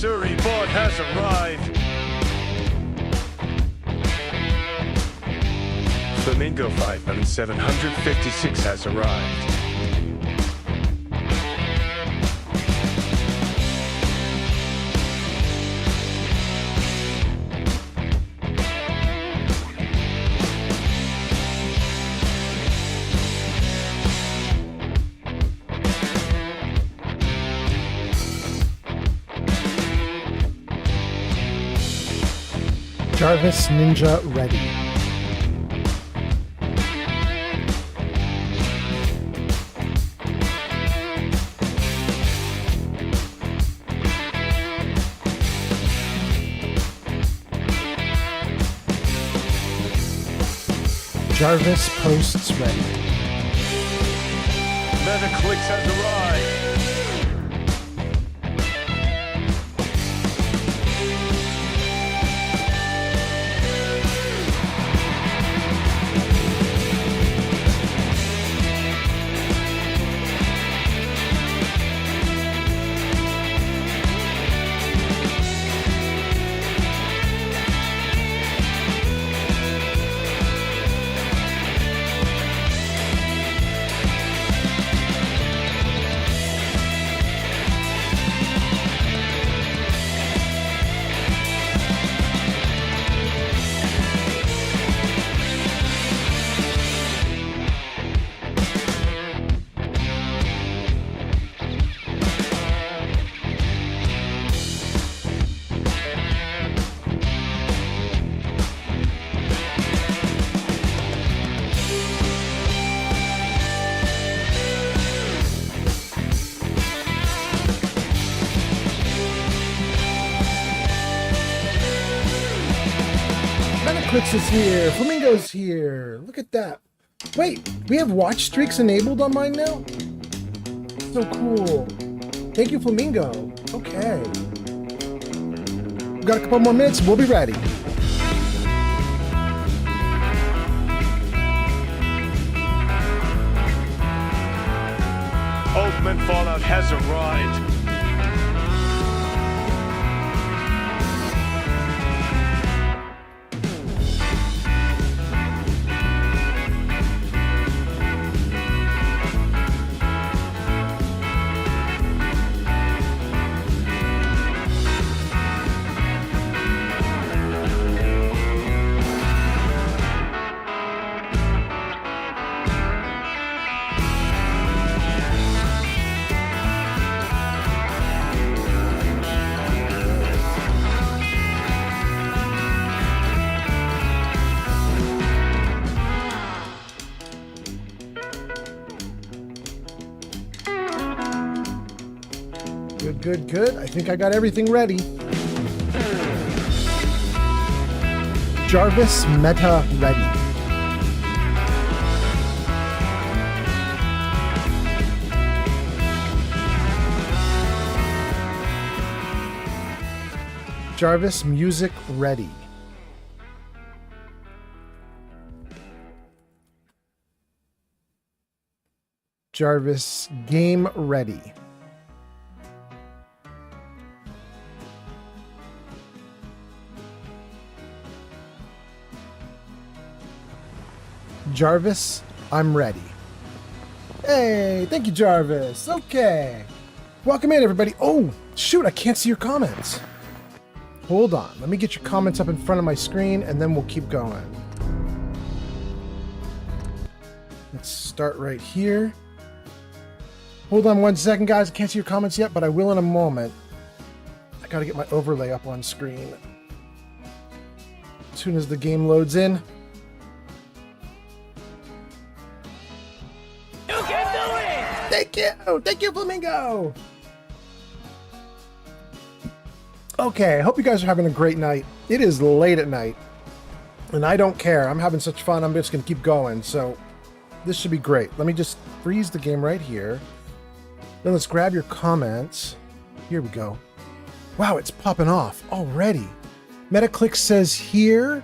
Missouri bot has arrived. Flamingo 5756 has arrived. Jarvis Ninja ready. Jarvis posts ready. Metaclicks has arrived. Metaclicks is here. Flamingo's here. Look at that. Wait, we have watch streaks enabled on mine now? So cool. Thank you, Flamingo. Okay. We've got a couple more minutes. We'll be ready. Ultimate Fallout has arrived. Good. I think I got everything ready. Jarvis meta ready. Jarvis music ready. Jarvis game ready. Jarvis, I'm ready. Hey, thank you, Jarvis. Okay. Welcome in, everybody. Oh, shoot, I can't see your comments. Hold on. Let me get your comments up in front of my screen, and then we'll keep going. Let's start right here. Hold on 1 second, guys. I can't see your comments yet, but I will in a moment. I gotta get my overlay up on screen. As soon as the game loads in. Thank you, Flamingo. Okay, I hope you guys are having a great night. It is late at night, and I don't care. I'm having such fun. I'm just going to keep going, so this should be great. Let me just freeze the game right here. Then let's grab your comments. Here we go. Wow, it's popping off already. Metaclick says here.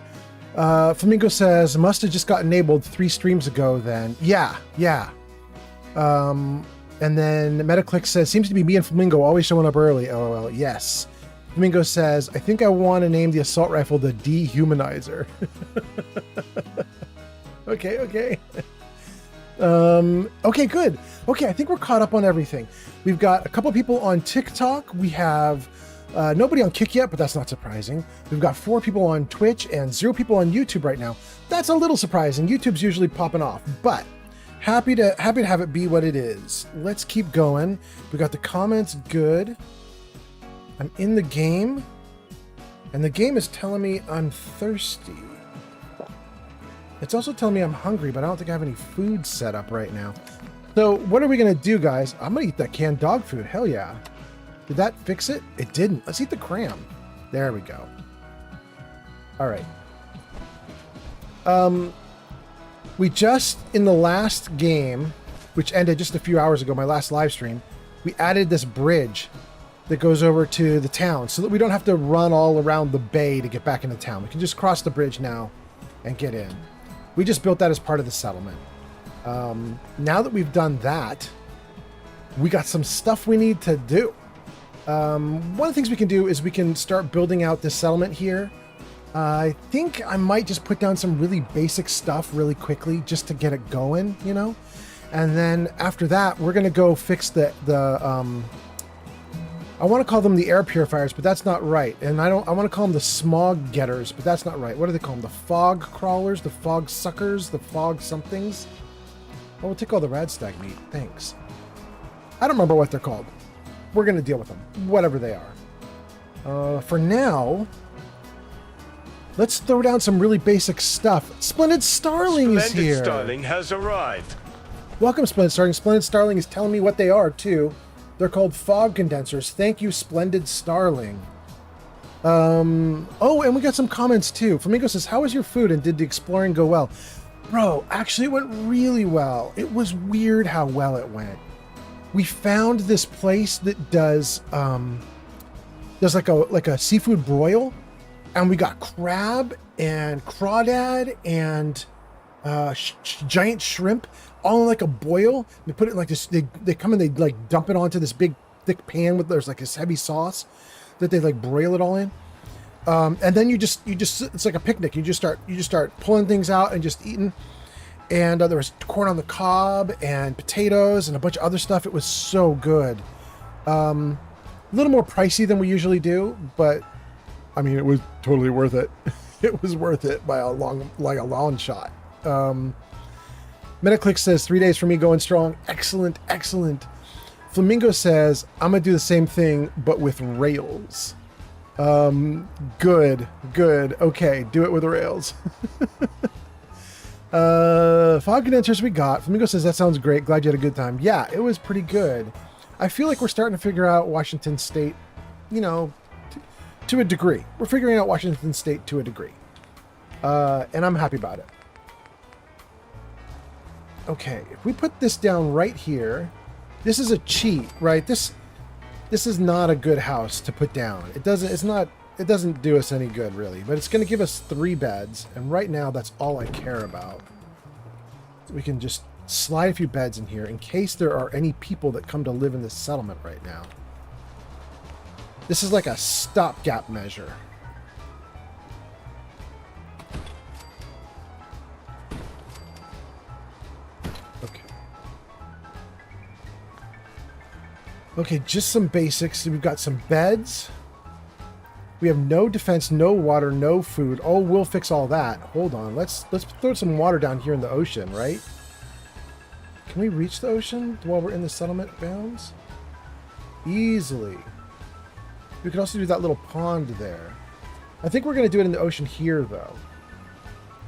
Flamingo says, must have just got enabled 3 streams ago then. Yeah. And then Metaclick says, seems to be me and Flamingo always showing up early. LOL. Yes. Flamingo says, I think I want to name the assault rifle the Dehumanizer. Okay. Okay, good. Okay, I think we're caught up on everything. We've got a couple people on TikTok. We have nobody on Kick yet, but that's not surprising. We've got 4 people on Twitch and 0 people on YouTube right now. That's a little surprising. YouTube's usually popping off, but happy to have it be what it is. Let's keep going. We got the comments good. I'm in the game, and the game is telling me I'm thirsty. It's also telling me I'm hungry, but I don't think I have any food set up right now. So what are we going to do, guys? I'm going to eat that canned dog food. Hell yeah. Did that fix it? It didn't. Let's eat the cram. There we go. All right. We just, in the last game, which ended just a few hours ago, my last live stream, we added this bridge that goes over to the town so that we don't have to run all around the bay to get back into town. We can just cross the bridge now and get in. We just built that as part of the settlement. Now that we've done that, we got some stuff we need to do. One of the things we can do is we can start building out this settlement here. I think I might just put down some really basic stuff really quickly just to get it going, you know? And then after that, we're going to go fix the I want to call them the air purifiers, but that's not right. And I want to call them the smog getters, but that's not right. What do they call them? The fog crawlers, the fog suckers, the fog somethings? Oh, we'll take all the radstag meat. Thanks. I don't remember what they're called. We're going to deal with them, whatever they are. For now, let's throw down some really basic stuff. Splendid Starling is here. Splendid Starling has arrived. Welcome, Splendid Starling. Splendid Starling is telling me what they are, too. They're called fog condensers. Thank you, Splendid Starling. Oh, and we got some comments, too. Flamingo says, how was your food and did the exploring go well? Bro, actually, it went really well. It was weird how well it went. We found this place that does like a seafood broil, and we got crab and crawdad and giant shrimp all in like a boil. They put it in like this. They come and they like dump it onto this big thick pan with there's like this heavy sauce that they like broil it all in. And then you just it's like a picnic. You just start pulling things out and just eating. And there was corn on the cob and potatoes and a bunch of other stuff. It was so good. A little more pricey than we usually do, but I mean, it was totally worth it. It was worth it by a long shot. Metaclick says 3 days for me going strong. Excellent. Flamingo says I'm gonna do the same thing but with rails. Good. Okay, do it with rails. Fog condensers we got. Flamingo says that sounds great. Glad you had a good time. Yeah, it was pretty good. I feel like we're starting to figure out Washington State, you know, to a degree. We're figuring out Washington State to a degree. And I'm happy about it. Okay, if we put this down right here, this is a cheat, right? This is not a good house to put down. It doesn't do us any good really, but it's going to give us 3 beds. And right now that's all I care about. So we can just slide a few beds in here in case there are any people that come to live in this settlement right now. This is like a stopgap measure. Okay, just some basics. We've got some beds. We have no defense, no water, no food. Oh, we'll fix all that. Hold on. Let's throw some water down here in the ocean, right? Can we reach the ocean while we're in the settlement bounds? Easily. We could also do that little pond there. I think we're going to do it in the ocean here, though.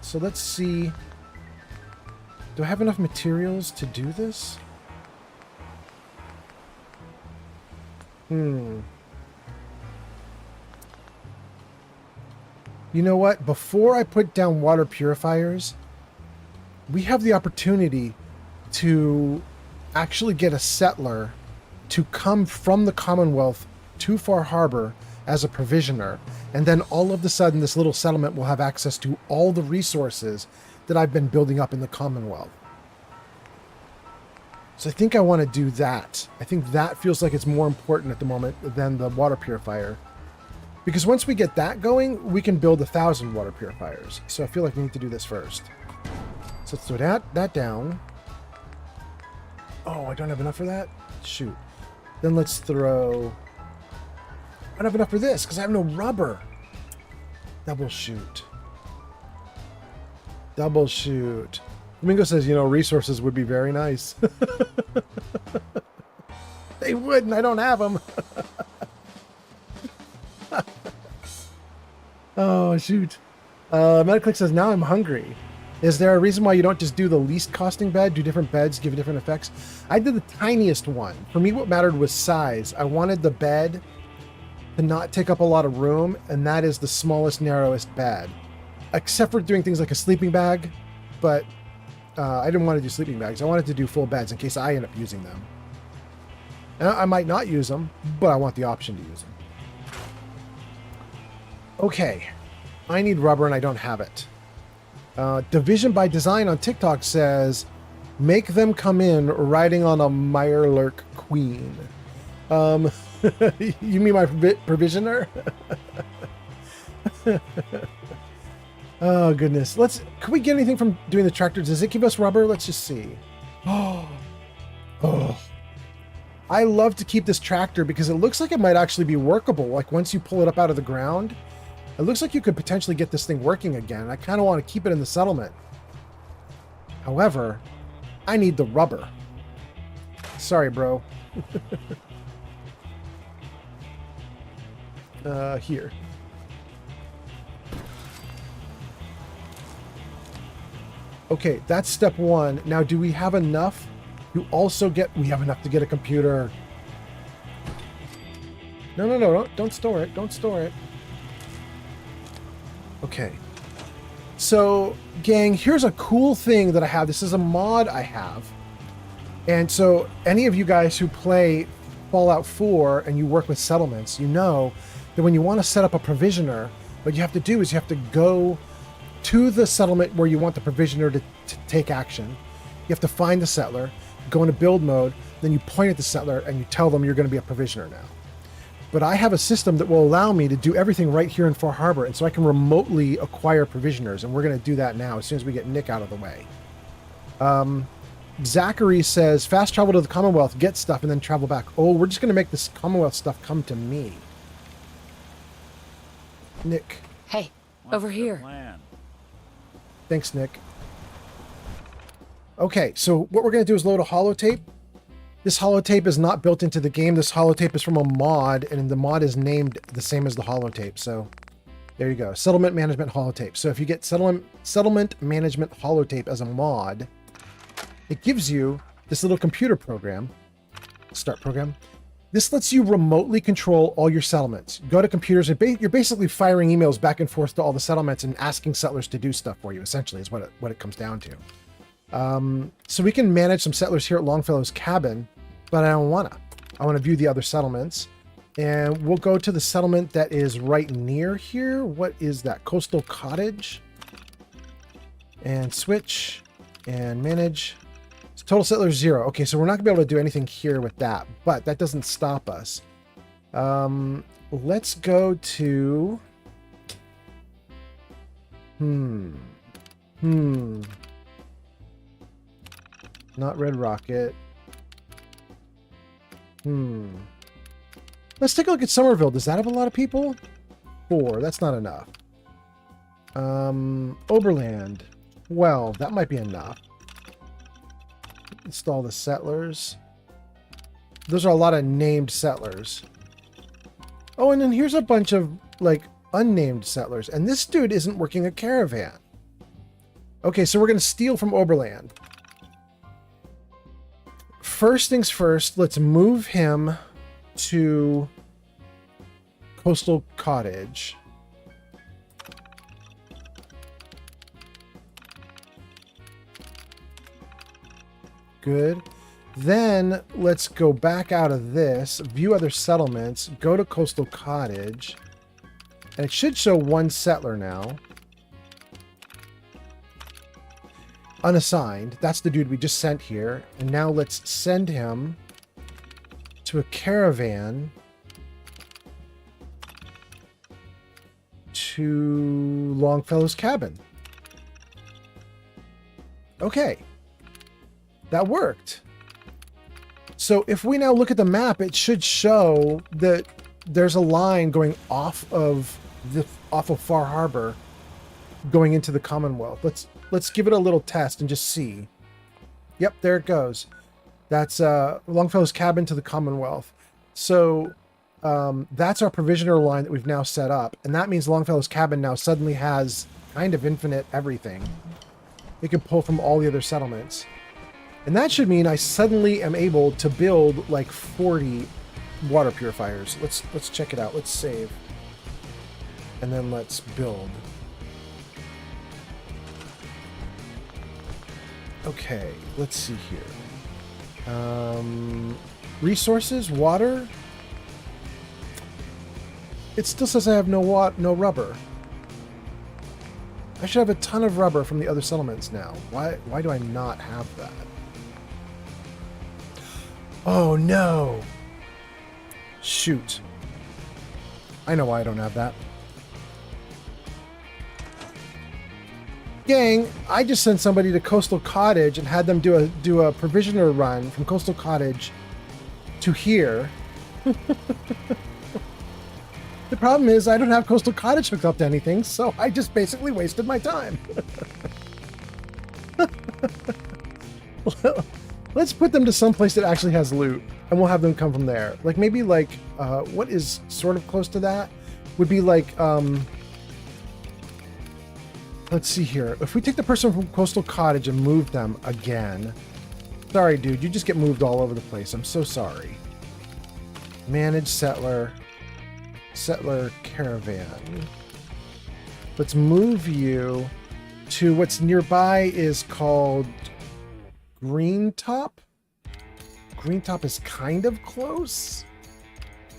So let's see. Do I have enough materials to do this? You know what? Before I put down water purifiers, we have the opportunity to actually get a settler to come from the Commonwealth to Far Harbor as a provisioner. And then all of a sudden, this little settlement will have access to all the resources that I've been building up in the Commonwealth. So I think I want to do that. I think that feels like it's more important at the moment than the water purifier. Because once we get that going, we can build 1,000 water purifiers. So I feel like we need to do this first. So let's throw that down. Oh, I don't have enough for that? Shoot. Then let's throw... I don't have enough for this because I have no rubber. Double shoot. Double shoot. Domingo says, you know, resources would be very nice. They would, and I don't have them. Oh, shoot. Metaclick says, now I'm hungry. Is there a reason why you don't just do the least costing bed? Do different beds give different effects? I did the tiniest one. For me, what mattered was size. I wanted the bed to not take up a lot of room, and that is the smallest, narrowest bed. Except for doing things like a sleeping bag, but I didn't want to do sleeping bags. I wanted to do full beds in case I end up using them. Now, I might not use them, but I want the option to use them. Okay, I need rubber and I don't have it. Division by Design on TikTok says, make them come in riding on a Mirelurk queen. You mean my provisioner? Oh, goodness. Can we get anything from doing the tractor? Does it give us rubber? Let's just see. Oh. I love to keep this tractor because it looks like it might actually be workable. Like once you pull it up out of the ground, it looks like you could potentially get this thing working again. I kind of want to keep it in the settlement. However, I need the rubber. Sorry, bro. Here. Okay, that's step one. Now, do we have enough to also get... We have enough to get a computer. No, don't store it. Don't store it. Okay. So, gang, here's a cool thing that I have. This is a mod I have. And so, any of you guys who play Fallout 4 and you work with settlements, you know that when you want to set up a provisioner, what you have to do is you have to go to the settlement where you want the provisioner to take action. You have to find the settler, go into build mode, then you point at the settler and you tell them you're going to be a provisioner now. But I have a system that will allow me to do everything right here in Far Harbor, and so I can remotely acquire provisioners, and we're going to do that now as soon as we get Nick out of the way. Zachary says, fast travel to the Commonwealth, get stuff, and then travel back. Oh, we're just going to make this Commonwealth stuff come to me. Nick. Hey, over here. Thanks, Nick. Okay, so what we're going to do is load a holotape. This holotape is not built into the game. This holotape is from a mod, and the mod is named the same as the holotape. So there you go. Settlement Management Holotape. So if you get Settlement Management Holotape as a mod, it gives you this little computer program. Start program. This lets you remotely control all your settlements. Go to computers, and you're basically firing emails back and forth to all the settlements and asking settlers to do stuff for you, essentially, is what it comes down to. So we can manage some settlers here at Longfellow's cabin, but I don't want to. I want to view the other settlements. And we'll go to the settlement that is right near here. What is that? Coastal Cottage. And switch and manage. Total settlers 0. Okay, so we're not gonna be able to do anything here with that, but that doesn't stop us. Let's go to... Not Red Rocket. Let's take a look at Somerville. Does that have a lot of people? 4. That's not enough. Oberland. Well, that might be enough. Install the settlers. Those are a lot of named settlers. Oh, and then here's a bunch of, like, unnamed settlers. And this dude isn't working a caravan. Okay, so we're going to steal from Oberland. First things first, let's move him to Coastal Cottage. Good. Then let's go back out of this, view other settlements, go to Coastal Cottage, and it should show one settler now. Unassigned. That's the dude we just sent here. And now let's send him to a caravan to Longfellow's cabin. Okay. That worked. So if we now look at the map, it should show that there's a line going off of Far Harbor going into the Commonwealth. Let's give it a little test and just see. Yep, there it goes. That's Longfellow's cabin to the Commonwealth. So that's our provisioner line that we've now set up. And that means Longfellow's cabin now suddenly has kind of infinite everything. It can pull from all the other settlements. And that should mean I suddenly am able to build like 40 water purifiers. Let's check it out. Let's save. And then let's build. Okay, let's see here. Resources, water. It still says I have no rubber. I should have a ton of rubber from the other settlements now. Why do I not have that? Oh no! Shoot. I know why I don't have that. Gang, I just sent somebody to Coastal Cottage and had them do a provisioner run from Coastal Cottage to here. The problem is I don't have Coastal Cottage hooked up to anything, so I just basically wasted my time. Let's put them to some place that actually has loot, and we'll have them come from there. Like maybe like what is sort of close to that would be like let's see here. If we take the person from Coastal Cottage and move them again. Sorry, dude, you just get moved all over the place. I'm so sorry. Manage settler caravan. Let's move you to what's nearby is called Greentop. Greentop is kind of close.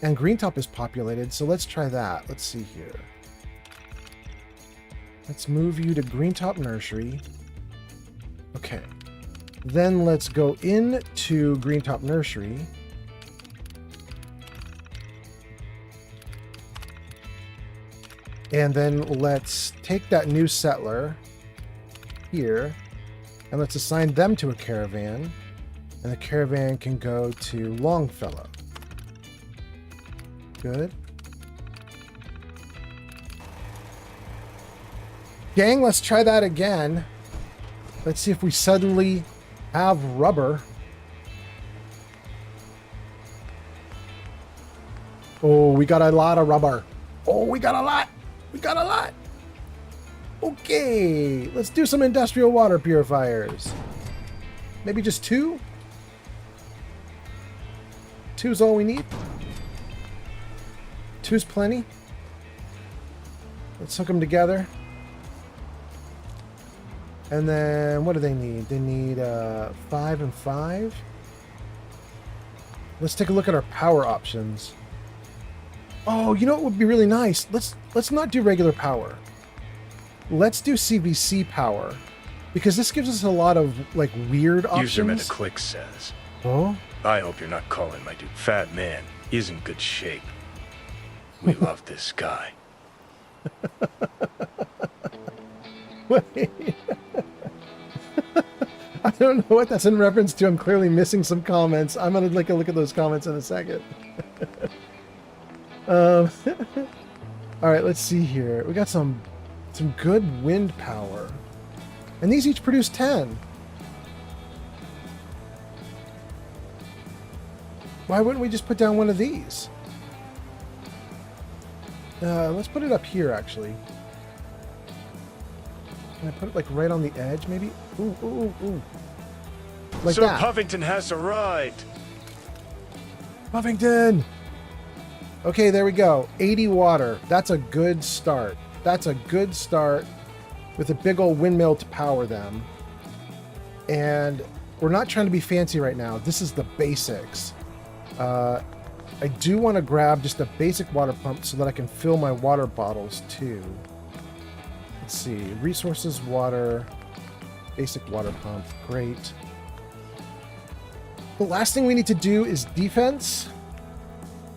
And Greentop is populated, so let's try that. Let's see here. Let's move you to Greentop Nursery. Okay. Then let's go into Greentop Nursery. And then let's take that new settler here and let's assign them to a caravan. And the caravan can go to Longfellow. Good. Gang, let's try that again. Let's see if we suddenly have rubber. Oh, we got a lot of rubber. Oh, we got a lot. We got a lot. Okay, let's do some industrial water purifiers. Maybe just 2? 2 is all we need. 2's plenty. Let's hook them together. And then, what do they need? They need 5 and 5. Let's take a look at our power options. Oh, you know what would be really nice? Let's not do regular power. Let's do CVC power. Because this gives us a lot of, like, weird options. User Metaclick says, Oh? I hope you're not calling my dude Fat Man. He's in good shape. We love this guy. Wait. I don't know what that's in reference to. I'm clearly missing some comments. I'm going to take a look at those comments in a second. All right, let's see here. We got some good wind power. And these each produce 10. Why wouldn't we just put down one of these? Let's put it up here, actually. Can I put it like right on the edge, maybe? Ooh, ooh, ooh, ooh. Like Sir that. Puffington has arrived. Puffington! Okay, there we go. 80 water. That's a good start. That's a good start with a big old windmill to power them. And we're not trying to be fancy right now. This is the basics. I do want to grab just a basic water pump so that I can fill my water bottles too. Let's see. Resources, water, basic water pump. Great. The last thing we need to do is defense.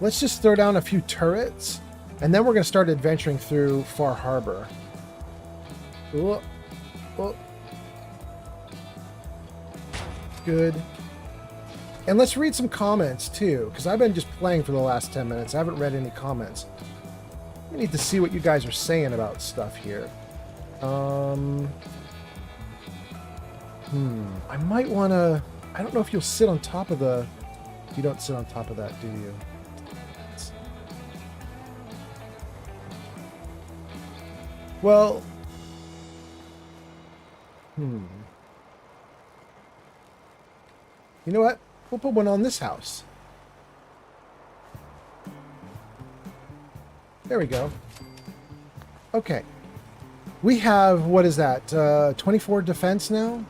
Let's just throw down a few turrets And then we're going to start adventuring through Far Harbor. Oh, oh. Good. And let's read some comments too, because I've been just playing for the last 10 minutes. I haven't read any comments. I need to see what you guys are saying about stuff here. I might want to... I don't know if you'll sit on top of the... You don't sit on top of that, do you? Well... You know what? We'll put one on this house. There we go. Okay. We have, what is that? 24 defense now?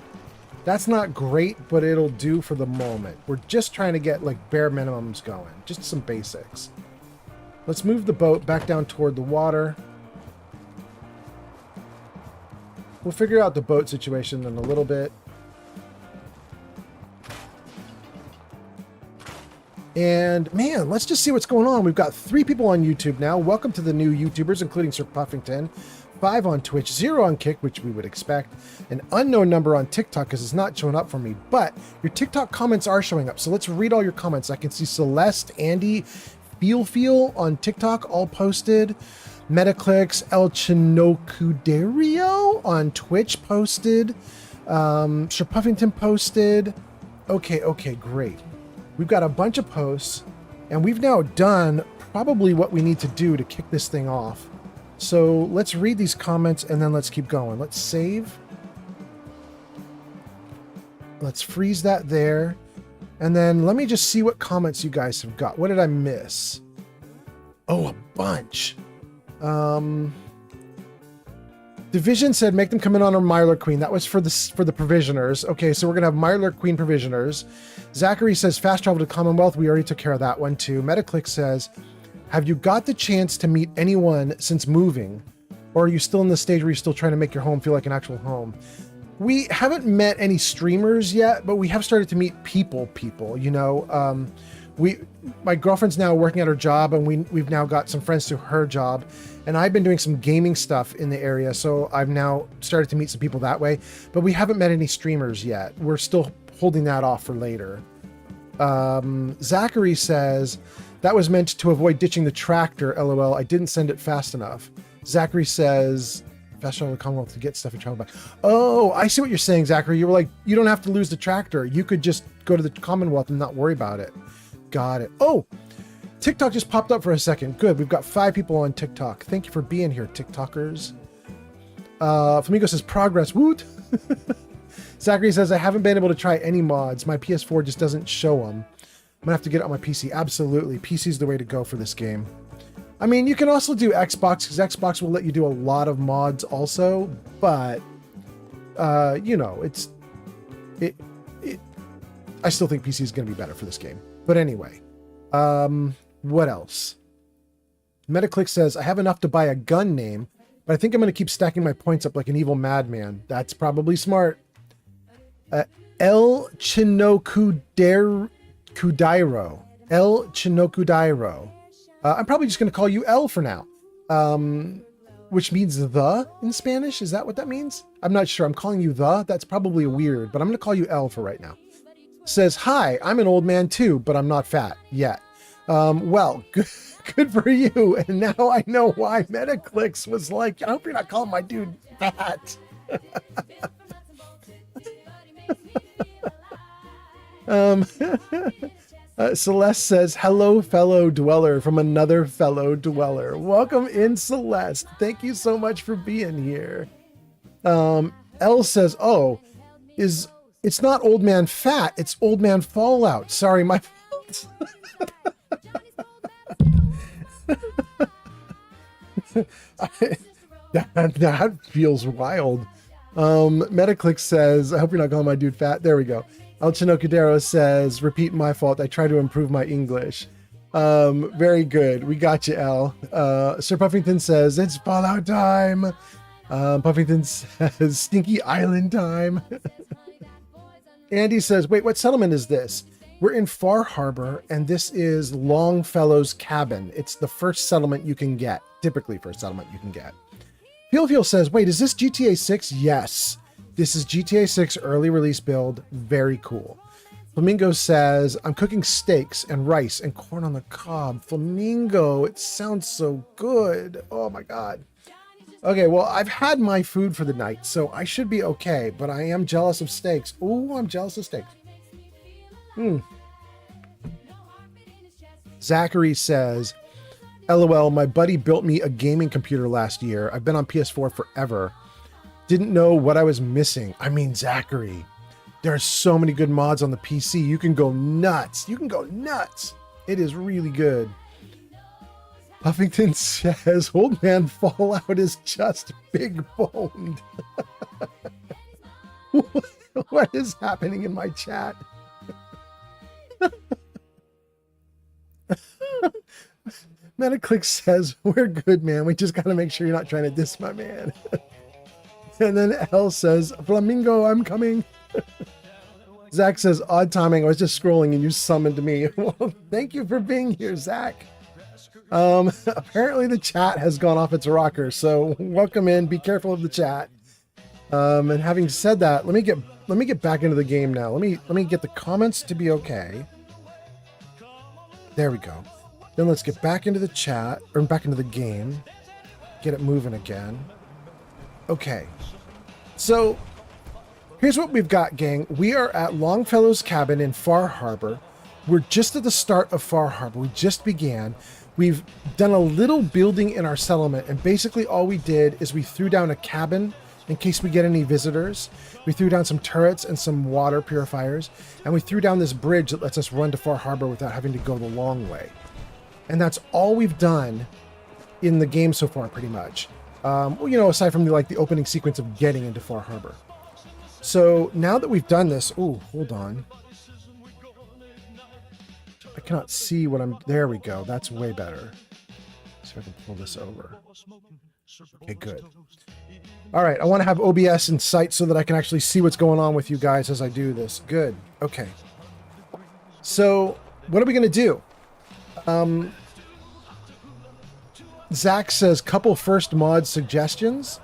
That's not great, but it'll do for the moment. We're just trying to get like bare minimums going. Just some basics. Let's move the boat back down toward the water. We'll figure out the boat situation in a little bit. And man, let's just see what's going on. We've got 3 people on YouTube now. Welcome to the new YouTubers, including Sir Puffington. 5 on Twitch, 0 on Kick, which we would expect. An unknown number on TikTok because it's not showing up for me. But your TikTok comments are showing up. So let's read all your comments. I can see Celeste, Andy, Feel on TikTok, all posted. Metaclicks, El Chinocuderio on Twitch posted. Sir Puffington posted. Okay, great. We've got a bunch of posts, and we've now done probably what we need to do to kick this thing off. So let's read these comments, and then let's keep going. Let's save. Let's freeze that there. And then let me just see what comments you guys have got. What did I miss? Oh, a bunch. Division said, make them come in on a Mylar Queen. That was for the provisioners. Okay, so we're going to have Mylar Queen provisioners. Zachary says, fast travel to Commonwealth. We already took care of that one too. Metaclick says, have you got the chance to meet anyone since moving? Or are you still in the stage where you're still trying to make your home feel like an actual home? We haven't met any streamers yet, but we have started to meet people, you know. My girlfriend's now working at her job, and we've now got some friends through her job, and I've been doing some gaming stuff in the area, so I've now started to meet some people that way, but we haven't met any streamers yet. We're still holding that off for later. Zachary says, that was meant to avoid ditching the tractor, LOL. I didn't send it fast enough. Zachary says, fast travel to the Commonwealth to get stuff and travel back. Oh, I see what you're saying, Zachary. You were like, you don't have to lose the tractor. You could just go to the Commonwealth and not worry about it. Got it. Oh, TikTok just popped up for a second. Good. We've got 5 people on TikTok. Thank you for being here, TikTokers. Flamingo says progress. Woot. Zachary says, I haven't been able to try any mods. My PS4 just doesn't show them. I'm gonna have to get it on my PC. Absolutely. PC is the way to go for this game. I mean, you can also do Xbox, because Xbox will let you do a lot of mods also, but you know, I still think PC is going to be better for this game. But anyway, what else? Metaclick says, I have enough to buy a gun name, but I think I'm going to keep stacking my points up like an evil madman. That's probably smart. El Chinocudeiro. El Chinocudeiro. I'm probably just going to call you L for now. Which means the in Spanish. Is that what that means? I'm not sure. I'm calling you the. That's probably weird, but I'm going to call you L for right now. Says, hi, I'm an old man too, but I'm not fat yet. Well, good for you. And now I know why Metaclicks was like, I hope you're not calling my dude fat. Celeste says, hello, fellow dweller from another fellow dweller. Welcome in, Celeste. Thank you so much for being here. Elle says, oh, it's not old man fat, it's old man fallout. Sorry, my fault. That feels wild. Metaclick says, I hope you're not calling my dude fat. There we go. El Chinocadero says, repeat my fault. I try to improve my English. Very good. We got you, El. Sir Puffington says, it's Fallout time. Puffington says, Stinky Island time. Andy says, wait, what settlement is this? We're in Far Harbor, and this is Longfellow's cabin. It's the first settlement you can get, typically first settlement you can get. Feel says, wait, is this GTA 6? Yes. This is GTA 6 early release build. Very cool. Flamingo says, I'm cooking steaks and rice and corn on the cob. Flamingo, it sounds so good. Oh my God. Okay, well, I've had my food for the night, so I should be okay, but I am jealous of steaks. Ooh, I'm jealous of steaks. Zachary says, LOL, my buddy built me a gaming computer last year. I've been on PS4 forever. Didn't know what I was missing. I mean, Zachary, there are so many good mods on the PC. You can go nuts. You can go nuts. It is really good. Huffington says, Old Man Fallout is just big boned. What is happening in my chat? Metaclick says, we're good, man. We just got to make sure you're not trying to diss my man. And then L says, Flamingo, I'm coming. Zach says, odd timing. I was just scrolling and you summoned me. Well, thank you for being here, Zach. Apparently the chat has gone off its rocker, so welcome in. Be careful of the chat. And having said that, let me get back into the game now. Let me get the comments to be okay. There we go. Then let's get back into the chat, or back into the game. Get it moving again. Okay. So, here's what we've got, gang. We are at Longfellow's cabin in Far Harbor. We're just at the start of Far Harbor. We just began. We've done a little building in our settlement, and basically all we did is we threw down a cabin in case we get any visitors. We threw down some turrets and some water purifiers, and we threw down this bridge that lets us run to Far Harbor without having to go the long way. And that's all we've done in the game so far, pretty much. Well, you know, aside from the opening sequence of getting into Far Harbor. So now that we've done this, oh, hold on. I cannot see what I'm, there we go. That's way better. So I can pull this over. Okay, good. All right, I want to have OBS in sight so that I can actually see what's going on with you guys as I do this. Good, okay. So what are we going to do? Zach says, couple first mod suggestions.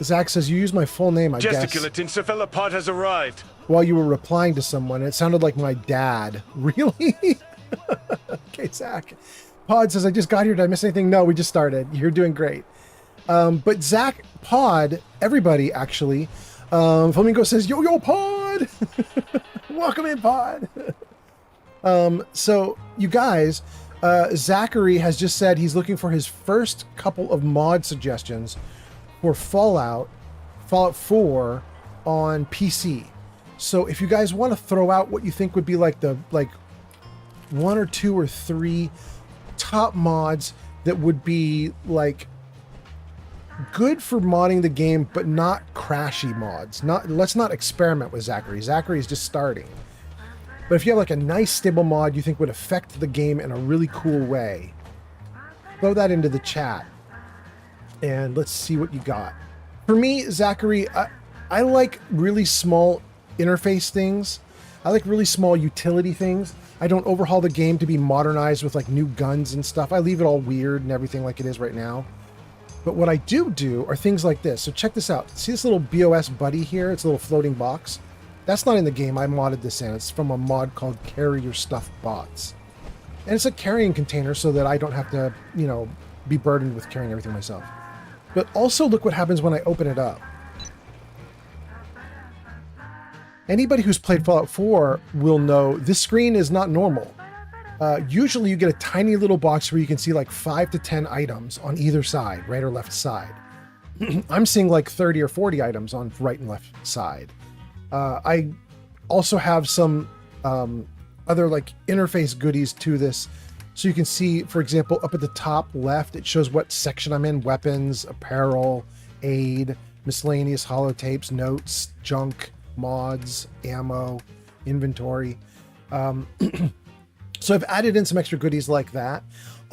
Zach says, you use my full name, I guess. Gesticulating cephalopod has arrived. While you were replying to someone, it sounded like my dad. Really? Okay, Zach. Pod says, I just got here. Did I miss anything? No, we just started. You're doing great. But Zach, Pod, everybody, actually. Flamingo says, yo, Pod! Welcome in, Pod! So, you guys, Zachary has just said he's looking for his first couple of mod suggestions for Fallout 4 on PC. So if you guys want to throw out what you think would be like one or two or three top mods that would be like good for modding the game, but not crashy mods. Let's not experiment with Zachary. Zachary is just starting. But if you have like a nice stable mod you think would affect the game in a really cool way, throw that into the chat. And let's see what you got. For me, Zachary, I like really small interface things. I like really small utility things. I don't overhaul the game to be modernized with like new guns and stuff. I leave it all weird and everything like it is right now. But what I do are things like this. So check this out. See this little BOS buddy here? It's a little floating box. That's not in the game. I modded this in. It's from a mod called Carry Your Stuff Bots. And it's a carrying container so that I don't have to, you know, be burdened with carrying everything myself. But also look what happens when I open it up. Anybody who's played Fallout 4 will know this screen is not normal. Usually you get a tiny little box where you can see like 5 to 10 items on either side, right or left side. I'm seeing like 30 or 40 items on right and left side. I also have some other like interface goodies to this. So you can see, for example, up at the top left, it shows what section I'm in: weapons, apparel, aid, miscellaneous holotapes, notes, junk, mods, ammo, inventory. So I've added in some extra goodies like that.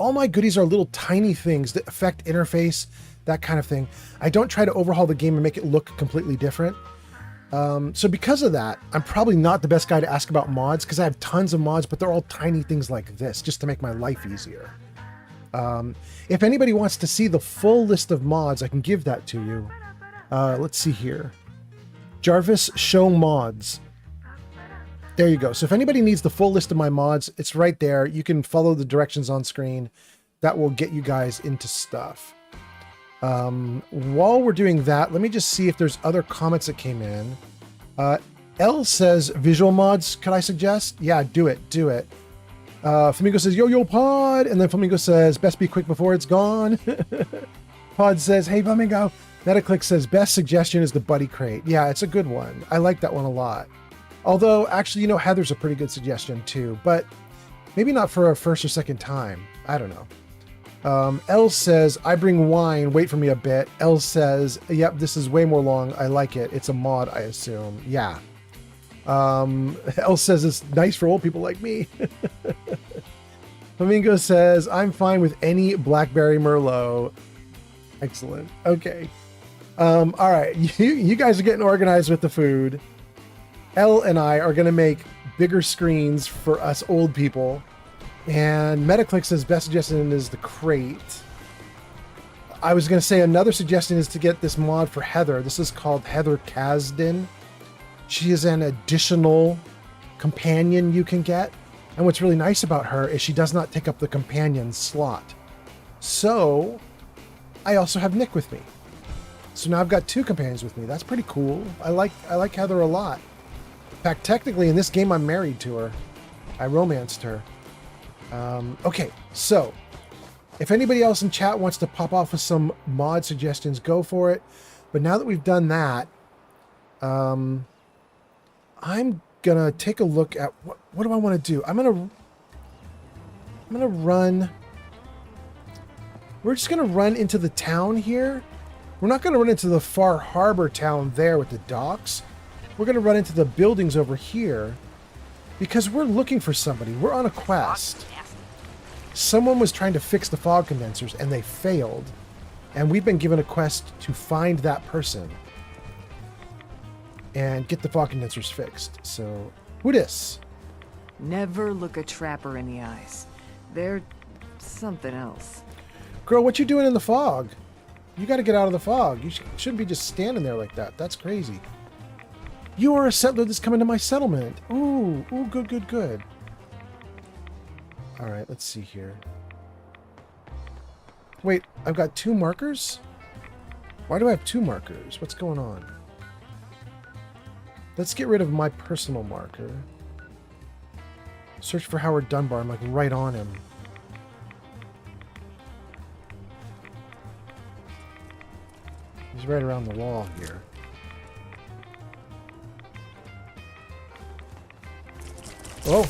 all my goodies are little tiny things that affect interface, that kind of thing. I don't try to overhaul the game and make it look completely different. So because of that, I'm probably not the best guy to ask about mods because I have tons of mods, but they're all tiny things like this just to make my life easier. If anybody wants to see the full list of mods, I can give that to you. Let's see here. Jarvis, show mods. There you go. So if anybody needs the full list of my mods, it's right there. You can follow the directions on screen. That will get you guys into stuff. While we're doing that, let me just see if there's other comments that came in. L says, visual mods, could I suggest? Yeah, do it. Flamingo says, yo, pod. And then Flamingo says, best be quick before it's gone. Pod says, hey, Flamingo. Metaclick says, best suggestion is the buddy crate. Yeah, it's a good one. I like that one a lot. Although, actually, Heather's a pretty good suggestion too, but maybe not for a first or second time. I don't know. L says, I bring wine. Wait for me a bit. L says, yep, this is way more long. I like it. It's a mod, I assume. Yeah. L says it's nice for old people like me. Flamingo says, I'm fine with any Blackberry Merlot. Excellent. Okay. All right. You guys are getting organized with the food. Elle and I are going to make bigger screens for us old people. And Metaclick says best suggestion is the crate. I was going to say another suggestion is to get this mod for Heather. This is called Heather Kasdan. She is an additional companion you can get. And what's really nice about her is she does not take up the companion slot. So I also have Nick with me. So now I've got 2 companions with me. That's pretty cool. I like Heather a lot. In fact, technically in this game, I'm married to her. I romanced her. Okay, so if anybody else in chat wants to pop off with some mod suggestions, go for it. But now that we've done that, I'm gonna take a look at what do I want to do? I'm gonna run. We're just gonna run into the town here. We're not gonna run into the Far Harbor town there with the docks. We're gonna run into the buildings over here because we're looking for somebody. We're on a quest. Someone was trying to fix the fog condensers and they failed. And we've been given a quest to find that person and get the fog condensers fixed. So, who dis? Never look a trapper in the eyes. They're something else. Girl, what you doing in the fog? You got to get out of the fog. You shouldn't be just standing there like that. That's crazy. You are a settler that's coming to my settlement. Ooh, good. All right, let's see here. Wait, I've got 2 markers? Why do I have 2 markers? What's going on? Let's get rid of my personal marker. Search for Howard Dunbar. I'm like right on him. He's right around the wall here. Oh!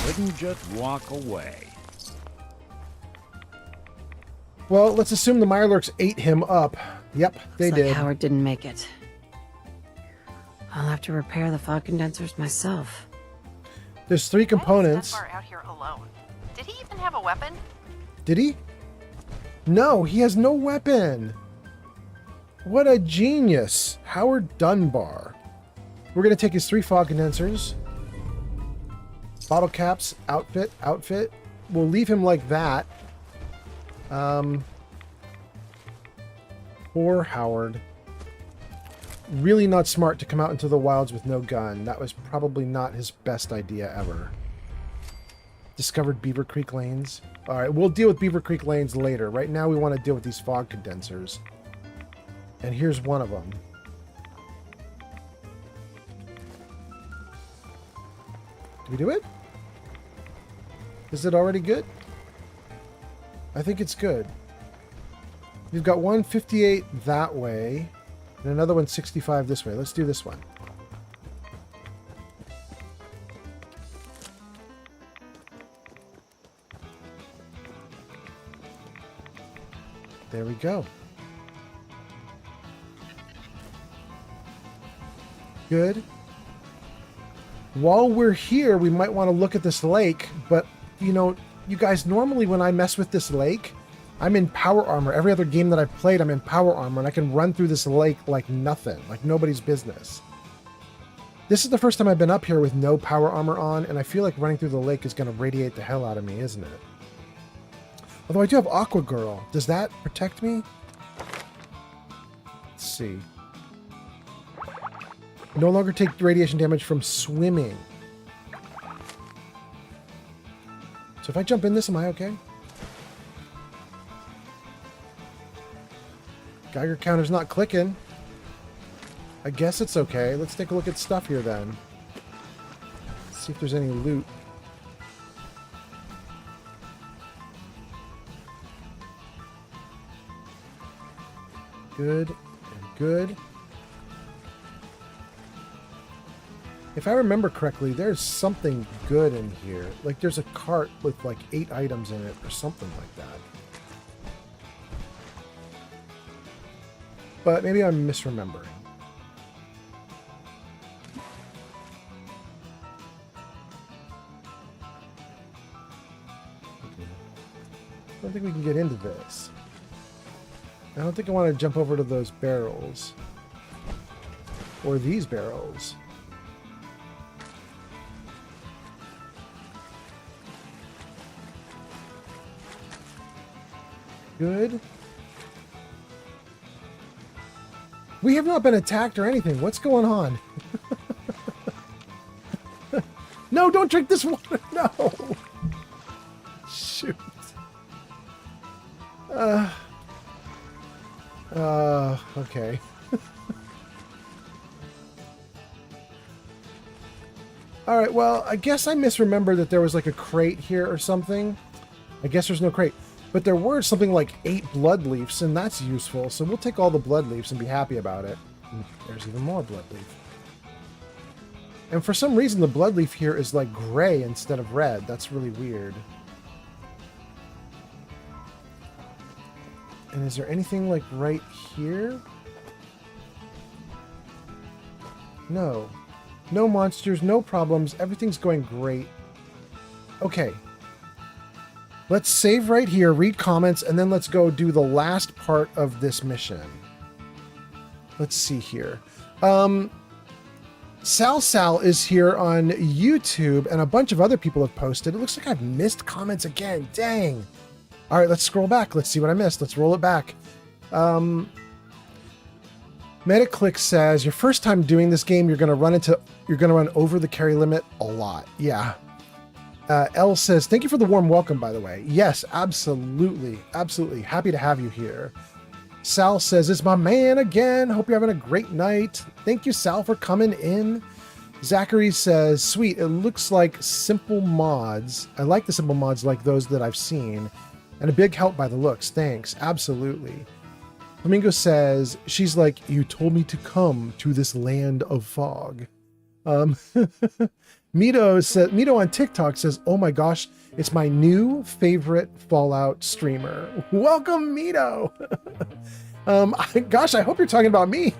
Couldn't just walk away. Well, let's assume the Mirelurks ate him up. Yep, they Looks like did. Howard didn't make it. I'll have to repair the fog condensers myself. There's 3 components. Dunbar out here alone. Did he even have a weapon? Did he? No, he has no weapon. What a genius. Howard Dunbar. We're going to take his 3 fog condensers. Bottle caps, outfit. We'll leave him like that. Poor Howard. Really not smart to come out into the wilds with no gun. That was probably not his best idea ever. Discovered Beaver Creek Lanes. Alright, we'll deal with Beaver Creek Lanes later. Right now we want to deal with these fog condensers. And here's one of them. Did we do it? Is it already good? I think it's good. We've got 158 that way, and another one 65 this way. Let's do this one. There we go. Good. while we're here, we might want to look at this lake, but, you know, you guys, normally when I mess with this lake, I'm in power armor. Every other game that I've played, I'm in power armor, and I can run through this lake like nothing, like nobody's business. This is the first time I've been up here with no power armor on, and I feel like running through the lake is going to radiate the hell out of me, isn't it? Although I do have Aqua Girl. Does that protect me? Let's see. No longer take radiation damage from swimming. So if I jump in this, am I okay? Geiger counter's not clicking. I guess it's okay. Let's take a look at stuff here then. See if there's any loot. Good and good. If I remember correctly, there's something good in here. Like there's a cart with like 8 items in it or something like that. But maybe I'm misremembering. I don't think we can get into this. I don't think I want to jump over to those barrels. Or these barrels. Good. We have not been attacked or anything. What's going on? No, don't drink this water. No. Shoot. Okay. All right, well, I guess I misremembered that there was like a crate here or something. I guess there's no crate. But there were something like 8 blood leaves, and that's useful. So we'll take all the blood leaves and be happy about it. And there's even more blood leaf. And for some reason, the blood leaf here is like gray instead of red. That's really weird. And is there anything like right here? No. No monsters, no problems. Everything's going great. Okay. Let's save right here, read comments, and then let's go do the last part of this mission. Let's see here. Sal is here on YouTube, and a bunch of other people have posted. It looks like I've missed comments again. Dang. All right, let's scroll back. Let's see what I missed. Let's roll it back. Metaclick says, your first time doing this game, you're going to run over the carry limit a lot. Yeah. L says, thank you for the warm welcome, by the way. Yes, absolutely. Absolutely. Happy to have you here. Sal says, it's my man again. Hope you're having a great night. Thank you, Sal, for coming in. Zachary says, sweet. It looks like simple mods. I like the simple mods like those that I've seen. And a big help by the looks. Thanks. Absolutely. Flamingo says, she's like, you told me to come to this land of fog. Mito on TikTok says, oh my gosh, it's my new favorite Fallout streamer. Welcome, Mito. Gosh, I hope you're talking about me.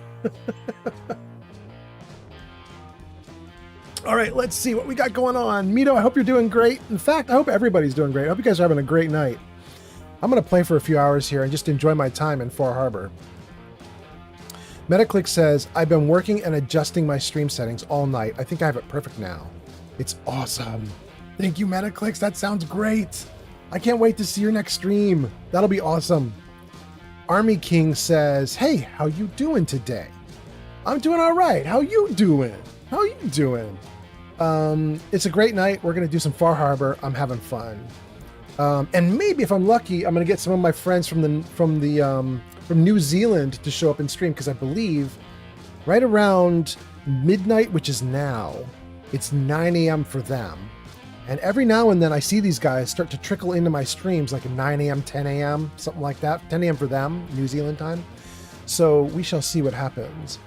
All right, let's see what we got going on. Mito, I hope you're doing great. In fact, I hope everybody's doing great. I hope you guys are having a great night. I'm going to play for a few hours here and just enjoy my time in Far Harbor. Metaclick says, I've been working and adjusting my stream settings all night. I think I have it perfect now. It's awesome. Thank you, Metaclicks. That sounds great. I can't wait to see your next stream. That'll be awesome. Army King says, hey, how you doing today? I'm doing all right. How you doing? How you doing? It's a great night. We're going to do some Far Harbor. I'm having fun. And maybe if I'm lucky, I'm going to get some of my friends from New Zealand to show up and stream, because I believe right around midnight, which is now, it's 9 a.m. for them. And every now and then I see these guys start to trickle into my streams like at 9 a.m., 10 a.m., something like that. 10 a.m. for them, New Zealand time. So we shall see what happens.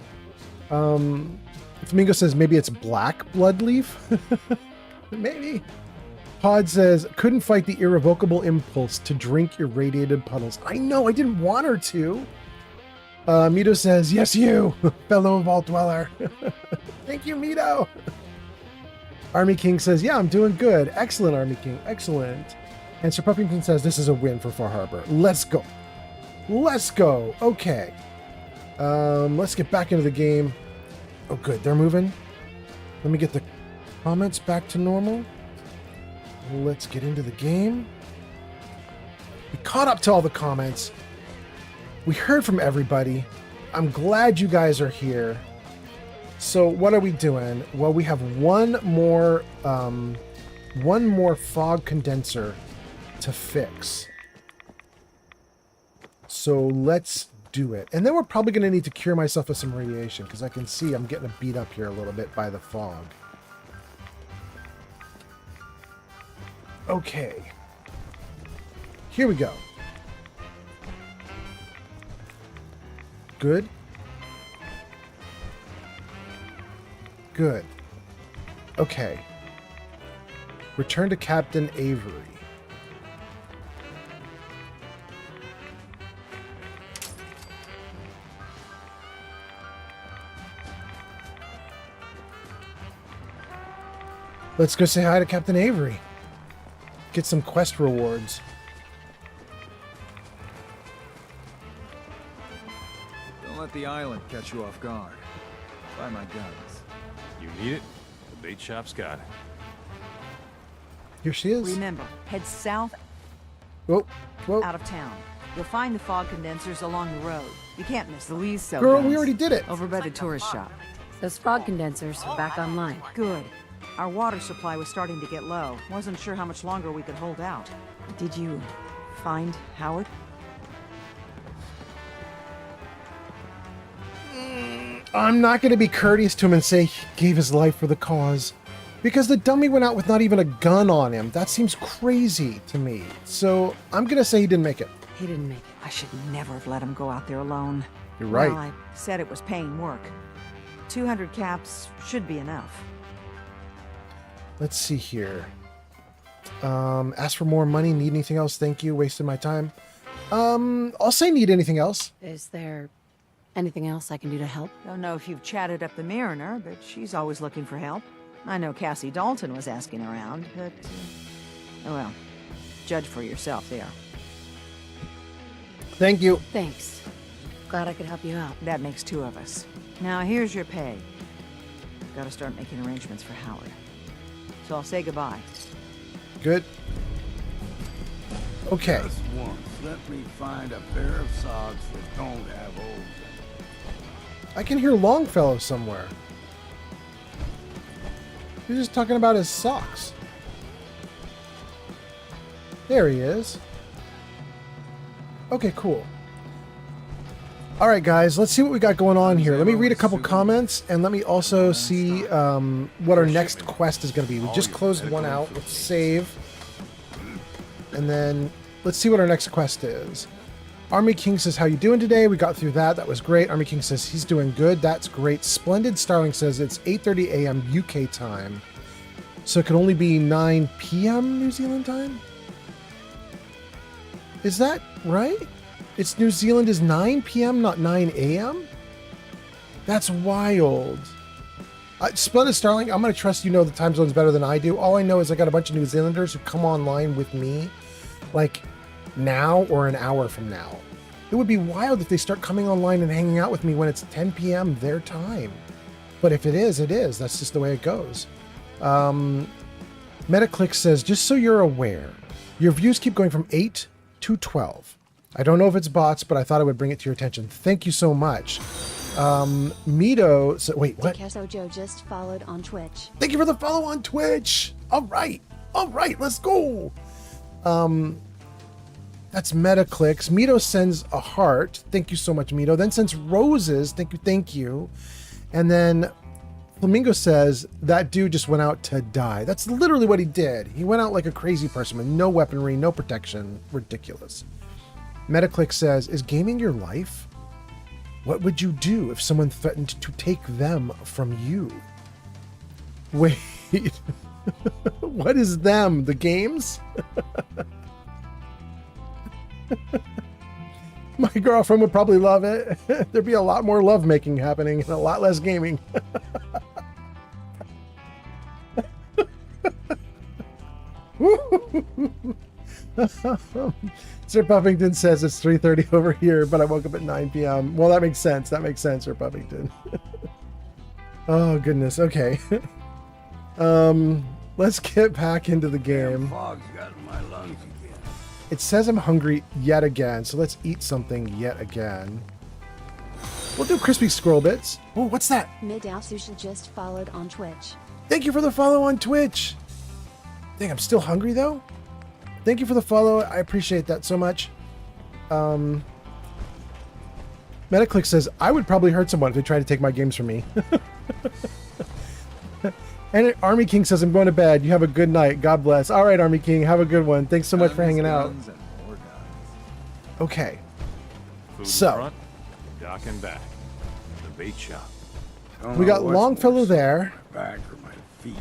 Flamingo says maybe it's black blood leaf. Maybe. Pod says, couldn't fight the irrevocable impulse to drink irradiated puddles. I know, I didn't want her to. Mito says, yes, you, fellow vault dweller. Thank you, Mito. Army King says, yeah, I'm doing good. Excellent, Army King. Excellent. And Sir Puffington says, this is a win for Far Harbor. Let's go. Let's go. Okay. Let's get back into the game. Oh, good. They're moving. Let me get the comments back to normal. Let's get into the game. We caught up to all the comments. We heard from everybody. I'm glad you guys are here. So what are we doing? Well, we have one more fog condenser to fix. So let's do it. And then we're probably going to need to cure myself of some radiation because I can see I'm getting beat up here a little bit by the fog. Okay. Here we go. Good. Good. Okay. Return to Captain Avery. Let's go say hi to Captain Avery. Get some quest rewards. Don't let the island catch you off guard. Buy my guns. You need it? The bait shop's got it. Here she is. Remember, head south Whoa, whoa. out of town. You'll find the fog condensers along the road. You can't miss them. Louise cell Girl, guns. we already did it. Over by the tourist shop. Those fog condensers are back online. Good. Our water supply was starting to get low. Wasn't sure how much longer we could hold out. Did you find Howard? I'm not going to be courteous to him and say he gave his life for the cause. Because the dummy went out with not even a gun on him. That seems crazy to me. So I'm going to say he didn't make it. He didn't make it. I should never have let him go out there alone. You're right. Well, I said it was paying work. 200 caps should be enough. Let's see here. Ask for more money. Need anything else? Thank you. Wasted my time. I'll say need anything else. Is there anything else I can do to help? Don't know if you've chatted up the Mariner, but she's always looking for help. I know Cassie Dalton was asking around, but... oh well. Judge for yourself there. Thank you. Thanks. Glad I could help you out. That makes two of us. Now here's your pay. Gotta start making arrangements for Howard. So I'll say goodbye. Good. Okay. Just once, let me find a pair of socks that don't have holes in them. I can hear Longfellow somewhere. He's just talking about his socks. There he is. Okay, cool. All right, guys, let's see what we got going on here. Let me read a couple comments, and let me also see what our next quest is going to be. We just closed one out. Let's save. And then let's see what our next quest is. Army King says, how you doing today? We got through that. That was great. Army King says he's doing good. That's great. Splendid Starling says it's 8:30 a.m. UK time. So it could only be 9 p.m. New Zealand time? Is that right? It's New Zealand is 9 p.m., not 9 a.m.? That's wild. Splendid Starling, I'm going to trust you know the time zones better than I do. All I know is I got a bunch of New Zealanders who come online with me, like, now or an hour from now. It would be wild if they start coming online and hanging out with me when it's 10 p.m. their time. But if it is, it is. That's just the way it goes. Metaclick says, just so you're aware, your views keep going from 8 to 12. I don't know if it's bots, but I thought I would bring it to your attention. Thank you so much. Mito, so, wait, what? Joe just followed on Twitch. Thank you for the follow on Twitch. All right, let's go. That's Metaclicks. Mito sends a heart. Thank you so much, Mito. Then sends roses. Thank you. And then Flamingo says, that dude just went out to die. That's literally what he did. He went out like a crazy person with no weaponry, no protection. Ridiculous. Metaclick says, is gaming your life? What would you do if someone threatened to take them from you? Wait, what is them? The games? My girlfriend would probably love it. There'd be a lot more lovemaking happening and a lot less gaming. Sir Puffington says it's 3:30 over here, but I woke up at 9 p.m. Well, that makes sense. That makes sense, Sir Puffington. Oh, goodness. Okay. Let's get back into the game. Fog's got in my lungs again. It says I'm hungry yet again, so let's eat something yet again. We'll do crispy squirrel bits. Oh, what's that? Midaususha just followed on Twitch. Thank you for the follow on Twitch. Dang, I'm still hungry though. Thank you for the follow. I appreciate that so much. Metaclick says, I would probably hurt someone if they tried to take my games from me. And Army King says, I'm going to bed. You have a good night. God bless. All right, Army King. Have a good one. Thanks so much for hanging out. Okay. Food So. in front, dock and back. The bait shop. We got Longfellow there. Back or my feet.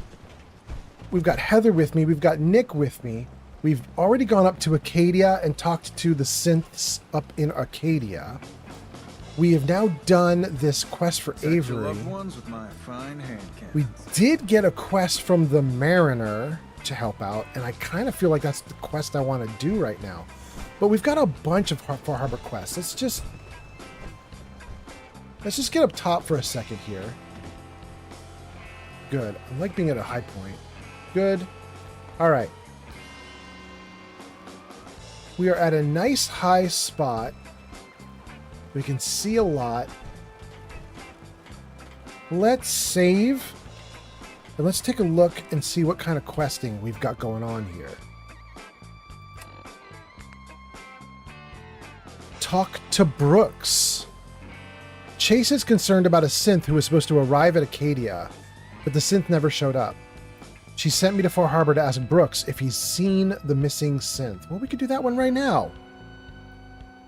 We've got Heather with me. We've got Nick with me. We've already gone up to Acadia and talked to the synths up in Arcadia. We have now done this quest for Avery. Loved ones with my fine hand cannons. We did get a quest from the Mariner to help out, and I kind of feel like that's the quest I want to do right now. But we've got a bunch of Far Harbor quests. Let's just get up top for a second here. Good. I like being at a high point. Good. All right. We are at a nice high spot. We can see a lot. Let's save. And let's take a look and see what kind of questing we've got going on here. Talk to Brooks. Chase is concerned about a synth who was supposed to arrive at Acadia, but the synth never showed up. She sent me to Far Harbor to ask Brooks if he's seen the missing synth. Well, we could do that one right now.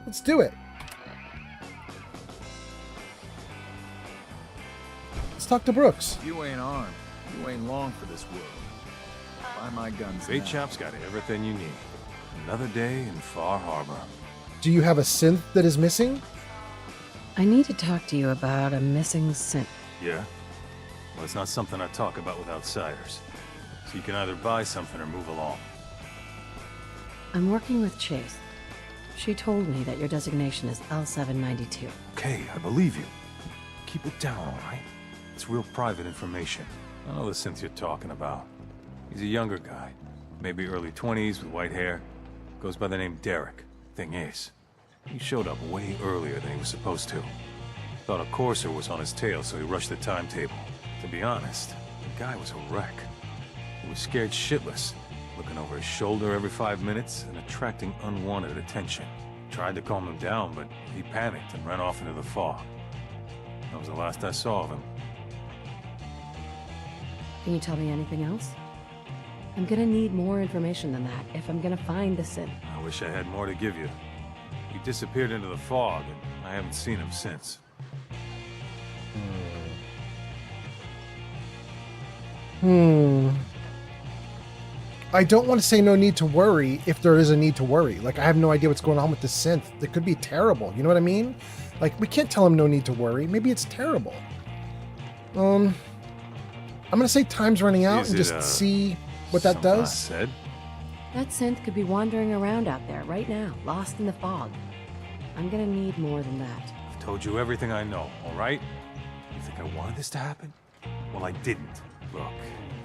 Let's do it. Let's talk to Brooks. You ain't armed. You ain't long for this world. Buy my guns Bait now. shop's got everything you need. Another day in Far Harbor. Do you have a synth that is missing? I need to talk to you about a missing synth. Yeah? Well, it's not something I talk about with outsiders. So you can either buy something or move along. I'm working with Chase. She told me that your designation is L792. Okay, I believe you. Keep it down, all right? It's real private information. I know the synth you're talking about. He's a younger guy. Maybe early 20s with white hair. Goes by the name Derek. Thing is, he showed up way earlier than he was supposed to. Thought a courser was on his tail, so he rushed the timetable. To be honest, the guy was a wreck. He was scared shitless, looking over his shoulder every 5 minutes and attracting unwanted attention. Tried to calm him down, but he panicked and ran off into the fog. That was the last I saw of him. Can you tell me anything else? I'm gonna need more information than that if I'm gonna find the synth. I wish I had more to give you. He disappeared into the fog, and I haven't seen him since. I don't want to say no need to worry if there is a need to worry. Like, I have no idea what's going on with the synth. It could be terrible. You know what I mean? Like, we can't tell him no need to worry. Maybe it's terrible. I'm going to say time's running out and just see what that Something I does. said? That synth could be wandering around out there right now, lost in the fog. I'm gonna need more than that. I've told you everything I know, all right? You think I wanted this to happen? Well, I didn't. Look,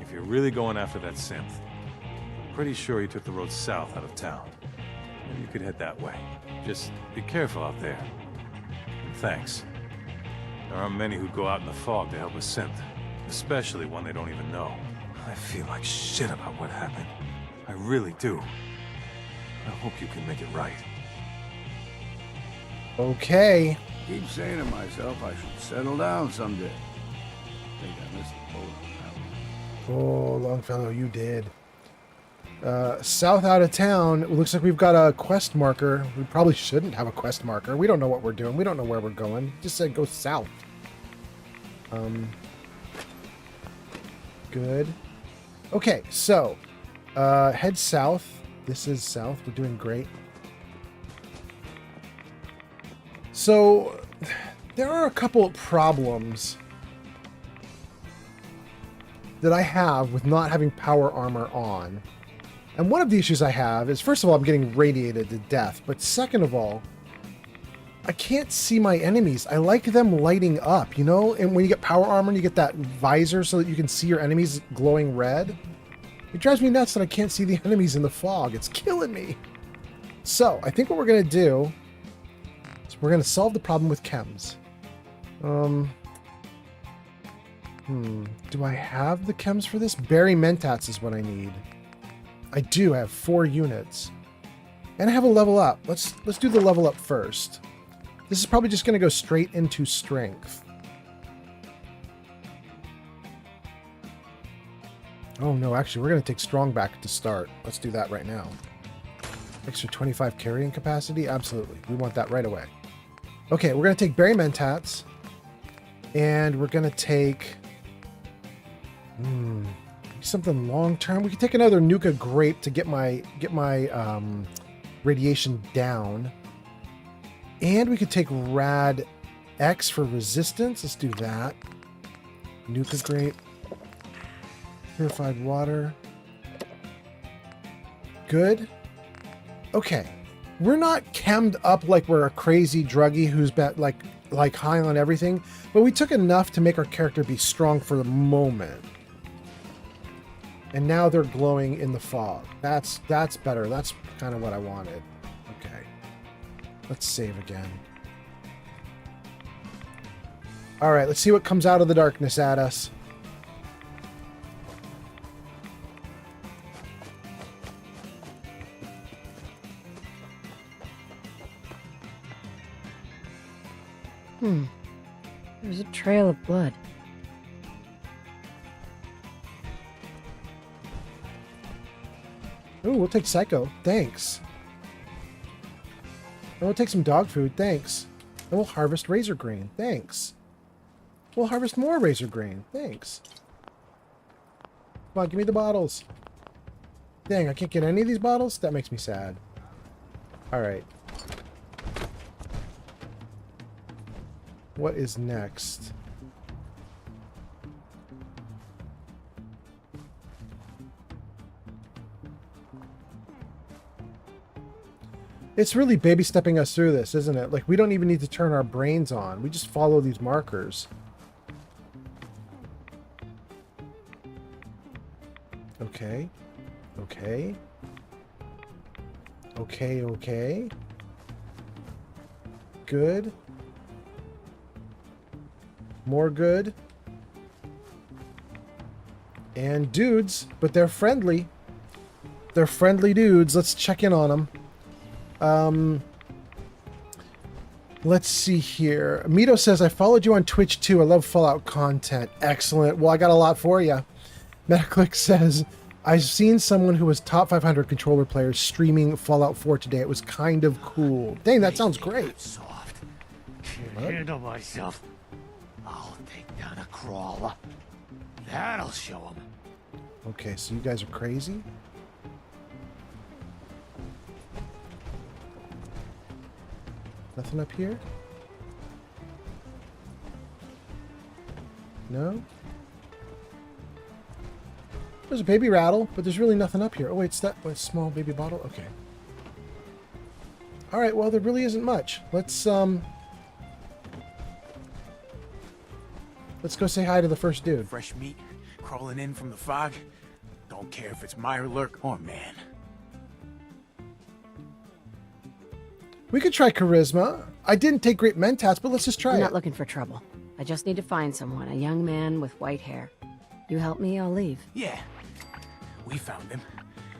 if you're really going after that synth, I'm pretty sure he took the road south out of town. Maybe you could head that way. Just be careful out there. And thanks. There aren't many who'd go out in the fog to help a synth, especially one they don't even know. I feel like shit about what happened. I really do. I hope you can make it right. Okay. Keep saying to myself I should settle down someday. I think I missed the boat on that one. Oh, Longfellow, you did. South out of town. It looks like we've got a quest marker. We probably shouldn't have a quest marker. We don't know what we're doing. We don't know where we're going. It just said go south. Good. Okay, so head south. This is south. We're doing great. So there are a couple of problems that I have with not having power armor on. And one of the issues I have is, first of all, I'm getting radiated to death. But second of all, I can't see my enemies. I like them lighting up, you know? And when you get power armor and you get that visor so that you can see your enemies glowing red, it drives me nuts that I can't see the enemies in the fog. It's killing me. So, I think what we're going to do is we're going to solve the problem with chems. Do I have the chems for this? Berry mentats is what I need. I do. I have 4 units. And I have a level up. Let's do the level up first. This is probably just going to go straight into strength. Oh no, actually, we're going to take strong back to start. Let's do that right now. Extra 25 carrying capacity? Absolutely. We want that right away. Okay, we're going to take berry mentats. And we're going to take... something long term. We could take another Nuka grape to get my radiation down. And we could take Rad X for resistance. Let's do that. Nuka grape. Purified water. Good. Okay. We're not chemmed up like we're a crazy druggie who's like high on everything, but we took enough to make our character be strong for the moment. And now they're glowing in the fog. That's better. That's kind of what I wanted. Okay. Let's save again. All right, let's see what comes out of the darkness at us. There's a trail of blood. Ooh, we'll take Psycho. Thanks. And we'll take some dog food. Thanks. And we'll harvest razor grain. Thanks. We'll harvest more razor grain. Thanks. Come on, give me the bottles. Dang, I can't get any of these bottles? That makes me sad. Alright. What is next? It's really baby stepping us through this, isn't it? Like, we don't even need to turn our brains on. We just follow these markers. Okay. Okay. Okay, okay. Good. More good. And dudes, but they're friendly. They're friendly dudes. Let's check in on them. Let's see here. Mito says, I followed you on Twitch too. I love Fallout content. Excellent. Well, I got a lot for you. Metaclick says, I've seen someone who was top 500 controller players streaming Fallout 4 today. It was kind of cool. Dang, that sounds great. Soft. Can't handle myself. I'll take down a crawler. That'll show him. Okay, so you guys are crazy? Nothing up here? No? There's a baby rattle, but there's really nothing up here. Oh, wait, it's that small baby bottle? Okay. Alright, well, there really isn't much. Let's go say hi to the first dude. Fresh meat crawling in from the fog. Don't care if it's Mirelurk or man. We could try charisma. I didn't take great mentats, but let's just try I'm it. not looking for trouble. I just need to find someone, a young man with white hair. You help me, I'll leave. Yeah. We found him.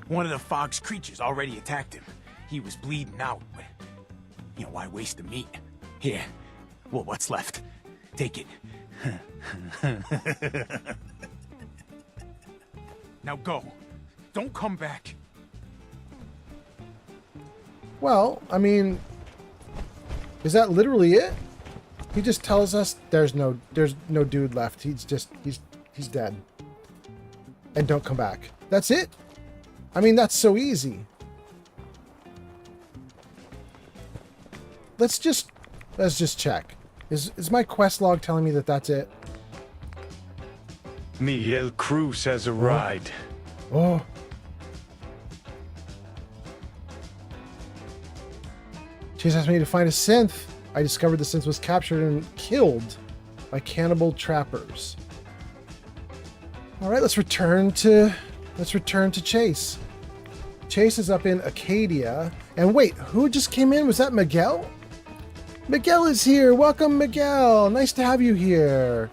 One of the fog's creatures already attacked him. He was bleeding out, but... You know, why waste the meat? Here. Well, what's left? Take it. Now go. Don't come back. Well, I mean, is that literally it? He just tells us there's no dude left. He's dead. And don't come back. That's it? I mean, that's so easy. Let's just check. Is my quest log telling me that that's it? Miguel Cruz has arrived. Oh. Chase asked me to find a synth. I discovered the synth was captured and killed by cannibal trappers. All right, let's return to Chase. Chase is up in Acadia. And wait, who just came in? Was that Miguel? Miguel is here. Welcome, Miguel. Nice to have you here.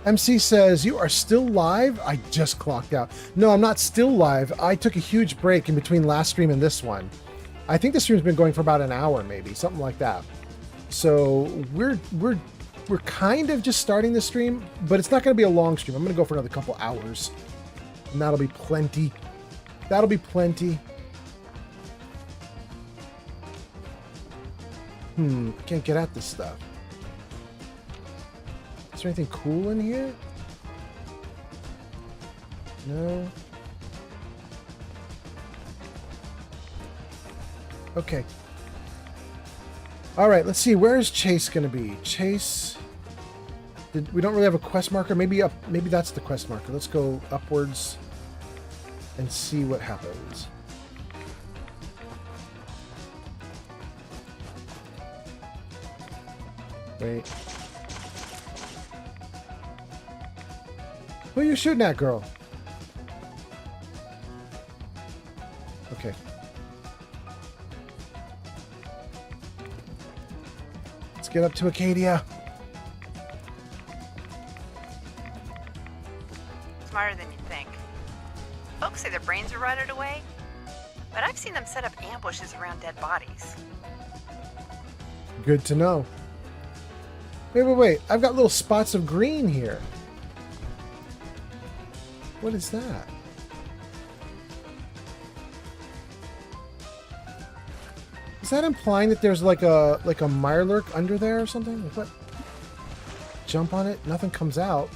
MC says, you are still live? I just clocked out. No, I'm not still live. I took a huge break in between last stream and this one. I think the stream's been going for about an hour, maybe, something like that. So we're kind of just starting the stream, but it's not going to be a long stream. I'm going to go for another couple hours, and that'll be plenty. That'll be plenty. I can't get at this stuff. Is there anything cool in here? No. Okay. All right, let's see. Where is Chase going to be? Chase. We don't really have a quest marker. Maybe up. Maybe that's the quest marker. Let's go upwards and see what happens. Wait. Who are you shooting at, girl? Okay. Let's get up to Acadia. Smarter than you think. Folks say their brains are rotted away, but I've seen them set up ambushes around dead bodies. Good to know. Wait. I've got little spots of green here. What is that? Is that implying that there's like a Mirelurk under there or something? Like what? Jump on it, nothing comes out.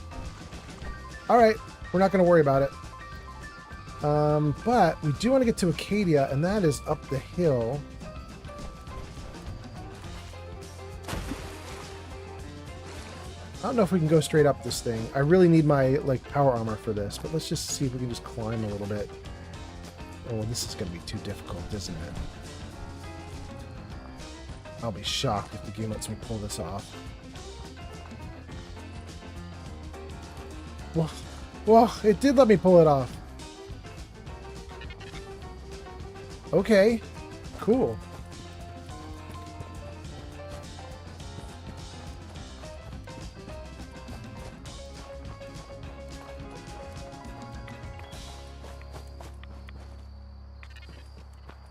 All right, we're not going to worry about it. But we do want to get to Acadia, and that is up the hill. I don't know if we can go straight up this thing. I really need my like power armor for this, but let's just see if we can just climb a little bit. Oh, this is going to be too difficult, isn't it? I'll be shocked if the game lets me pull this off. Well, it did let me pull it off. Okay, cool.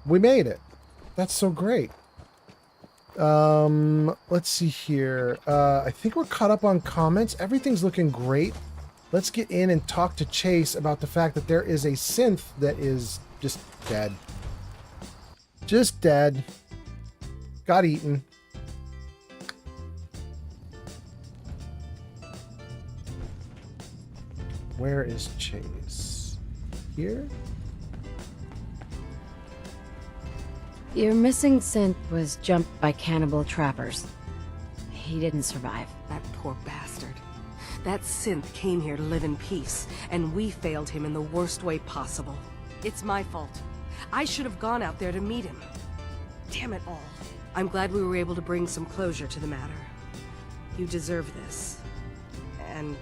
We made it. That's so great. Let's see here. I think we're caught up on comments. Everything's looking great. Let's get in and talk to Chase about the fact that there is a synth that is just dead. Just dead. Got eaten. Where is Chase? Here? Your missing synth was jumped by cannibal trappers. He didn't survive. That poor bastard. That synth came here to live in peace, and we failed him in the worst way possible. It's my fault. I should have gone out there to meet him. Damn it all. I'm glad we were able to bring some closure to the matter. You deserve this. And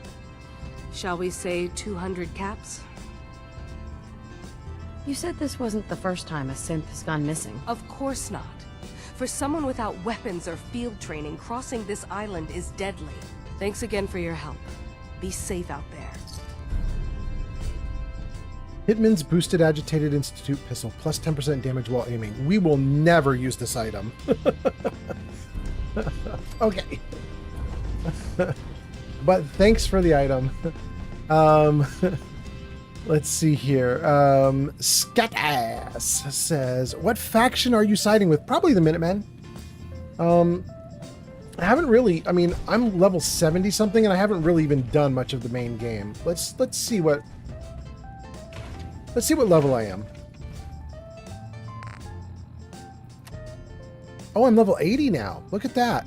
shall we say 200 caps? You said this wasn't the first time a synth has gone missing. Of course not. For someone without weapons or field training, crossing this island is deadly. Thanks again for your help. Be safe out there. Hitman's Boosted Agitated Institute Pistol, plus 10% damage while aiming. We will never use this item. Okay. But thanks for the item. Let's see here. Scatass says, what faction are you siding with? Probably the Minutemen. I haven't really, I mean, I'm level 70 something and I haven't really even done much of the main game. Let's see what level I am. Oh, I'm level 80 now. Look at that.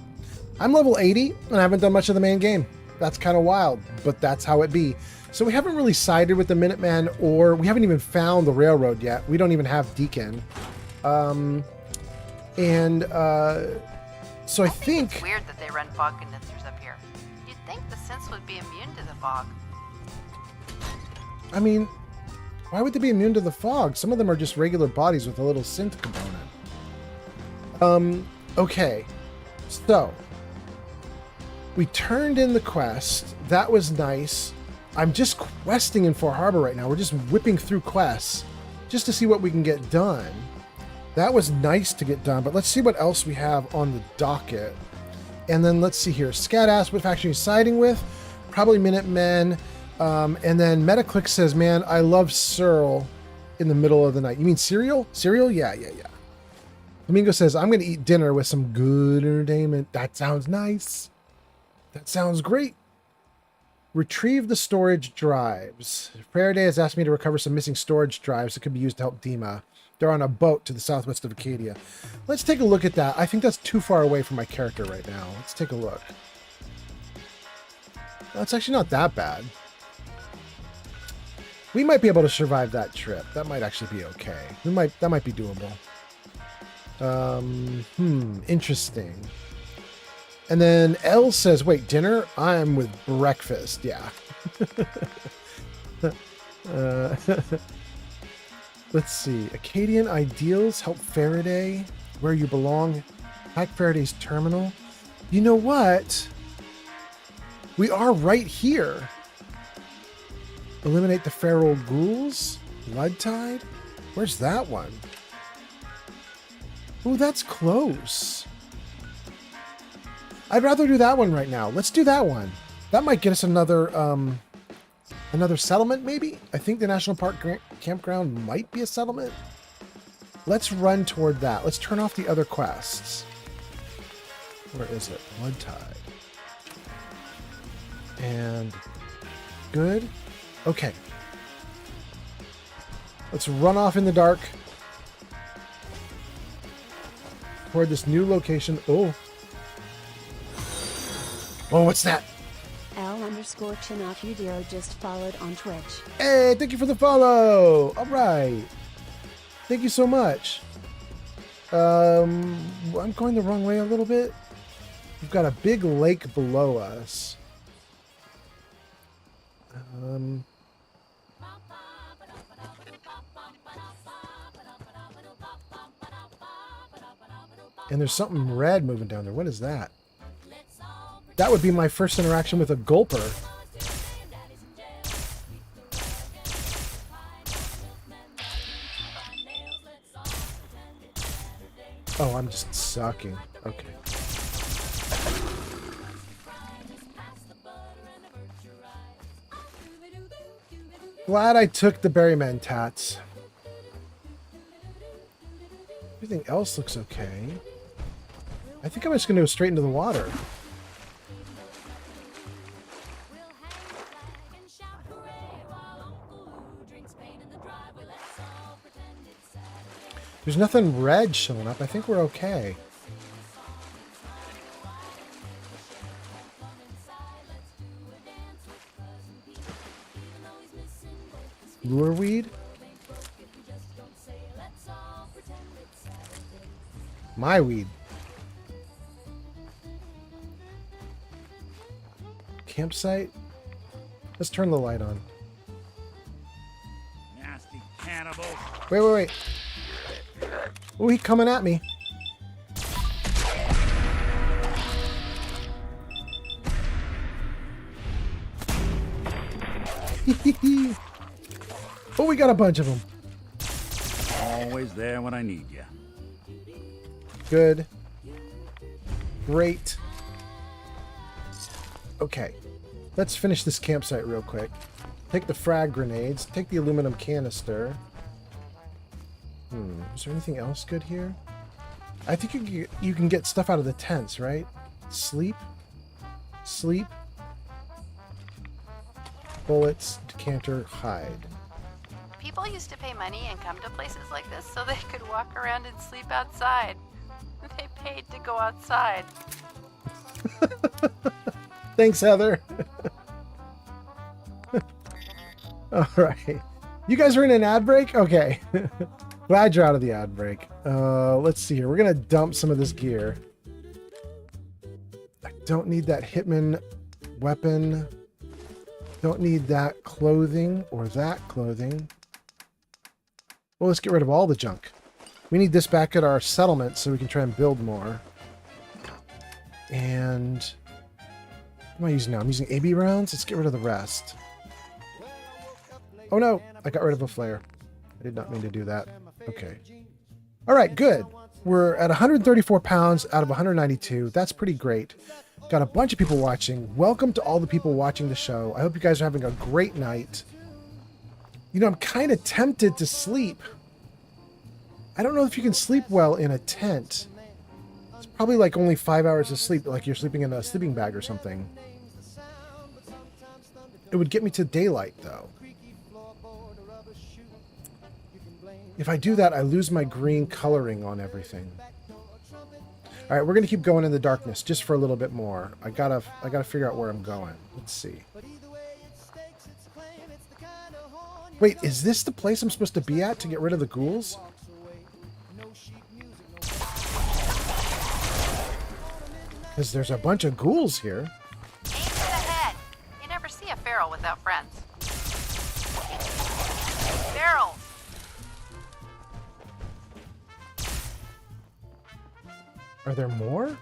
I'm level 80 and I haven't done much of the main game. That's kind of wild, but that's how it be. So we haven't really sided with the Minutemen, or we haven't even found the railroad yet. We don't even have Deacon. And so I think... It's weird that they run fog condensers up here. You'd think the synths would be immune to the fog. I mean, why would they be immune to the fog? Some of them are just regular bodies with a little synth component. Okay. So, we turned in the quest. That was nice. I'm just questing in Far Harbor right now. We're just whipping through quests just to see what we can get done. That was nice to get done, but let's see what else we have on the docket. And then let's see here. Scat asks what faction you're siding with. Probably Minutemen. And then Metaclick says, man, I love Searle in the middle of the night. You mean cereal? Cereal? Yeah. Domingo says, I'm going to eat dinner with some good entertainment. That sounds nice. That sounds great. Retrieve the storage drives. Faraday has asked me to recover some missing storage drives that could be used to help Dima. They're on a boat to the southwest of Acadia. Let's take a look at that. I think that's too far away from my character right now. Let's take a look. That's actually not that bad. We might be able to survive that trip. That might actually be okay. That might be doable. Interesting. And then L says, wait, dinner? I'm with breakfast. Yeah. Let's see. Acadian ideals help Faraday where you belong. Hack Faraday's terminal. You know what? We are right here. Eliminate the feral ghouls. Blood Tide. Where's that one? Ooh, that's close. I'd rather do that one right now. Let's do that one. That might get us another settlement, maybe? I think the National Park Campground might be a settlement. Let's run toward that. Let's turn off the other quests. Where is it? Blood Tide. And good. Okay. Let's run off in the dark toward this new location. Oh. Oh, what's that? L_Chinafudiro just followed on Twitch. Hey, thank you for the follow. All right. Thank you so much. I'm going the wrong way a little bit. We've got a big lake below us. And there's something red moving down there. What is that? That would be my first interaction with a gulper. Oh, I'm just sucking. Okay. Glad I took the Berryman tats. Everything else looks okay. I think I'm just going to go straight into the water. There's nothing red showing up. I think we're okay. Lure weed? My weed. Campsite? Let's turn the light on. Nasty cannibal. Wait. Oh, he's coming at me. Oh, we got a bunch of them. Always there when I need you. Good. Great. Okay. Let's finish this campsite real quick. Take the frag grenades. Take the aluminum canister. Is there anything else good here? I think you can get stuff out of the tents, right? Sleep. Bullets, decanter, hide. People used to pay money and come to places like this so they could walk around and sleep outside. They paid to go outside. Thanks, Heather. All right. You guys are in an ad break? Okay. Glad you're out of the ad break. Let's see here. We're gonna dump some of this gear. I don't need that Hitman weapon. Don't need that clothing or that clothing. Well, let's get rid of all the junk. We need this back at our settlement so we can try and build more. And what am I using now? I'm using AB rounds. Let's get rid of the rest. Oh no, I got rid of a flare. I did not mean to do that. Okay. All right, good. We're at 134 pounds out of 192. That's pretty great. Got a bunch of people watching. Welcome to all the people watching the show. I hope you guys are having a great night. You know, I'm kind of tempted to sleep. I don't know if you can sleep well in a tent. It's probably like only 5 hours of sleep, like you're sleeping in a sleeping bag or something. It would get me to daylight, though. If I do that, I lose my green coloring on everything. All right, we're gonna keep going in the darkness just for a little bit more. I gotta figure out where I'm going. Let's see. Wait, is this the place I'm supposed to be at to get rid of the ghouls? Because there's a bunch of ghouls here. Aim to the head. You never see a feral without friends. Feral. Are there more?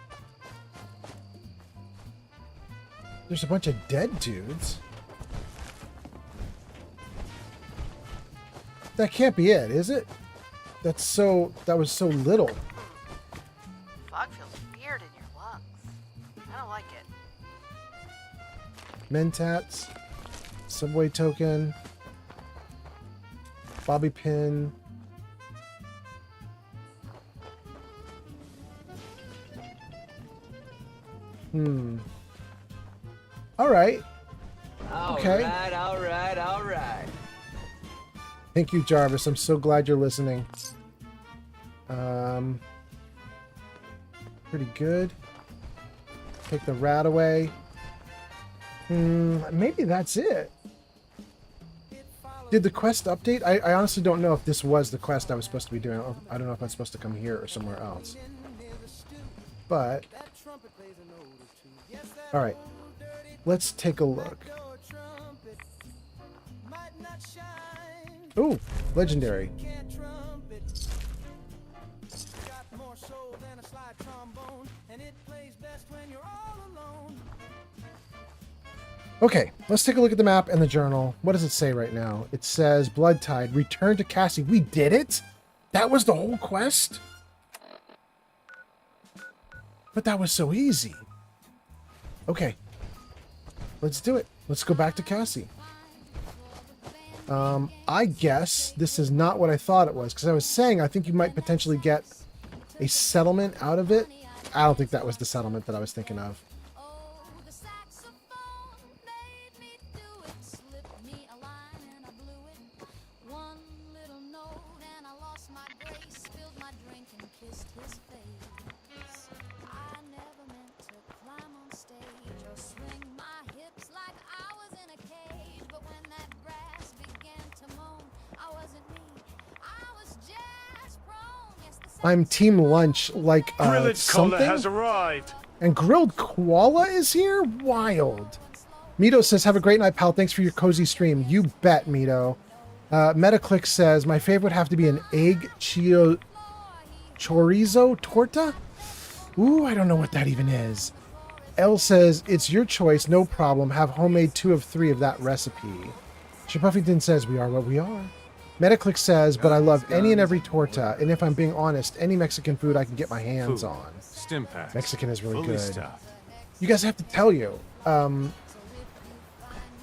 There's a bunch of dead dudes. That can't be it, is it? That was so little. Fog feels weird in your lungs. I don't like it. Mentats, subway token, bobby pin. All right. Okay. All right. Thank you, Jarvis. I'm so glad you're listening. Pretty good. Take the rat away. Maybe that's it. Did the quest update? I honestly don't know if this was the quest I was supposed to be doing. I don't know if I'm supposed to come here or somewhere else. But, all right. Let's take a look. Ooh, legendary. Okay, let's take a look at the map and the journal. What does it say right now? It says Blood Tide, return to Cassie. We did it? That was the whole quest? But that was so easy. Okay. Let's do it. Let's go back to Cassie. I guess this is not what I thought it was, because I was saying I think you might potentially get a settlement out of it. I don't think that was the settlement that I was thinking of. I'm team lunch, like Grilled something. Cola has arrived. And grilled koala is here? Wild. Mito says, have a great night, pal. Thanks for your cozy stream. You bet, Mito. Metaclick says, my favorite would have to be an egg chorizo torta? Ooh, I don't know what that even is. L says, it's your choice, no problem. Have homemade 2 of 3 of that recipe. Shapuffington says, we are what we are. Metaclick says, but I love any and every torta, and if I'm being honest, any Mexican food I can get my hands on. Stim packs. Mexican is really good. Stuffed. You guys have to tell you.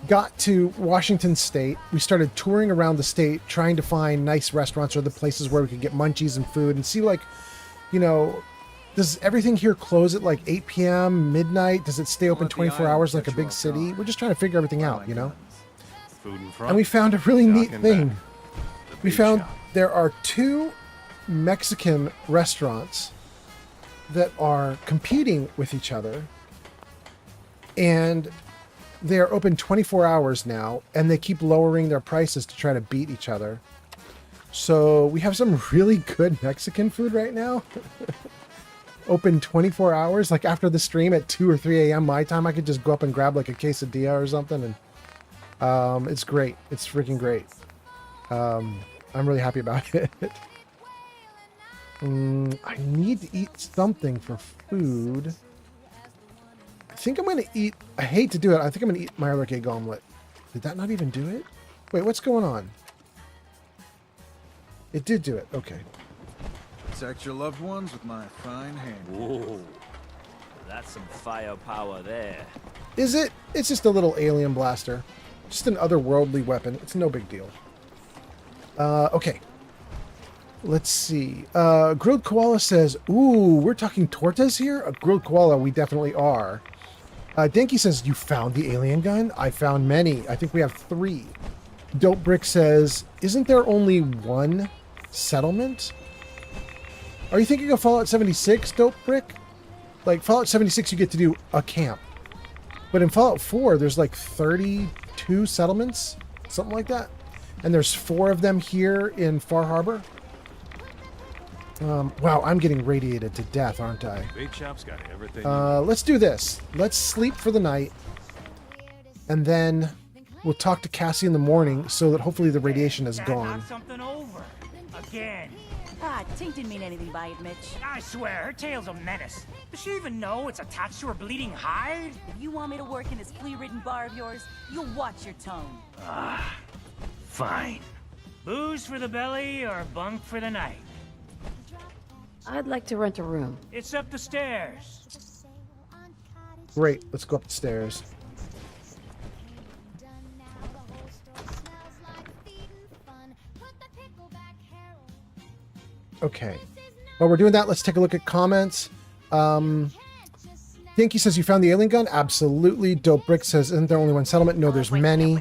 Got to Washington State. We started touring around the state, trying to find nice restaurants or the places where we could get munchies and food and see, like, you know, does everything here close at like 8 p.m., midnight? Does it stay open 24 hours like a big city? We're just trying to figure everything out, you know? Food in front. And we found a really neat thing. Back. We found there are 2 Mexican restaurants that are competing with each other, and they're open 24 hours now, and they keep lowering their prices to try to beat each other. So we have some really good Mexican food right now. Open 24 hours. Like after the stream at 2 or 3 a.m. my time, I could just go up and grab like a quesadilla or something. And it's great. It's freaking great. I'm really happy about it. I need to eat something for food. I think I'm going to eat... I hate to do it. I think I'm going to eat my other egg omelet. Did that not even do it? Wait, what's going on? It did do it. Okay. Protect your loved ones with my fine hand. Whoa. That's some firepower there. Is it? It's just a little alien blaster. Just an otherworldly weapon. It's no big deal. Okay. Let's see. Grilled Koala says, ooh, we're talking tortas here? A grilled koala, we definitely are. Dinky says, you found the alien gun? I found many. I think we have 3. Dope Brick says, isn't there only 1 settlement? Are you thinking of Fallout 76, Dope Brick? Like, Fallout 76, you get to do a camp. But in Fallout 4, there's like 32 settlements, something like that. And there's 4 of them here in Far Harbor. Wow, I'm getting radiated to death, aren't I? Bait shop's got everything. Let's do this. Let's sleep for the night. And then we'll talk to Cassie in the morning so that hopefully the radiation is gone. Something over. Again. Ah, Tink didn't mean anything by it, Mitch. I swear, her tail's a menace. Does she even know it's attached to her bleeding hide? If you want me to work in this flea-ridden bar of yours, you'll watch your tone. Ah, fine. Booze for the belly or bunk for the night? I'd like to rent a room. It's up the stairs. Great, let's go up the stairs. Okay. While we're doing that, let's take a look at comments. Dinky says, you found the alien gun? Absolutely. Dope Brick says, isn't there only 1 settlement? No, there's many.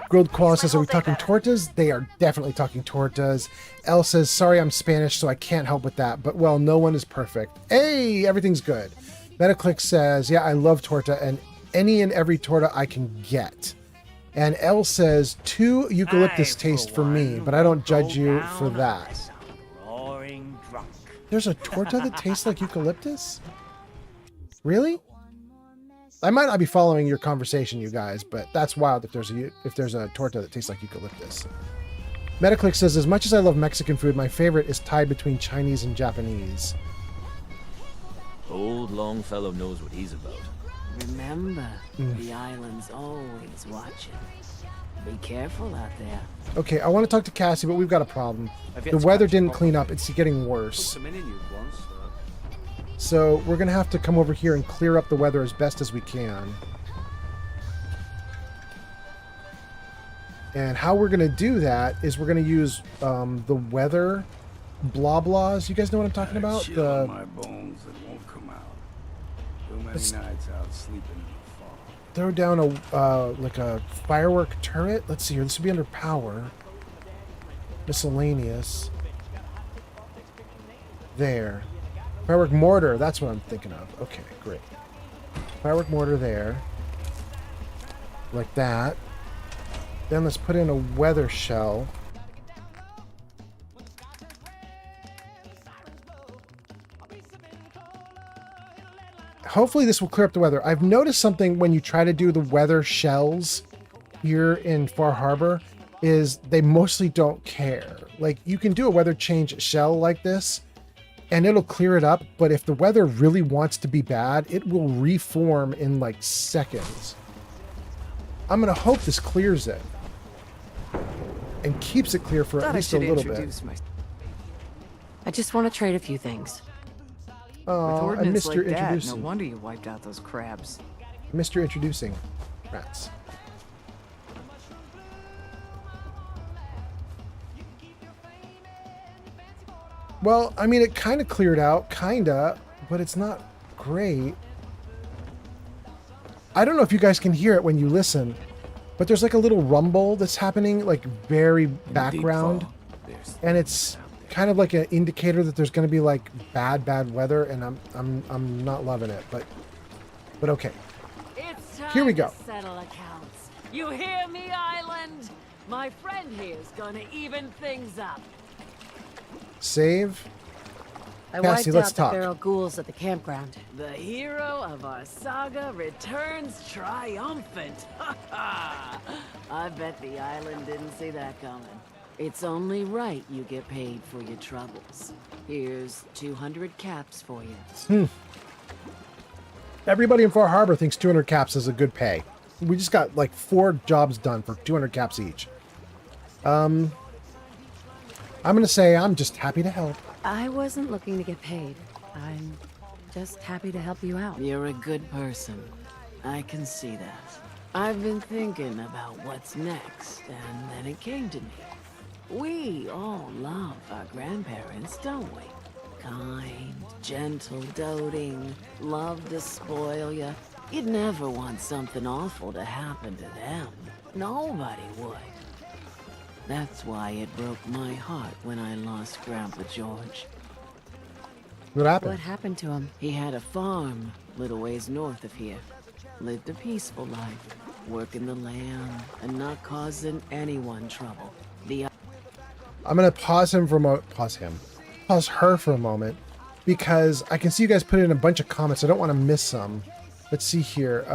Grilled Koala says, are we talking tortas? They are definitely talking tortas. Elle says, sorry, I'm Spanish, so I can't help with that. But, well, no one is perfect. Hey, everything's good. Metaclick says, yeah, I love torta, and any and every torta I can get. And Elle says, 2 eucalyptus taste for me, but I don't judge you for that. There's a torta that tastes like eucalyptus? Really? I might not be following your conversation, you guys, but that's wild if there's a torta that tastes like eucalyptus. Metaclick says, as much as I love Mexican food, my favorite is tied between Chinese and Japanese. Old Longfellow knows what he's about. Remember, the island's always watching. Be careful out there. Okay, I want to talk to Cassie, but we've got a problem. The weather didn't clean up. It's getting worse. So we're going to have to come over here and clear up the weather as best as we can. And how we're going to do that is we're going to use the weather blah blahs. You guys know what I'm talking about? The my bones that won't come out. Too many nights out sleeping in the fog. Throw down a like a firework turret. Let's see here. This would be under power. Miscellaneous. There. Firework mortar. That's what I'm thinking of. Okay, great. Firework mortar there. Like that. Then let's put in a weather shell. Hopefully this will clear up the weather. I've noticed something when you try to do the weather shells here in Far Harbor is they mostly don't care. Like, you can do a weather change shell like this and it'll clear it up, but if the weather really wants to be bad, it will reform in like seconds. I'm gonna hope this clears it and keeps it clear for at least a little bit. I just want to trade a few things. Oh, I missed your introducing. No wonder you wiped out those crabs. I missed your introducing, rats. Well, I mean, it kind of cleared out, but it's not great. I don't know if you guys can hear it when you listen, but there's like a little rumble that's happening, like very background, and it's kind of like an indicator that there's going to be like bad weather, and I'm not loving it, but okay. It's time Here we go. to settle accounts. You hear me, Island? My friend here's gonna even things up. Save. I Cassie, wiped let's out talk. the feral ghouls at the campground. The hero of our saga returns triumphant. I bet the island didn't see that coming. It's only right you get paid for your troubles. Here's 200 caps for you. Everybody in Far Harbor thinks 200 caps is a good pay. We just got like 4 jobs done for 200 caps each. I'm gonna say I'm just happy to help. I wasn't looking to get paid. I'm just happy to help you out. You're a good person. I can see that. I've been thinking about what's next, and then it came to me. We all love our grandparents, don't we? Kind, gentle, doting, love to spoil you. You'd never want something awful to happen to them. Nobody would. That's why it broke my heart when I lost Grandpa George. What happened? What happened to him? He had a farm, little ways north of here. Lived a peaceful life, working the land and not causing anyone trouble. I'm gonna pause him for a moment. Pause her for a moment, because I can see you guys put in a bunch of comments. I don't want to miss some. Let's see here.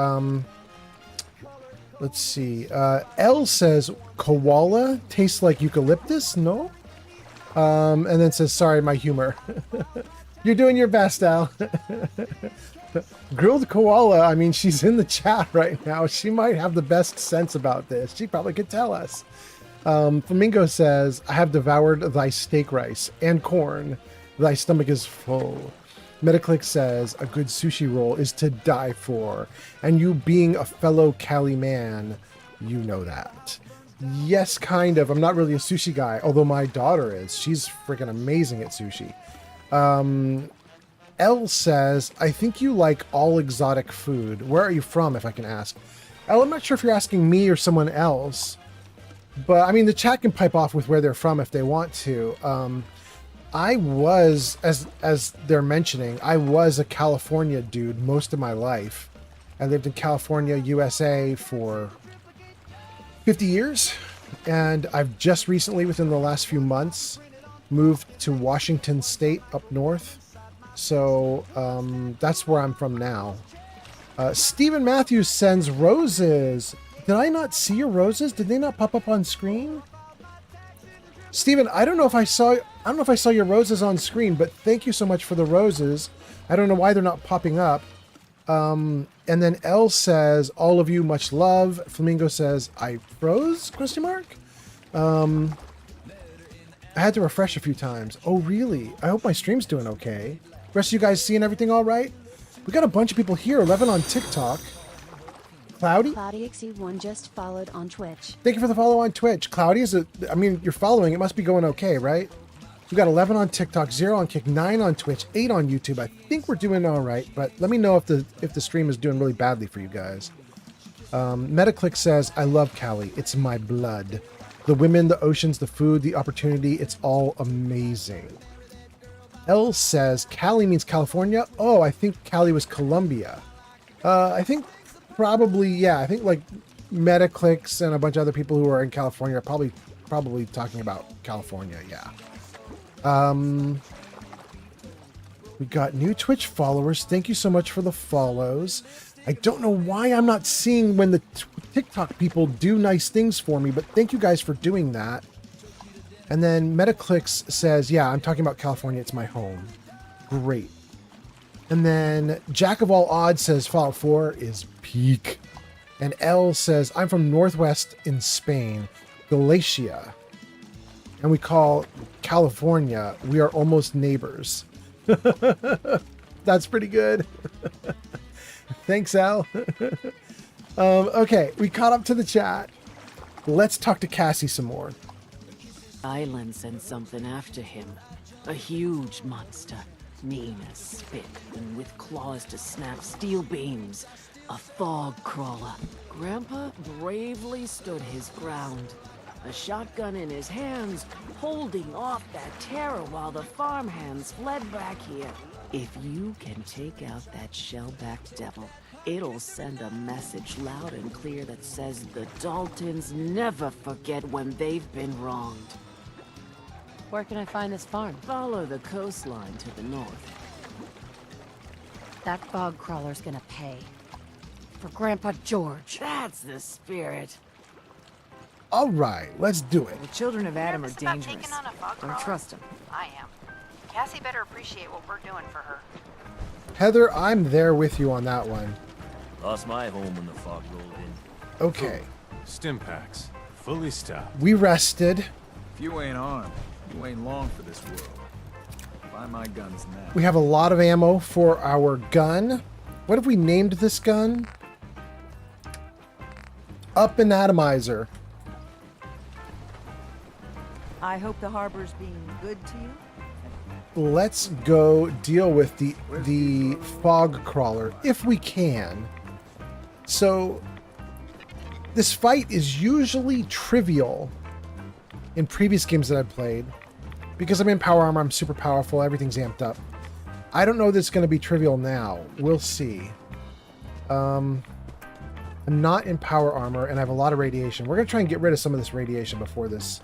Let's see. L says koala tastes like eucalyptus. No. And then says sorry, my humor. You're doing your best, Al. Grilled koala. I mean, she's in the chat right now. She might have the best sense about this. She probably could tell us. Flamingo says, I have devoured thy steak rice and corn. Thy stomach is full. Metaclick says, a good sushi roll is to die for. And you being a fellow Cali man, you know that. Yes, kind of. I'm not really a sushi guy, although my daughter is. She's freaking amazing at sushi. L says, I think you like all exotic food. Where are you from, if I can ask? L, I'm not sure if you're asking me or someone else. But, I mean, the chat can pipe off with where they're from if they want to. I was, as they're mentioning, I was a California dude most of my life. I lived in California, USA for 50 years. And I've just recently, within the last few months, moved to Washington State up north. So that's where I'm from now. Stephen Matthews sends roses. Did I not see your roses? Did they not pop up on screen? Stephen, I don't know if I saw your roses on screen, but thank you so much for the roses. I don't know why they're not popping up. And then L says, all of you, much love. Flamingo says, I froze? Question mark? I had to refresh a few times. Oh, really? I hope my stream's doing okay. Rest of you guys seeing everything all right? We got a bunch of people here, 11 on TikTok. Cloudy? CloudyXE1 just followed on Twitch. Thank you for the follow on Twitch. Cloudy, I mean, you're following. It must be going okay, right? We got 11 on TikTok, 0 on Kick, 9 on Twitch, 8 on YouTube. I think we're doing all right, but let me know if the stream is doing really badly for you guys. Metaclick says, I love Cali. It's my blood. The women, the oceans, the food, the opportunity. It's all amazing. L says, Cali means California. Oh, I think Cali was Colombia. I think probably, yeah. I think like Metaclicks and a bunch of other people who are in California are probably talking about California, yeah. We got new Twitch followers. Thank you so much for the follows. I don't know why I'm not seeing when the TikTok people do nice things for me, but thank you guys for doing that. And then Metaclicks says, yeah, I'm talking about California. It's my home. Great. And then Jack of All Odds says Fallout 4 is peak. And L says, I'm from Northwest in Spain, Galicia. And we call California, we are almost neighbors. That's pretty good. Thanks, Al. Okay, we caught up to the chat. Let's talk to Cassie some more. Island sent something after him. A huge monster. Mean as spit and with claws to snap steel beams. A fog crawler. Grandpa bravely stood his ground. A shotgun in his hands, holding off that terror while the farmhands fled back here. If you can take out that shell-backed devil, it'll send a message loud and clear that says the Daltons never forget when they've been wronged. Where can I find this farm? Follow the coastline to the north. That fog crawler's gonna pay. For Grandpa George. That's the spirit. All right, let's do it. The children of Adam are Nervous about dangerous. taking on a fog Don't crawler? trust them. I am. Cassie better appreciate what we're doing for her. Heather, I'm there with you on that one. Lost my home when the fog rolled in. Okay. Stim packs, fully stocked. We rested. If you ain't armed, you ain't long for this world. Buy my guns now. We have a lot of ammo for our gun. What have we named this gun? Up and Atomizer. I hope the harbor's being good to you. Let's go deal with the fog crawler if we can. So this fight is usually trivial in previous games that I've played. Because I'm in power armor, I'm super powerful, everything's amped up. I don't know that it's going to be trivial now. We'll see. I'm not in power armor, and I have a lot of radiation. We're going to try and get rid of some of this radiation before this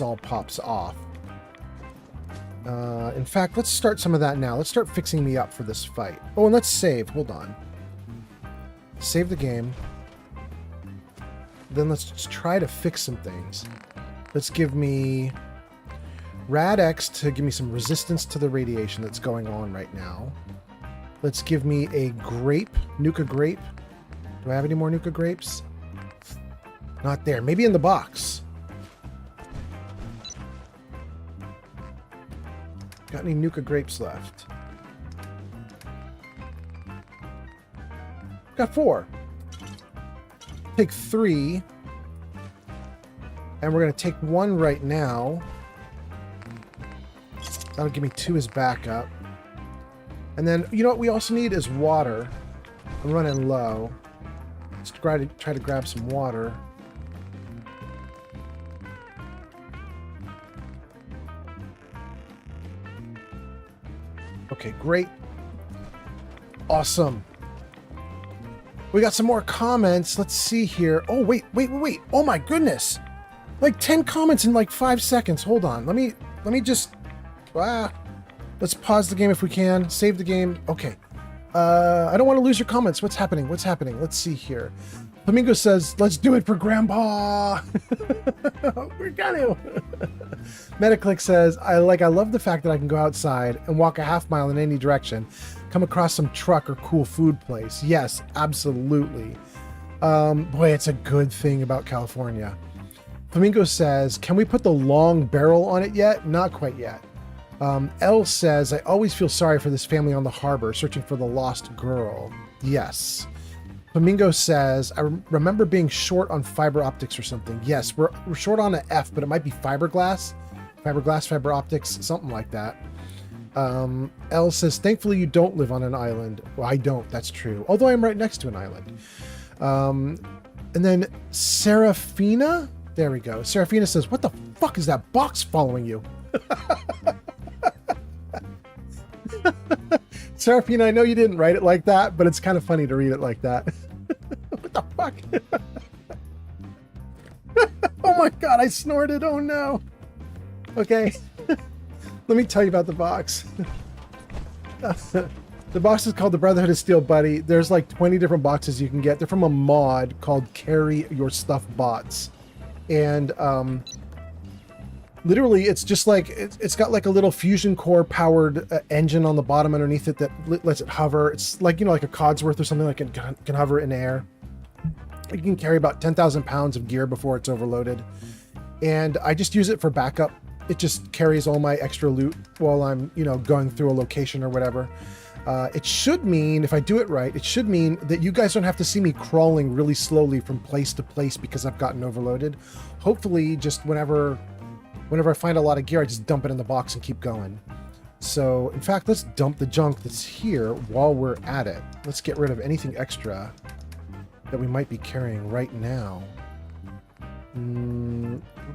all pops off. In fact, let's start some of that now. Let's start fixing me up for this fight. Oh, and let's save. Hold on. Save the game. Then let's just try to fix some things. Let's give me Rad X to give me some resistance to the radiation that's going on right now. Let's give me a grape, Nuka grape. Do I have any more Nuka grapes? Not there. Maybe in the box. Got any Nuka grapes left? Got 4. Take 3. And we're going to take 1 right now. That'll give me 2 as backup. And then, you know what we also need is water. I'm running low. Let's try to grab some water. Okay, great. Awesome. We got some more comments. Let's see here. Oh, wait. Oh my goodness. Like 10 comments in like 5 seconds. Hold on. Let me just... Let's pause the game if we can. Save the game. Okay. I don't want to lose your comments. What's happening? Let's see here. Flamingo says, let's do it for Grandpa. We're gonna. Metaclick says, I love the fact that I can go outside and walk a half mile in any direction, come across some truck or cool food place. Yes, absolutely. Boy, it's a good thing about California. Flamingo says, can we put the long barrel on it yet? Not quite yet. L says, I always feel sorry for this family on the harbor searching for the lost girl. Yes. Flamingo says, I remember being short on fiber optics or something. Yes, we're short on an F, but it might be fiberglass. Fiber optics, something like that. L says, thankfully you don't live on an island. Well, I don't, that's true. Although I'm right next to an island. And then Serafina? There we go. Serafina says, what the fuck is that box following you? Serafina, I know you didn't write it like that, but it's kind of funny to read it like that. What the fuck? Oh my god, I snorted. Oh no. Okay. Let me tell you about the box. The box is called the Brotherhood of Steel Buddy. There's like 20 different boxes you can get. They're from a mod called Carry Your Stuff Bots. And literally, it's just like, it's got like a little fusion core powered engine on the bottom underneath it that lets it hover. It's like, you know, like a Codsworth or something, like it can hover in air. You can carry about 10,000 pounds of gear before it's overloaded. And I just use it for backup. It just carries all my extra loot while I'm, you know, going through a location or whatever. It should mean, if I do it right, it should mean that you guys don't have to see me crawling really slowly from place to place because I've gotten overloaded. Hopefully, just whenever I find a lot of gear, I just dump it in the box and keep going. So, in fact, let's dump the junk that's here while we're at it. Let's get rid of anything extra that we might be carrying right now.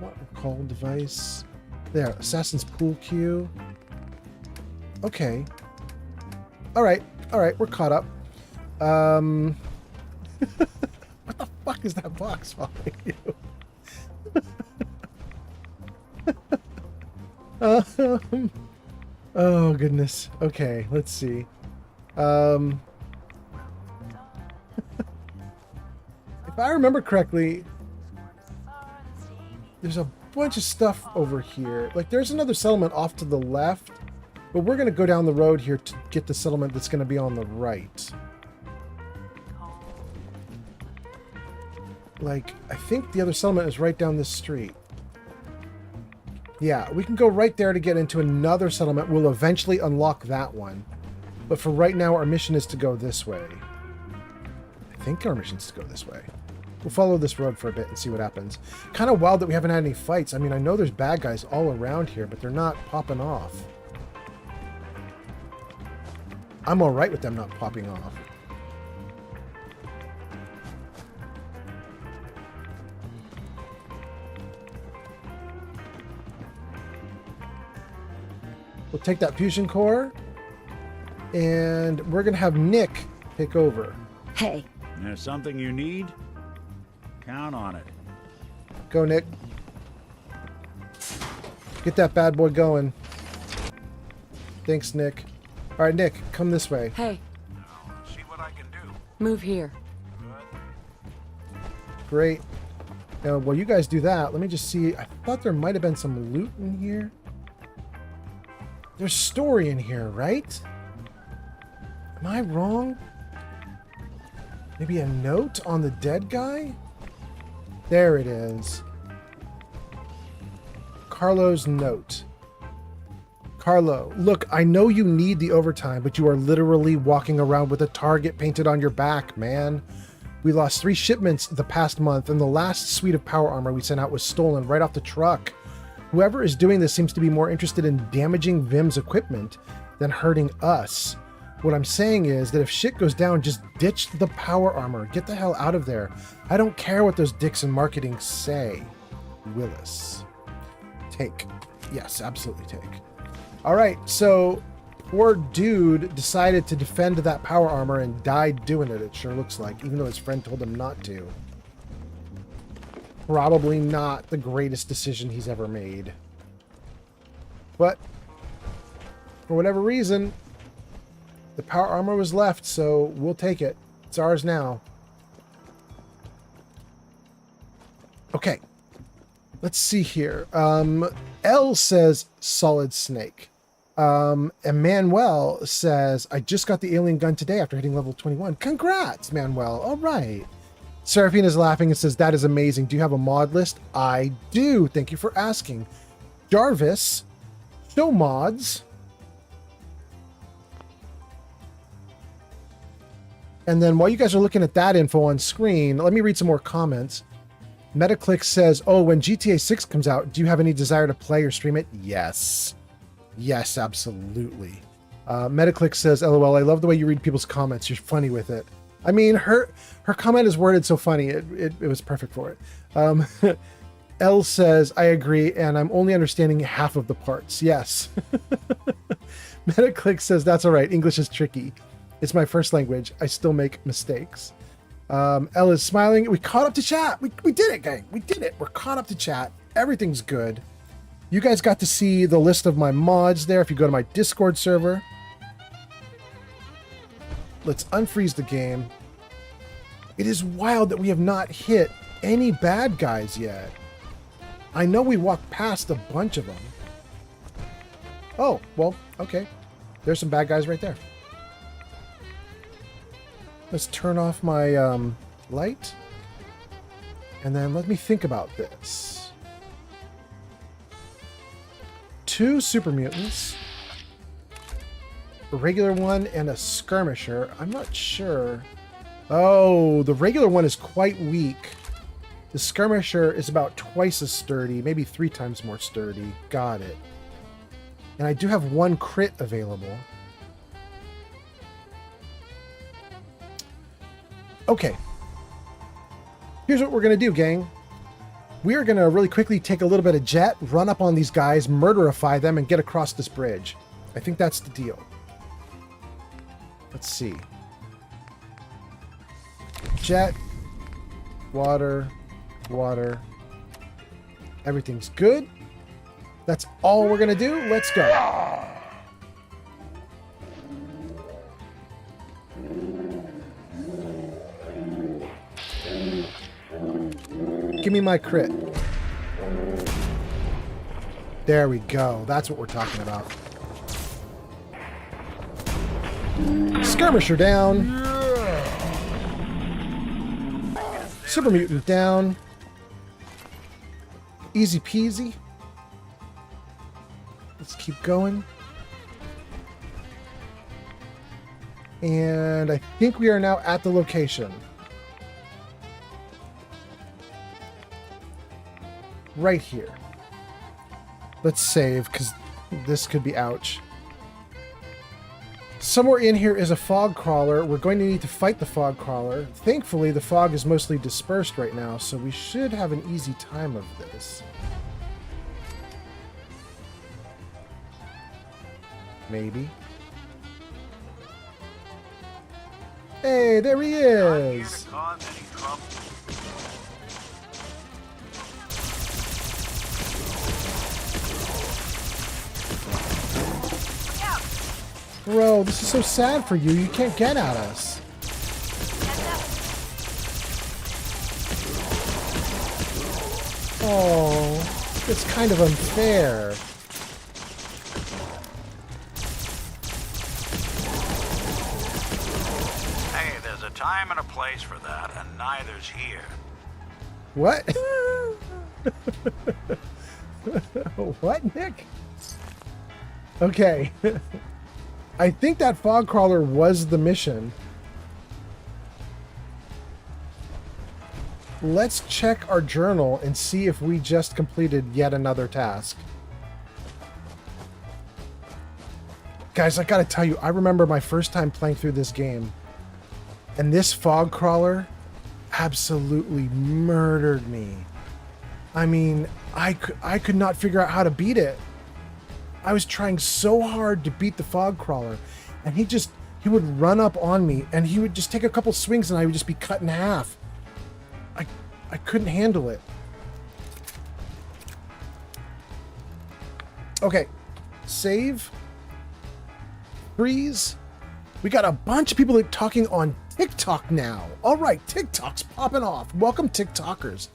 What call device? There, Assassin's Pool Cue. Okay. All right, we're caught up. What the fuck is that box following you? Oh, goodness. Okay, let's see. If I remember correctly, there's a bunch of stuff over here. Like, there's another settlement off to the left, but we're going to go down the road here to get the settlement that's going to be on the right. Like, I think the other settlement is right down this street. Yeah, we can go right there to get into another settlement. We'll eventually unlock that one. But for right now, our mission is to go this way. I think our mission is to go this way. We'll follow this road for a bit and see what happens. Kind of wild that we haven't had any fights. I mean, I know there's bad guys all around here, but they're not popping off. I'm alright with them not popping off. We'll take that fusion core, and we're going to have Nick take over. Hey. There's something you need? Count on it. Go, Nick. Get that bad boy going. Thanks, Nick. All right, Nick, come this way. Hey. See what I can do. Move here. Great. Now, while you guys do that, let me just see. I thought there might have been some loot in here. There's story in here, right? Am I wrong? Maybe a note on the dead guy? There it is. Carlo's note. Carlo, look, I know you need the overtime, but you are literally walking around with a target painted on your back, man. We lost 3 shipments the past month, and the last suite of power armor we sent out was stolen right off the truck. Whoever is doing this seems to be more interested in damaging Vim's equipment than hurting us. What I'm saying is that if shit goes down, just ditch the power armor. Get the hell out of there. I don't care what those dicks in marketing say. Willis. Take. Yes, absolutely take. All right, so poor dude decided to defend that power armor and died doing it, it sure looks like, even though his friend told him not to. Probably not the greatest decision he's ever made. But for whatever reason, the power armor was left, so we'll take it. It's ours now. Okay. Let's see here. L says Solid Snake. Emmanuel says, I just got the alien gun today after hitting level 21. Congrats, Manuel. All right. Seraphine is laughing and says, that is amazing. Do you have a mod list? I do. Thank you for asking. Jarvis, show mods. And then while you guys are looking at that info on screen, let me read some more comments. Metaclick says, oh, when GTA 6 comes out, do you have any desire to play or stream it? Yes. Yes, absolutely. Metaclick says, LOL, I love the way you read people's comments. You're funny with it. I mean, her comment is worded so funny. It was perfect for it. L says, I agree, and I'm only understanding half of the parts. Yes. Metaclick says, that's all right. English is tricky. It's my first language. I still make mistakes. L is smiling. We caught up to chat. We did it, gang. We did it. We're caught up to chat. Everything's good. You guys got to see the list of my mods there if you go to my Discord server. Let's unfreeze the game. It is wild that we have not hit any bad guys yet. I know we walked past a bunch of them. Oh, well, okay. There's some bad guys right there. Let's turn off my light. And then let me think about this. 2 super mutants. A regular one and a skirmisher. I'm not sure. Oh, the regular one is quite weak. The skirmisher is about twice as sturdy, maybe 3 times more sturdy. Got it. And I do have 1 crit available. Okay. Here's what we're going to do, gang. We are going to really quickly take a little bit of jet, run up on these guys, murderify them, and get across this bridge. I think that's the deal. Let's see. Jet. Water. Water. Everything's good. That's all we're gonna do. Let's go. Give me my crit. There we go. That's what we're talking about. Skirmisher down. Super mutant down. Easy peasy. Let's keep going. And I think we are now at the location. Right here. Let's save, because this could be ouch. Somewhere in here is a fog crawler. We're going to need to fight the fog crawler. Thankfully, the fog is mostly dispersed right now, so we should have an easy time of this. Maybe. Hey, there he is! Bro, this is so sad for you. You can't get at us. Oh, it's kind of unfair. Hey, there's a time and a place for that, and neither's here. What? What, Nick? Okay. I think that fog crawler was the mission. Let's check our journal and see if we just completed yet another task. Guys, I gotta tell you, I remember my first time playing through this game, and this fog crawler absolutely murdered me. I mean, I could not figure out how to beat it. I was trying so hard to beat the fog crawler, and he would run up on me, and he would just take a couple swings, and I would just be cut in half. I couldn't handle it. Okay, save, freeze. We got a bunch of people talking on TikTok now. All right, TikTok's popping off. Welcome, TikTokers.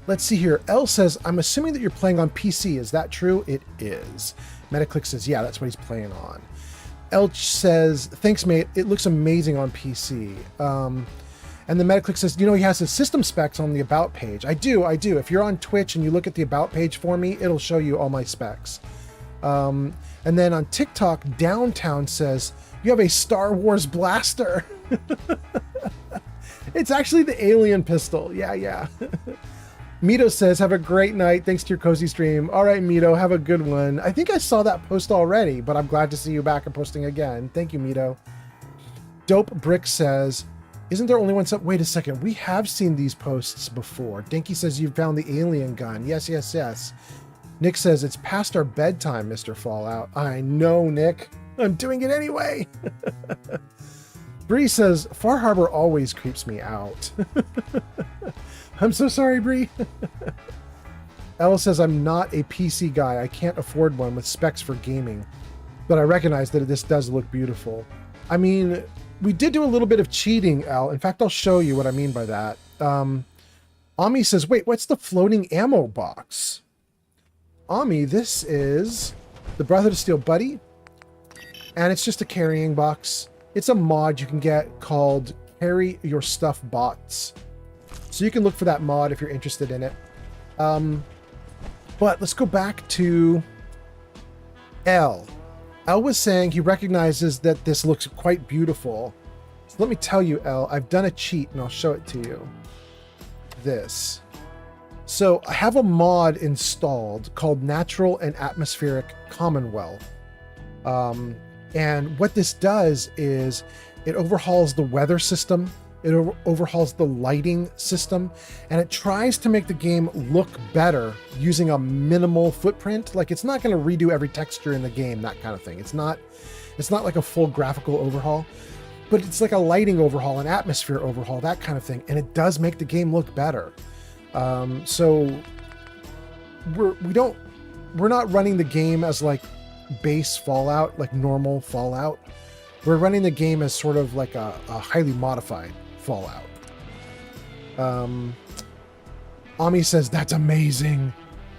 Let's see here. Elle says, I'm assuming that you're playing on PC. Is that true? It is. Metaclick says, yeah, that's what he's playing on. Elch says, thanks, mate. It looks amazing on PC. And the Metaclick says, you know, he has his system specs on the About page. I do. If you're on Twitch and you look at the About page for me, it'll show you all my specs. And then on TikTok, Downtown says, you have a Star Wars blaster. It's actually the alien pistol. Yeah. Mito says, have a great night. Thanks to your cozy stream. All right, Mito, have a good one. I think I saw that post already, but I'm glad to see you back and posting again. Thank you, Mito. Dope Brick says, isn't there only one sub? Wait a second. We have seen these posts before. Dinky says, you found the alien gun. Yes. Nick says, it's past our bedtime, Mr. Fallout. I know, Nick. I'm doing it anyway. Bree says, Far Harbor always creeps me out. I'm so sorry, Bree. Ella says, I'm not a PC guy. I can't afford one with specs for gaming. But I recognize that this does look beautiful. I mean, we did do a little bit of cheating, Al. In fact, I'll show you what I mean by that. Ami says, wait, what's the floating ammo box? Ami, this is the Brotherhood of Steel Buddy. And it's just a carrying box. It's a mod you can get called Carry Your Stuff Bots. So you can look for that mod if you're interested in it. But let's go back to L. L was saying he recognizes that this looks quite beautiful. So let me tell you, L, I've done a cheat and I'll show it to you. This. So I have a mod installed called Natural and Atmospheric Commonwealth. And what this does is it overhauls the weather system. It overhauls the lighting system, and it tries to make the game look better using a minimal footprint. Like, it's not going to redo every texture in the game, that kind of thing. It's not like a full graphical overhaul, but it's like a lighting overhaul, an atmosphere overhaul, that kind of thing. And it does make the game look better. So we don't we're not running the game as like base Fallout, like normal Fallout. We're running the game as sort of like a highly modified Fallout. Ami says, that's amazing.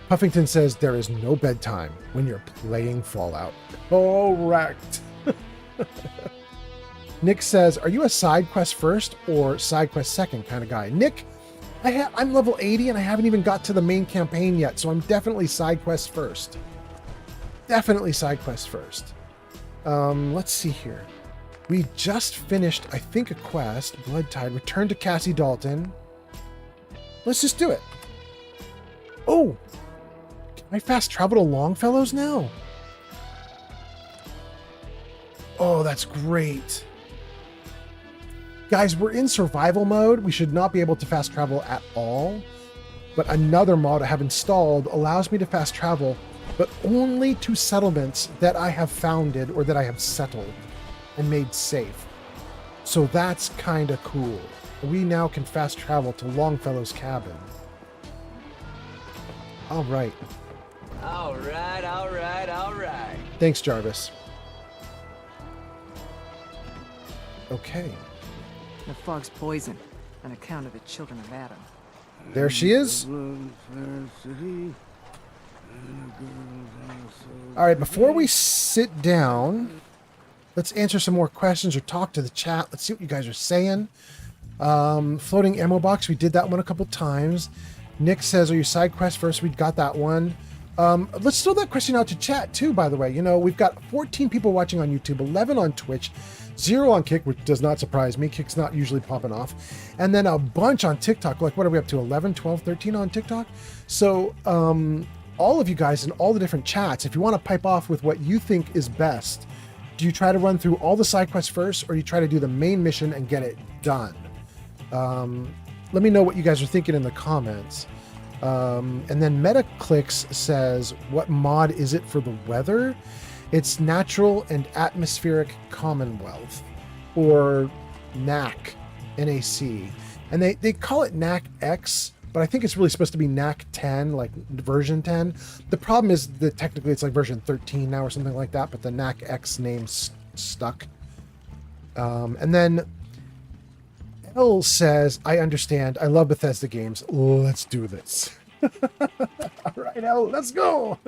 Puffington says, there is no bedtime when you're playing Fallout. Correct. Nick says, are you a side quest first or side quest second kind of guy? Nick, I'm level 80 and I haven't even got to the main campaign yet, so I'm definitely side quest first. Definitely side quest first. Let's see here. We just finished, I think, a quest, Blood Tide, Return to Cassie Dalton. Let's just do it. Oh, can I fast travel to Longfellows now? Oh, that's great. Guys, we're in survival mode. We should not be able to fast travel at all. But another mod I have installed allows me to fast travel, but only to settlements that I have founded or that I have settled and made safe. So that's kind of cool. We now can fast travel to Longfellow's cabin. All right. All right, all right, all right. Thanks, Jarvis. Okay. The fog's poison, on account of the children of Adam. There she is. All right, before we sit down, let's answer some more questions or talk to the chat. Let's see what you guys are saying. Floating ammo box, we did that one a couple times. Nick says, are you side quest first? We got that one. Let's throw that question out to chat too, by the way. You know, we've got 14 people watching on YouTube, 11 on Twitch, 0 on Kick, which does not surprise me. Kick's not usually popping off. And then a bunch on TikTok. Like, what are we up to? 11, 12, 13 on TikTok? So, all of you guys in all the different chats, if you want to pipe off with what you think is best, do you try to run through all the side quests first, or do you try to do the main mission and get it done? Let me know what you guys are thinking in the comments. And then Metaclicks says, what mod is it for the weather? It's Natural and Atmospheric Commonwealth, or NAC, N-A-C. And they call it NAC X, but I think it's really supposed to be NAC 10, like version 10. The problem is that technically it's like version 13 now or something like that, but the NAC X name's stuck. And then L says, I understand. I love Bethesda games. Let's do this. All right, L, let's go.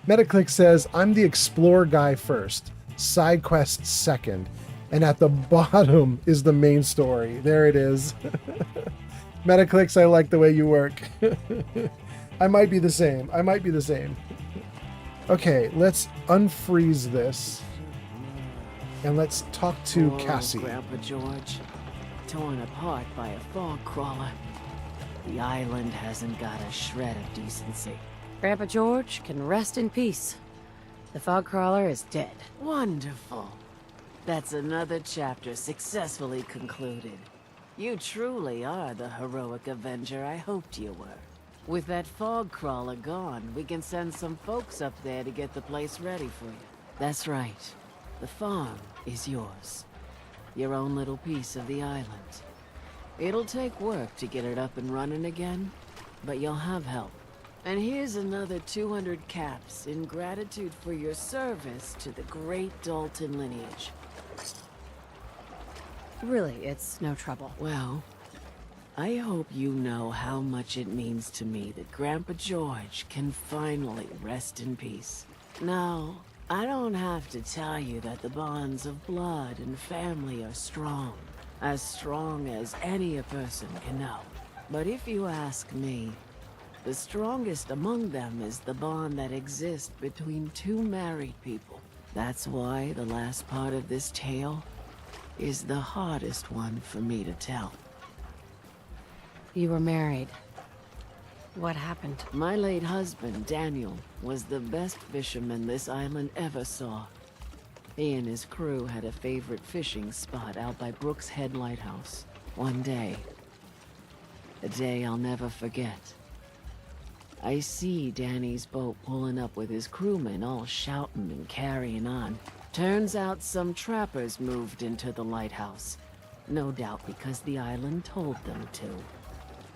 Metaclick says, I'm the Explore guy first, side quest second, and at the bottom is the main story. There it is. Metaclicks, I like the way you work. I might be the same. I might be the same. Okay, let's unfreeze this. And let's talk to Cassie. Grandpa George, torn apart by a fog crawler. The island hasn't got a shred of decency. Grandpa George can rest in peace. The fog crawler is dead. Wonderful. That's another chapter successfully concluded. You truly are the heroic avenger I hoped you were. With that fog crawler gone, we can send some folks up there to get the place ready for you. That's right. The farm is yours. Your own little piece of the island. It'll take work to get it up and running again, but you'll have help. And here's another 200 caps in gratitude for your service to the great Dalton lineage. Really, it's no trouble. Well, I hope you know how much it means to me that Grandpa George can finally rest in peace. Now, I don't have to tell you that the bonds of blood and family are strong as any a person can know. But if you ask me, the strongest among them is the bond that exists between two married people. That's why the last part of this tale is the hardest one for me to tell. You were married. What happened? My late husband, Daniel, was the best fisherman this island ever saw. He and his crew had a favorite fishing spot out by Brooks Head Lighthouse. One day, a day I'll never forget, I see Danny's boat pulling up with his crewmen all shouting and carrying on. Turns out some trappers moved into the lighthouse. No doubt because the island told them to.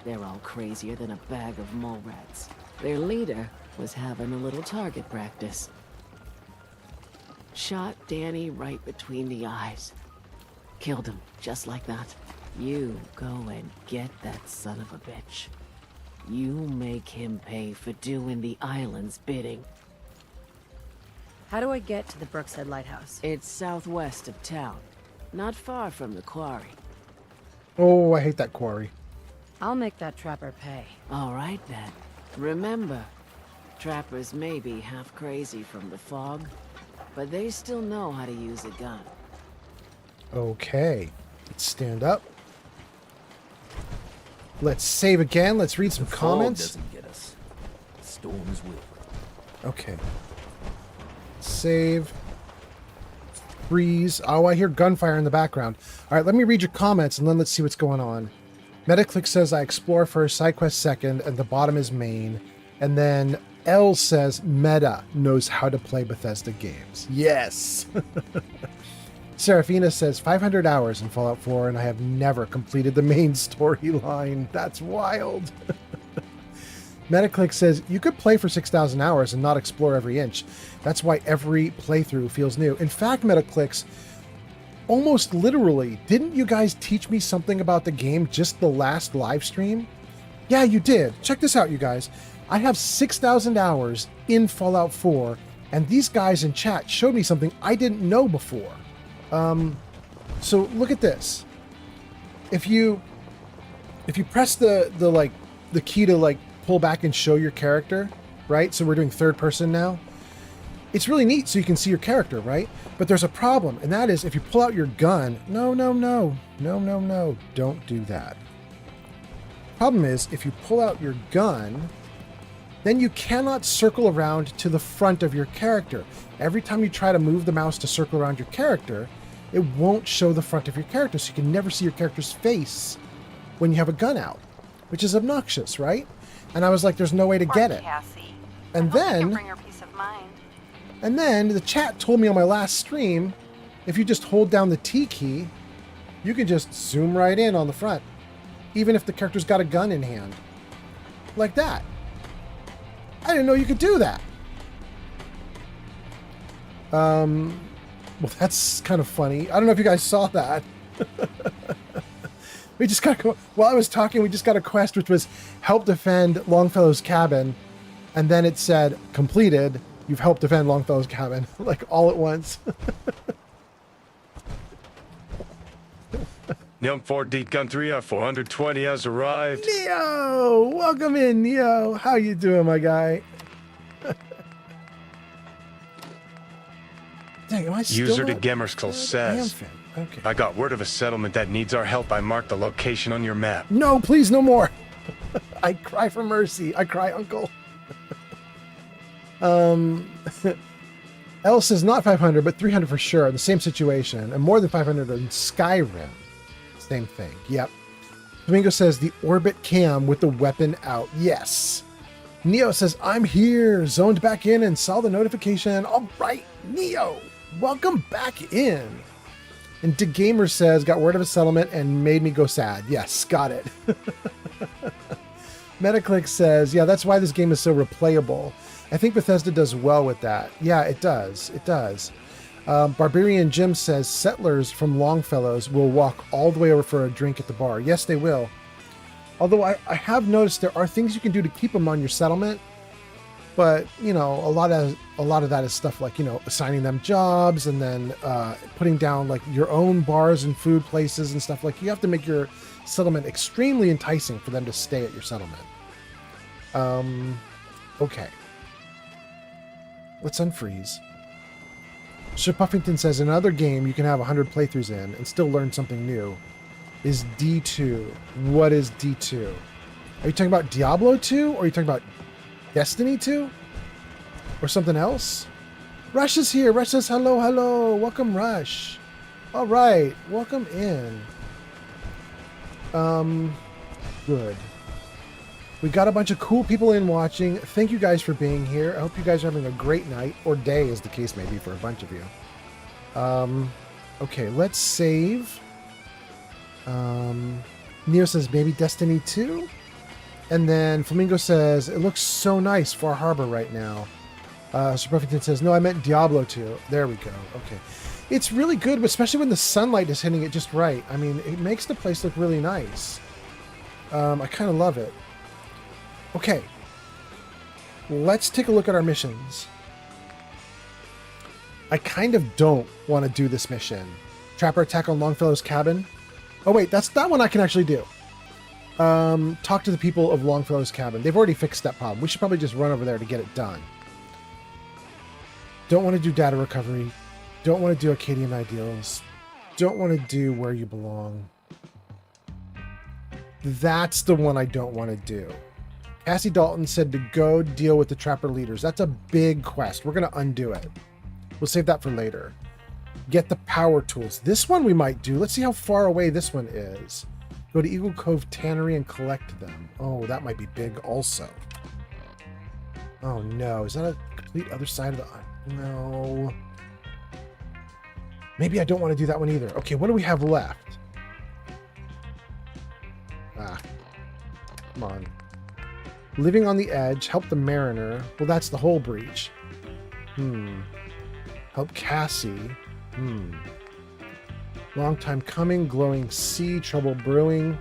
They're all crazier than a bag of mole rats. Their leader was having a little target practice. Shot Danny right between the eyes. Killed him, just like that. You go and get that son of a bitch. You make him pay for doing the island's bidding. How do I get to the Brookshead Lighthouse? It's southwest of town, not far from the quarry. Oh, I hate that quarry. I'll make that trapper pay. All right, then. Remember, trappers may be half crazy from the fog, but they still know how to use a gun. Okay. Let's stand up. Let's save again. Let's read some comments. Doesn't get us. Storms will. Okay. Save. Freeze. Oh, I hear gunfire in the background. All right, let me read your comments and then let's see what's going on. Metaclick says I explore first, side quest second, and the bottom is main. And then L says Meta knows how to play Bethesda games. Yes. Serafina says 500 hours in Fallout 4 and I have never completed the main storyline. That's wild. Metaclick says you could play for 6,000 hours and not explore every inch. That's why every playthrough feels new. In fact, Metaclicks, almost literally, didn't you guys teach me something about the game just the last live stream? Yeah, you did. Check this out, you guys. I have 6,000 hours in Fallout 4, and these guys in chat showed me something I didn't know before. So look at this. If you press the key to pull back and show your character, right? So we're doing third person now. It's really neat so you can see your character, right? But there's a problem, and that is if you pull out your gun, no, don't do that. Problem is, if you pull out your gun, then you cannot circle around to the front of your character. Every time you try to move the mouse to circle around your character, it won't show the front of your character, so you can never see your character's face when you have a gun out, which is obnoxious, right? And I was like, there's no way to get it. Cassie. And I hope you then, can bring her peace of mind. and then the chat told me on my last stream, if you just hold down the T key, you can just zoom right in on the front, even if the character's got a gun in hand. Like that. I didn't know you could do that. Well, that's kind of funny. I don't know if you guys saw that. We just got, while I was talking, we just got a quest which was help defend Longfellow's cabin, and then it said completed. You've helped defend Longfellow's cabin, like all at once. Young 4D Gun 3 at 420 has arrived. Neo, welcome in, Neo. How you doing, my guy? Dang, am I still User to not Gemmerskull good? says, Okay. I got word of a settlement that needs our help. I marked the location on your map. No, please, no more. I cry for mercy. I cry, uncle. L says not 500, but 300 for sure. The same situation. And more than 500 in Skyrim. Same thing. Yep. Flamingo says the orbit cam with the weapon out. Yes. Neo says, I'm here. Zoned back in and saw the notification. All right, Neo. Welcome back in. And DeGamer says, got word of a settlement and made me go sad. Yes, got it. Metaclick says, yeah, that's why this game is so replayable. I think Bethesda does well with that. Yeah, it does. It does. Barbarian Jim says, settlers from Longfellows will walk all the way over for a drink at the bar. Yes, they will. Although I have noticed there are things you can do to keep them on your settlement. But, you know, a lot of that is stuff like, you know, assigning them jobs and then putting down like your own bars and food places and stuff. Like you have to make your settlement extremely enticing for them to stay at your settlement. Okay. Let's unfreeze. Sir Puffington says another game you can have 100 playthroughs in and still learn something new is D2. What is D2? Are you talking about Diablo 2 or are you talking about Destiny 2? Or something else? Rush is here. Rush says hello, hello. Welcome, Rush. All right. Welcome in. Good. We got a bunch of cool people in watching. Thank you guys for being here. I hope you guys are having a great night or day, as the case may be for a bunch of you. Okay, let's save. Neo says maybe Destiny 2? And then Flamingo says, it looks so nice, Far Harbor right now. Sir Buffington says, no, I meant Diablo 2. There we go. Okay. It's really good, especially when the sunlight is hitting it just right. I mean, it makes the place look really nice. I kind of love it. Okay. Let's take a look at our missions. I kind of don't want to do this mission. Trapper attack on Longfellow's cabin. Oh, wait, that's that one I can actually do. Talk to the people of Longfellow's cabin. They've already fixed that problem. We should probably just run over there to get it done. Don't want to do data recovery. Don't want to do Acadian Ideals. Don't want to do Where You Belong. That's the one I don't want to do. Cassie Dalton said to go deal with the Trapper leaders. That's a big quest. We're going to undo it. We'll save that for later. Get the power tools. This one we might do. Let's see how far away this one is. Go to Eagle Cove Tannery and collect them. Oh, that might be big also. Oh no, is that a complete other side of the... No. Maybe I don't want to do that one either. Okay, what do we have left? Come on. Living on the Edge, help the Mariner. Well, that's the whole breach. Help Cassie. Long time coming, glowing sea, trouble brewing,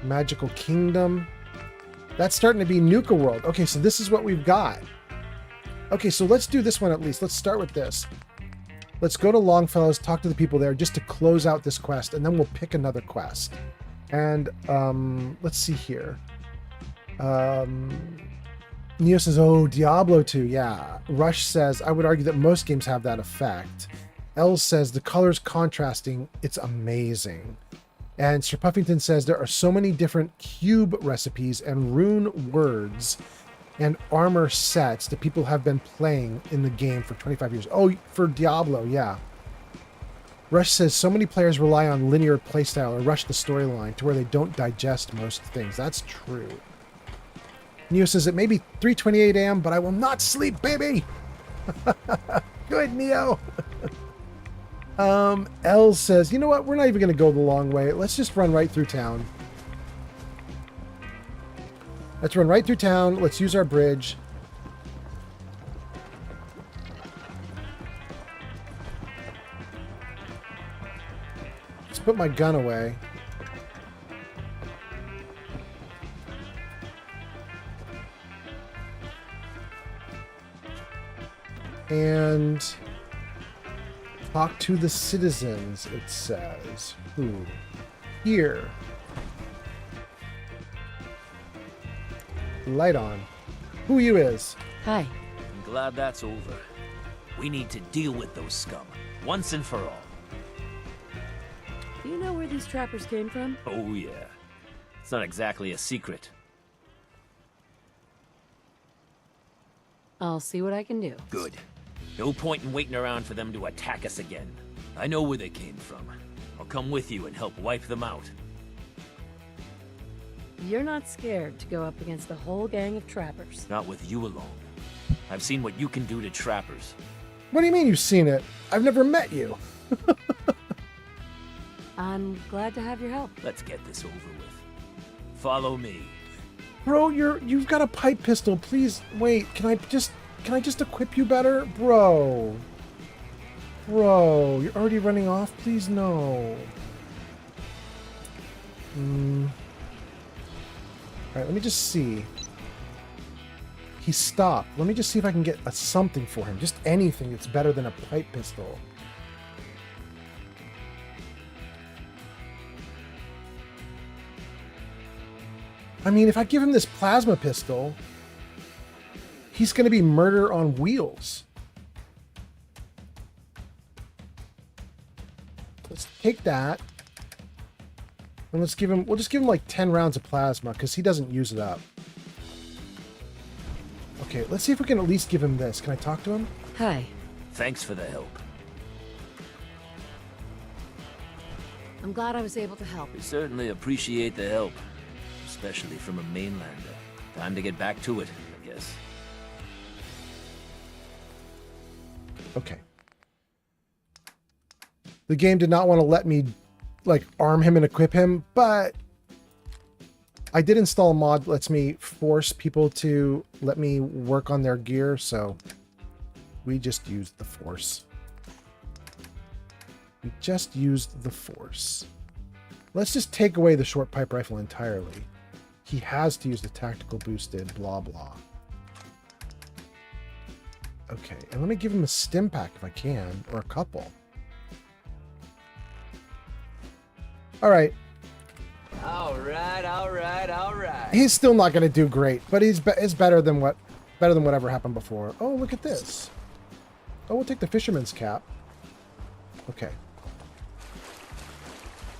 magical kingdom. That's starting to be Nuka World. Okay, so this is what we've got. Okay, so let's do this one at least. Let's start with this. Let's go to Longfellow's, talk to the people there just to close out this quest, and then we'll pick another quest. And let's see here. Neo says, oh, Diablo 2, yeah. Rush says, I would argue that most games have that effect. Elle says, the colors contrasting, it's amazing. And Sir Puffington says, there are so many different cube recipes and rune words and armor sets that people have been playing in the game for 25 years. Oh, for Diablo, yeah. Rush says, so many players rely on linear playstyle or rush the storyline to where they don't digest most things. That's true. Neo says, it may be 3:28 a.m., but I will not sleep, baby! Good, Neo! Elle says, you know what? We're not even going to go the long way. Let's just run right through town. Let's run right through town. Let's use our bridge. Let's put my gun away. And talk to the citizens, it says. Who? Here. Light on. Who you is? Hi. I'm glad that's over. We need to deal with those scum, once and for all. Do you know where these trappers came from? Oh yeah. It's not exactly a secret. I'll see what I can do. Good. No point in waiting around for them to attack us again. I know where they came from. I'll come with you and help wipe them out. You're not scared to go up against a whole gang of trappers. Not with you alone. I've seen what you can do to trappers. What do you mean you've seen it? I've never met you. I'm glad to have your help. Let's get this over with. Follow me. Bro, you've got a pipe pistol. Please wait. Can I just equip you better? Bro, you're already running off? Please, no. Alright, let me just see. He stopped. Let me just see if I can get something for him. Just anything that's better than a pipe pistol. I mean, if I give him this plasma pistol, he's going to be murder on wheels. Let's take that. And we'll just give him like 10 rounds of plasma because he doesn't use it up. Okay, let's see if we can at least give him this. Can I talk to him? Hi. Thanks for the help. I'm glad I was able to help. We certainly appreciate the help, especially from a mainlander. Time to get back to it, I guess. Okay. The game did not want to let me, like, arm him and equip him, but I did install a mod that lets me force people to let me work on their gear, so we just used the force. We just used the force. Let's just take away the short pipe rifle entirely. He has to use the tactical boosted, blah, blah. Okay, and let me give him a stim pack if I can, or a couple. All right. All right. He's still not going to do great, but he's better than whatever happened before. Oh, look at this. Oh, we'll take the fisherman's cap. Okay.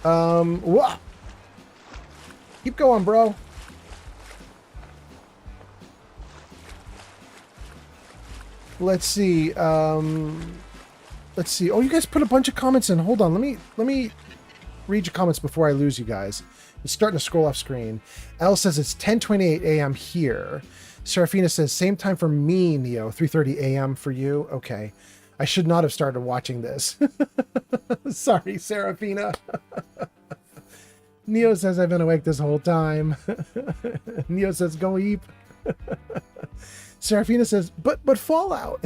Whoa. Keep going, bro. Let's see. Let's see. Oh, you guys put a bunch of comments in. Hold on. Let me read your comments before I lose you guys. It's starting to scroll off screen. Elle says it's 10:28 a.m. here. Serafina says same time for me, Neo. 3:30 a.m. for you. Okay. I should not have started watching this. Sorry, Serafina. Neo says I've been awake this whole time. Neo says go eat. Serafina says, but Fallout.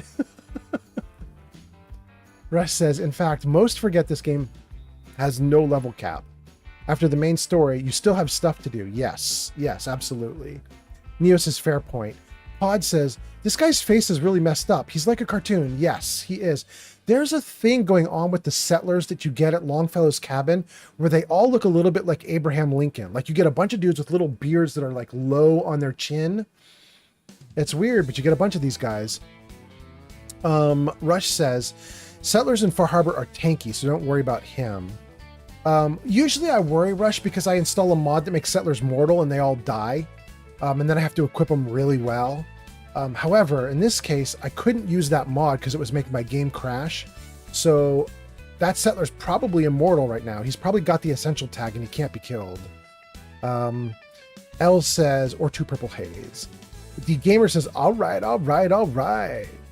Rush says, in fact, most forget this game has no level cap. After the main story, you still have stuff to do. Yes, absolutely. Neo says, fair point. Pod says, this guy's face is really messed up. He's like a cartoon. Yes, he is. There's a thing going on with the settlers that you get at Longfellow's cabin where they all look a little bit like Abraham Lincoln. Like you get a bunch of dudes with little beards that are like low on their chin. It's weird, but you get a bunch of these guys. Rush says, settlers in Far Harbor are tanky, so don't worry about him. Usually I worry, Rush, because I install a mod that makes settlers mortal and they all die. And then I have to equip them really well. However, in this case, I couldn't use that mod because it was making my game crash. So that settler's probably immortal right now. He's probably got the essential tag and he can't be killed. L says, or 2 purple haze. The gamer says, all right.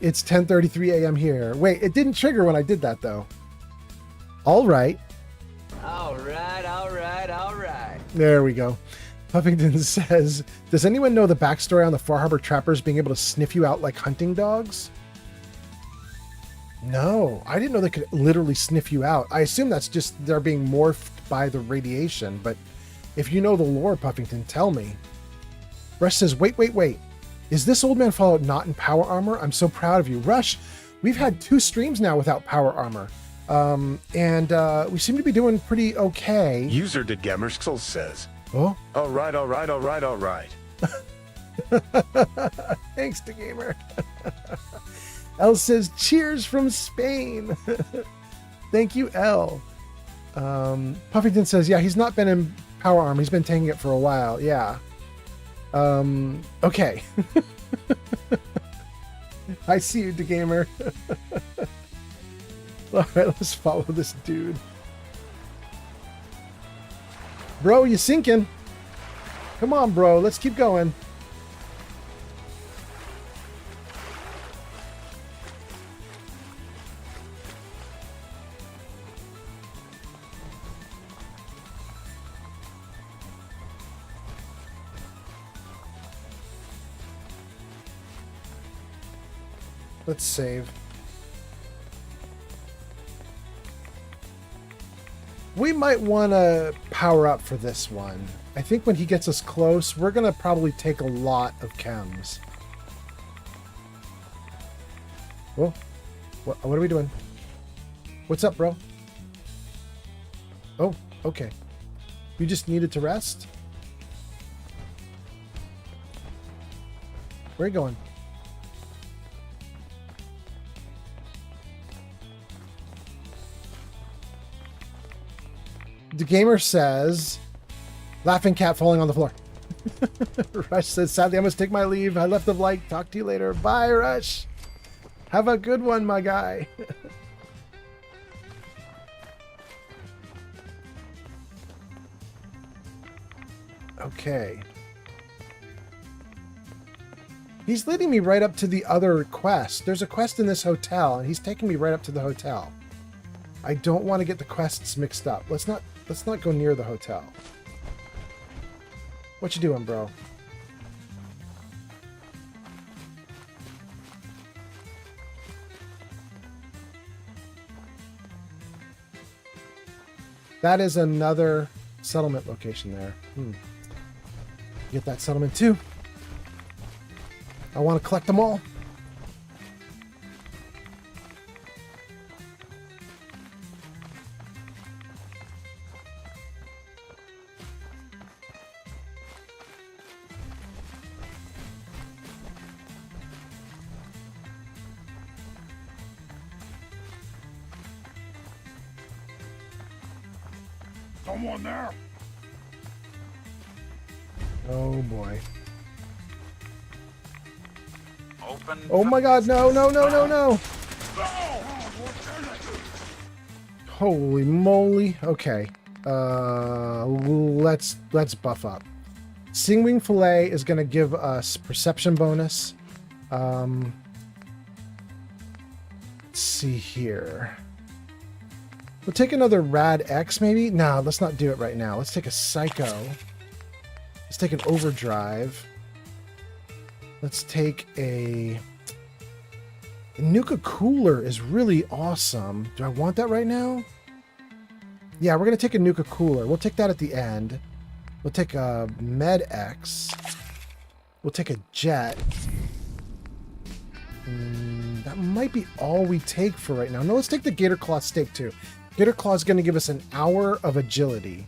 It's 10:33 a.m. here. Wait, it didn't trigger when I did that though. All right. All right. There we go. Puffington says, does anyone know the backstory on the Far Harbor trappers being able to sniff you out like hunting dogs? No, I didn't know they could literally sniff you out. I assume that's just they're being morphed by the radiation, but if you know the lore, Puffington, tell me. Rush says, wait. Is this old man Fallout not in power armor? I'm so proud of you. Rush, we've had 2 streams now without power armor. And we seem to be doing pretty okay. User did Gamerskell says. Oh? All right. Thanks to Gamer. L says, cheers from Spain. Thank you, L. Puffington says, yeah, he's not been in power armor. He's been tanking it for a while. Yeah. Okay. I see you, DeGamer. All right, let's follow this dude. Bro, you sinking. Come on, bro. Let's keep going. Let's save. We might want to power up for this one. I think when he gets us close, we're going to probably take a lot of chems. Whoa. What are we doing? What's up, bro? Oh, okay. You just needed to rest? Where are you going? The gamer says, laughing cat falling on the floor. Rush says, sadly, I must take my leave. I left the like. Talk to you later. Bye, Rush. Have a good one, my guy. Okay. He's leading me right up to the other quest. There's a quest in this hotel, and he's taking me right up to the hotel. I don't want to get the quests mixed up. Let's not go near the hotel. What you doing, bro? That is another settlement location there. Get that settlement too. I want to collect them all. Someone there? Oh boy. Open. Oh my god, no, no, no, no, no. Holy moly. Okay. Let's buff up. Stingwing Fillet is going to give us perception bonus. Let's see here. We'll take another Rad X maybe? No, let's not do it right now. Let's take a Psycho. Let's take an Overdrive. Let's take a... The Nuka Cooler is really awesome. Do I want that right now? Yeah, we're going to take a Nuka Cooler. We'll take that at the end. We'll take a Med X. We'll take a Jet. That might be all we take for right now. No, let's take the Gator Claw Steak too. Gator Claw is going to give us an hour of agility.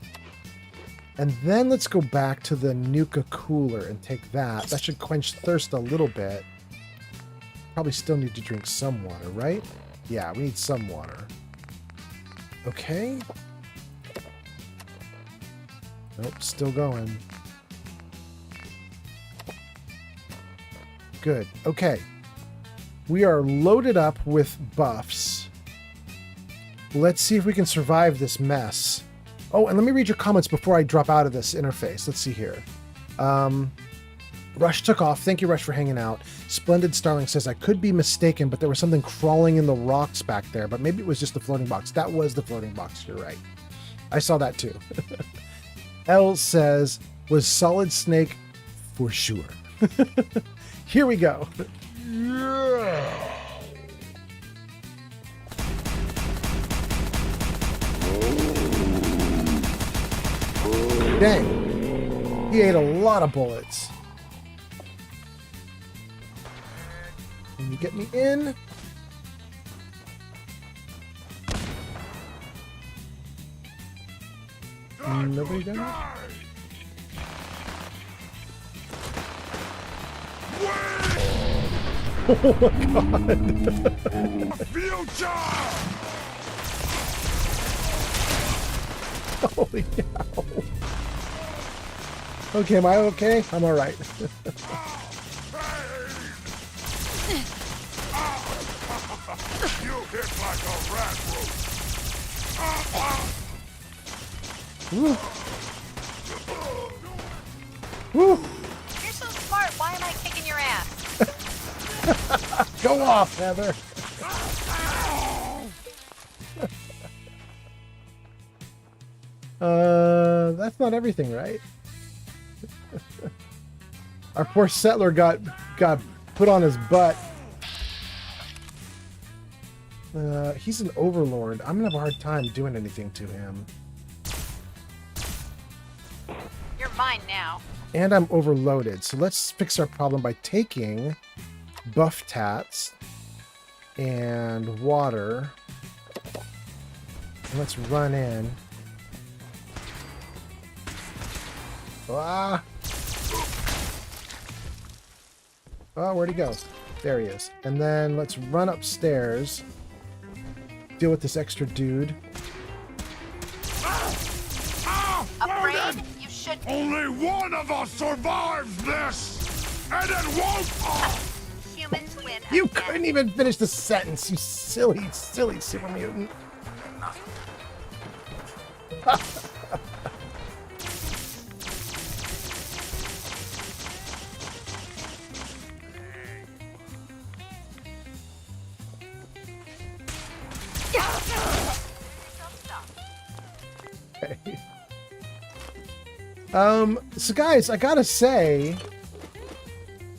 And then let's go back to the Nuka Cooler and take that. That should quench thirst a little bit. Probably still need to drink some water, right? Yeah, we need some water. Okay. Nope, still going. Good. Okay. We are loaded up with buffs. Let's see if we can survive this mess. Oh, and let me read your comments before I drop out of this interface. Let's see here. Rush took off. Thank you, Rush, for hanging out. Splendid Starling says, I could be mistaken, but there was something crawling in the rocks back there, but maybe it was just the floating box. That was the floating box. You're right. I saw that too. L says, was Solid Snake for sure. Here we go. Yeah. Dang. He ate a lot of bullets. Can you get me in? Nobody done it? Oh my god! Future! Holy cow. Okay, am I okay? I'm alright. You hit like a rat rope. Woo. Woo. You're so smart. Why am I kicking your ass? Go off, Heather. That's not everything, right? Our poor settler got put on his butt. He's an overlord. I'm gonna have a hard time doing anything to him. You're mine now. And I'm overloaded. So let's fix our problem by taking buff tats and water. And let's run in. Ah! Oh, where'd he go? There he is. And then let's run upstairs. Deal with this extra dude. Afraid? You should be. Only one of us survives this, and it won't. Humans win. You again. couldn't even finish the sentence, you silly, silly super mutant. So guys, I gotta say,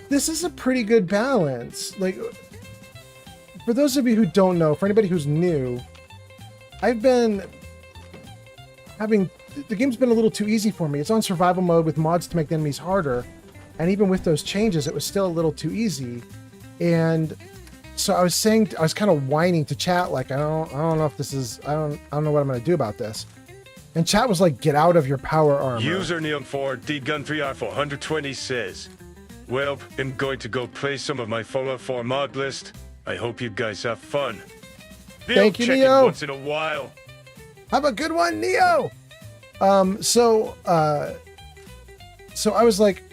this is a pretty good balance. Like, for those of you who don't know, for anybody who's new, I've been having... The game's been a little too easy for me. It's on survival mode with mods to make the enemies harder. And even with those changes, it was still a little too easy. And so I was kind of whining to chat, like, I don't know if this is... I don't know what I'm going to do about this. And chat was like, get out of your power armor. User Neon4 DGun3R420 says, well, I'm going to go play some of my Fallout 4 mod list. I hope you guys have fun. Thank you, check Neo. in once in a while. Have a good one, Neo. So I was like,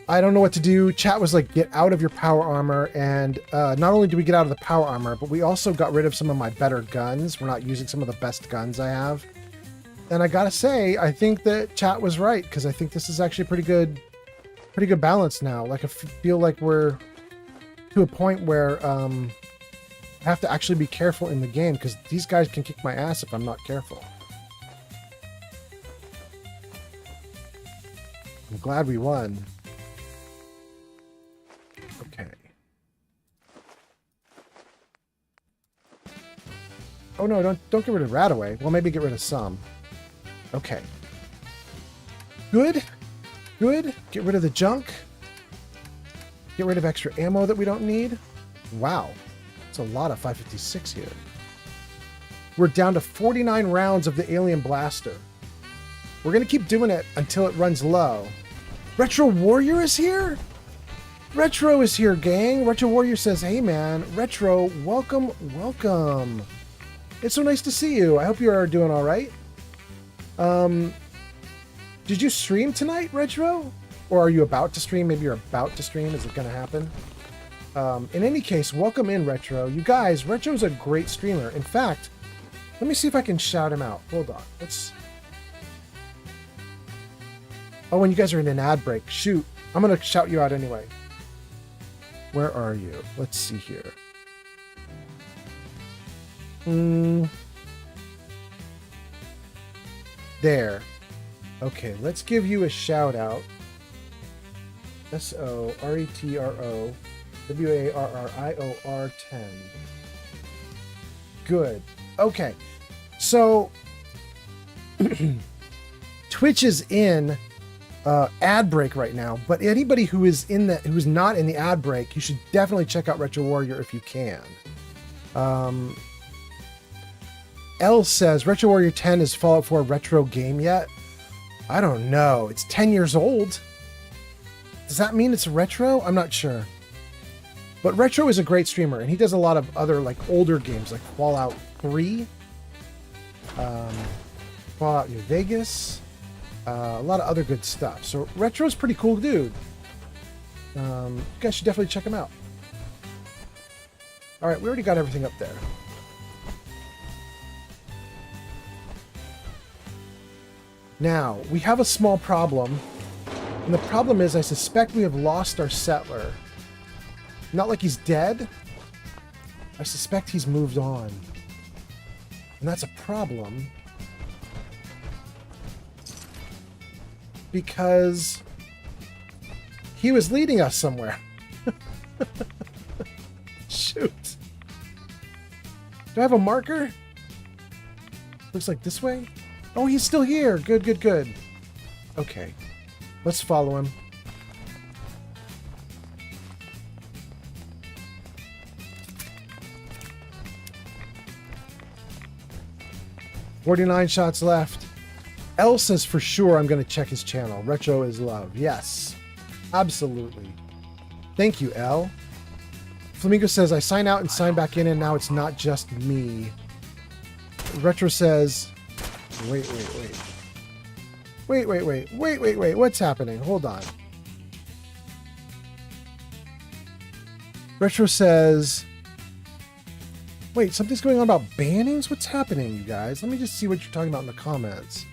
I don't know what to do. Chat was like, get out of your power armor. And not only do we get out of the power armor, but we also got rid of some of my better guns. We're not using some of the best guns I have. And I gotta say, I think that chat was right, because I think this is actually pretty good balance now. Like, I feel like we're to a point where I have to actually be careful in the game, because these guys can kick my ass if I'm not careful. I'm glad we won. Okay. Oh no, don't get rid of Radaway. Well, maybe get rid of some. Okay. Good. Good. Get rid of the junk. Get rid of extra ammo that we don't need. Wow. That's a lot of 556 here. We're down to 49 rounds of the alien blaster. We're going to keep doing it until it runs low. Retro Warrior is here? Retro is here, gang. Retro Warrior says, hey man, Retro, welcome, welcome. It's so nice to see you. I hope you are doing all right. Did you stream tonight, Retro? Or are you about to stream? Maybe you're about to stream. Is it going to happen? In any case, welcome in, Retro. You guys, Retro's a great streamer. In fact, let me see if I can shout him out. Hold on. Let's... Oh, and you guys are in an ad break. Shoot. I'm going to shout you out anyway. Where are you? Let's see here. There. Okay, let's give you a shout out. SORETRO WARRIOR 10. Good. Okay. So Twitch is in ad break right now, but anybody who is who's not in the ad break, you should definitely check out Retro Warrior if you can. L says, Retro Warrior 10 is Fallout 4 retro game yet? I don't know. It's 10 years old. Does that mean it's retro? I'm not sure. But Retro is a great streamer, and he does a lot of other like older games like Fallout 3, Fallout New Vegas, a lot of other good stuff. So Retro's pretty cool dude. You guys should definitely check him out. All right, we already got everything up there. Now, we have a small problem, and the problem is I suspect we have lost our settler. Not like he's dead. I suspect he's moved on. And that's a problem. Because he was leading us somewhere. Shoot. Do I have a marker? Looks like this way? Oh, he's still here. Good, good, good. Okay. Let's follow him. $49 shots left. L says for sure I'm going to check his channel. Retro is love. Yes. Absolutely. Thank you, L. Flamingo says, I sign out and sign back in, and now it's not just me. Retro says... Wait. What's happening? Hold on. Retro says... Wait, something's going on about bannings? What's happening, you guys? Let me just see what you're talking about in the comments.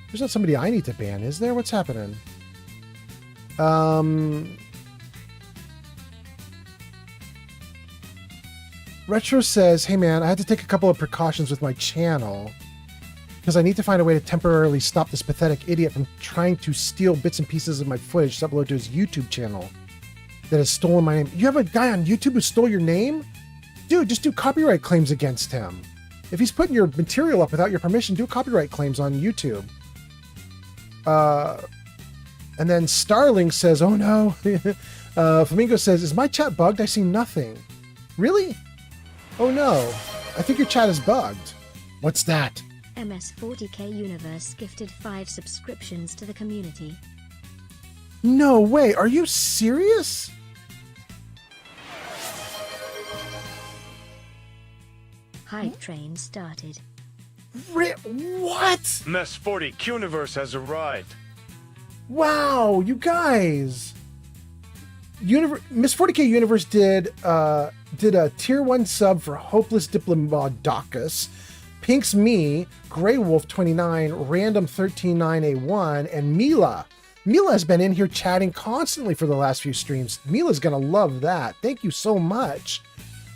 There's not somebody I need to ban, is there? What's happening? Retro says, hey man, I had to take a couple of precautions with my channel. because I need to find a way to temporarily stop this pathetic idiot from trying to steal bits and pieces of my footage to upload to his YouTube channel that has stolen my name. You have a guy on YouTube who stole your name? Dude, just do copyright claims against him. If he's putting your material up without your permission, do copyright claims on YouTube. And then Starling says, oh no. Flamingo says, is my chat bugged? I see nothing. Really? Oh no. I think your chat is bugged. What's that? MS40K Universe gifted 5 subscriptions to the community. No way. Are you serious? Hype train started. What? Mess 40 Qniverse has arrived. Wow, you guys. Miss 40K Universe did a tier 1 sub for Hopeless Diplodocus, Pink's Me, Grey Wolf 29, Random 139A1, and Mila. Mila has been in here chatting constantly for the last few streams. Mila's gonna love that. Thank you so much.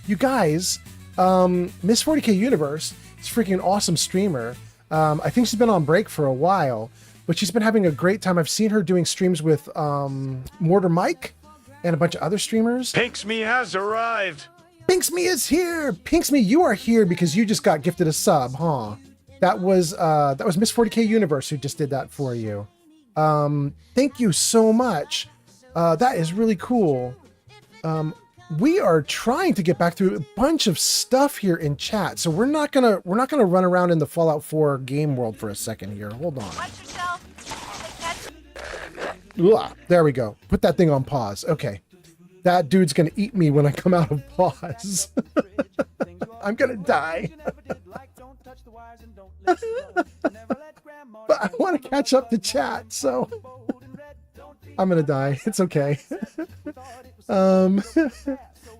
You guys, Miss 40K Universe is a freaking awesome streamer. I think she's been on break for a while, but she's been having a great time. I've seen her doing streams with Mortar Mike and a bunch of other streamers. Pink's Me has arrived. Pink's Me is here. Pink's Me, you are here because you just got gifted a sub, huh? That was Miss 40K Universe who just did that for you. Thank you so much. That is really cool. We are trying to get back through a bunch of stuff here in chat, so we're not gonna run around in the Fallout 4 game world for a second here. Hold on. Ugh, there we go. Put that thing on pause. Okay. That dude's gonna eat me when I come out of pause. I'm gonna die. But I want to catch up to chat, so I'm gonna die. It's okay.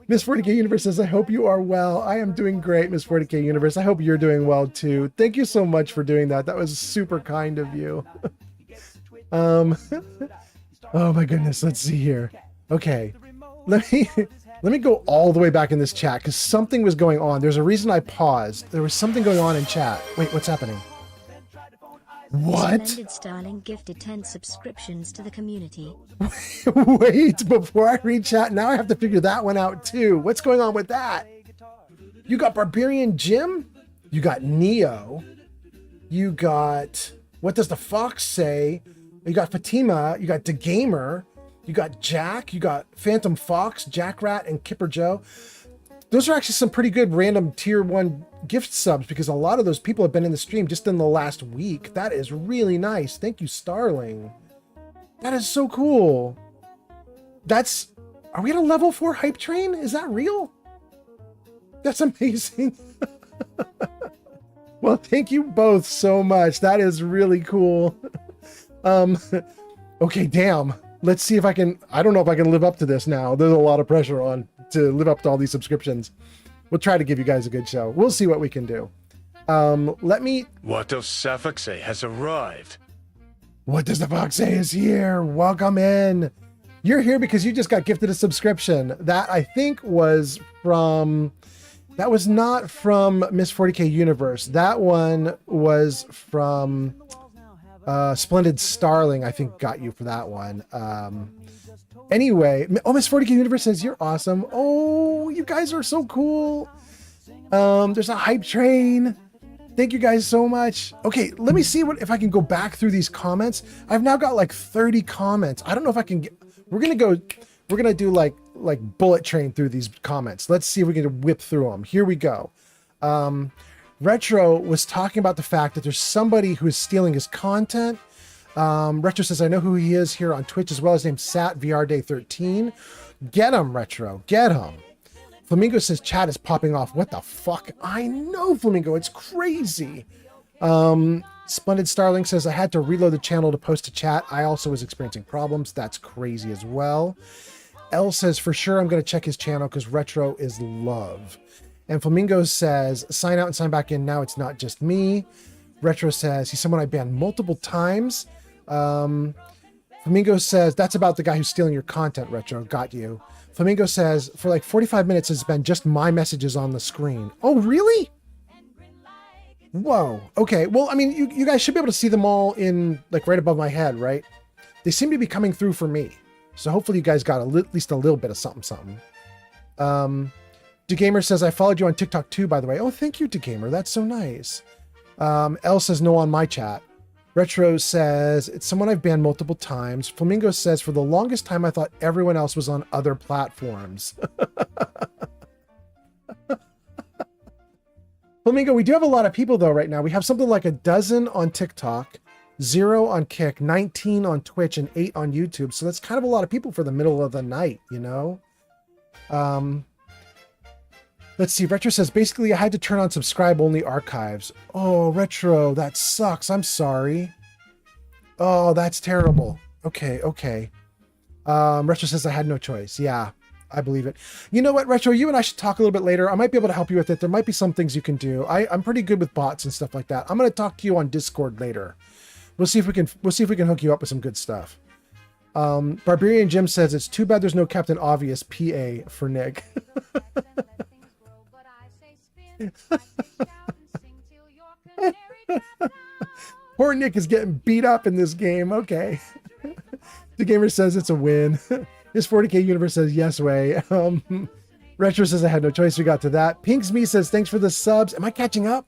Miss 40K Universe says, I hope you are well. I am doing great, Miss 40K Universe. I hope you're doing well too. Thank you so much for doing that. That was super kind of you. Oh my goodness, let's see here. Okay. Let me go all the way back in this chat because something was going on. There's a reason I paused. There was something going on in chat. Wait, what's happening? What? Splendid Starling gifted 10 subscriptions to the community. Wait, before I read chat, now I have to figure that one out too. What's going on with that? You got Barbarian Jim? You got Neo? You got What Does the Fox Say? You got Fatima? You got The Gamer? You got Jack? You got Phantom Fox, Jack Rat, and Kipper Joe? Those are actually some pretty good random tier 1 gift subs because a lot of those people have been in the stream just in the last week. That is really nice. Thank you, Starling. That is so cool. Are we at a level 4 hype train? Is that real? That's amazing. Well, thank you both so much. That is really cool. Okay, damn. Let's see if I can, I don't know if I can live up to this now. There's a lot of pressure on to live up to all these subscriptions. We'll try to give you guys a good show. We'll see what we can do. What Does Suffolk Say has arrived. What Does the Fox Say is here. Welcome in. You're here because you just got gifted a subscription. That I think was from, that was not from Miss 40K Universe. That one was from Splendid Starling, I think got you for that one. Anyway, oh, Miss 40K Universe says you're awesome. Oh, you guys are so cool. There's a hype train. Thank you guys so much. Okay, let me see if I can go back through these comments. I've now got like 30 comments. I don't know if I can get, we're gonna do like bullet train through these comments. Let's see if we can whip through them. Here we go. Retro was talking about the fact that there's somebody who is stealing his content. Retro says, I know who he is here on Twitch as well. His name's SatVRDay13. Get him, Retro. Get him. Flamingo says chat is popping off. What the fuck? I know, Flamingo. It's crazy. Splendid Starling says, I had to reload the channel to post to chat. I also was experiencing problems. That's crazy as well. L says, for sure, I'm going to check his channel because Retro is love. And Flamingo says, sign out and sign back in. Now it's not just me. Retro says, he's someone I banned multiple times. Flamingo says, that's about the guy who's stealing your content, Retro. Got you. Flamingo says, for like 45 minutes, it's been just my messages on the screen. Oh, really? Whoa. Okay. Well, I mean, you guys should be able to see them all in like right above my head, right? They seem to be coming through for me. So hopefully you guys got at least a little bit of something. DeGamer says, I followed you on TikTok too, by the way. Oh, thank you, DeGamer. That's so nice. Elle says no on my chat. Retro says, it's someone I've banned multiple times. Flamingo says, for the longest time, I thought everyone else was on other platforms. Flamingo, we do have a lot of people though right now. We have something like 12 on TikTok, 0 on Kick, 19 on Twitch, and 8 on YouTube. So that's kind of a lot of people for the middle of the night, you know? Let's see. Retro says, basically, I had to turn on subscribe-only archives. Oh, Retro, that sucks. I'm sorry. Oh, that's terrible. Okay. Retro says, I had no choice. Yeah, I believe it. You know what, Retro? You and I should talk a little bit later. I might be able to help you with it. There might be some things you can do. I'm pretty good with bots and stuff like that. I'm going to talk to you on Discord later. We'll see if we can hook you up with some good stuff. Barbarian Jim says, it's too bad there's no Captain Obvious PA for Nick. Poor Nick is getting beat up in this game. Okay. The gamer says it's a win. His 40k universe says yes way. Retro says I had no choice. We got to that. Pinks Me says thanks for the subs. Am I catching up?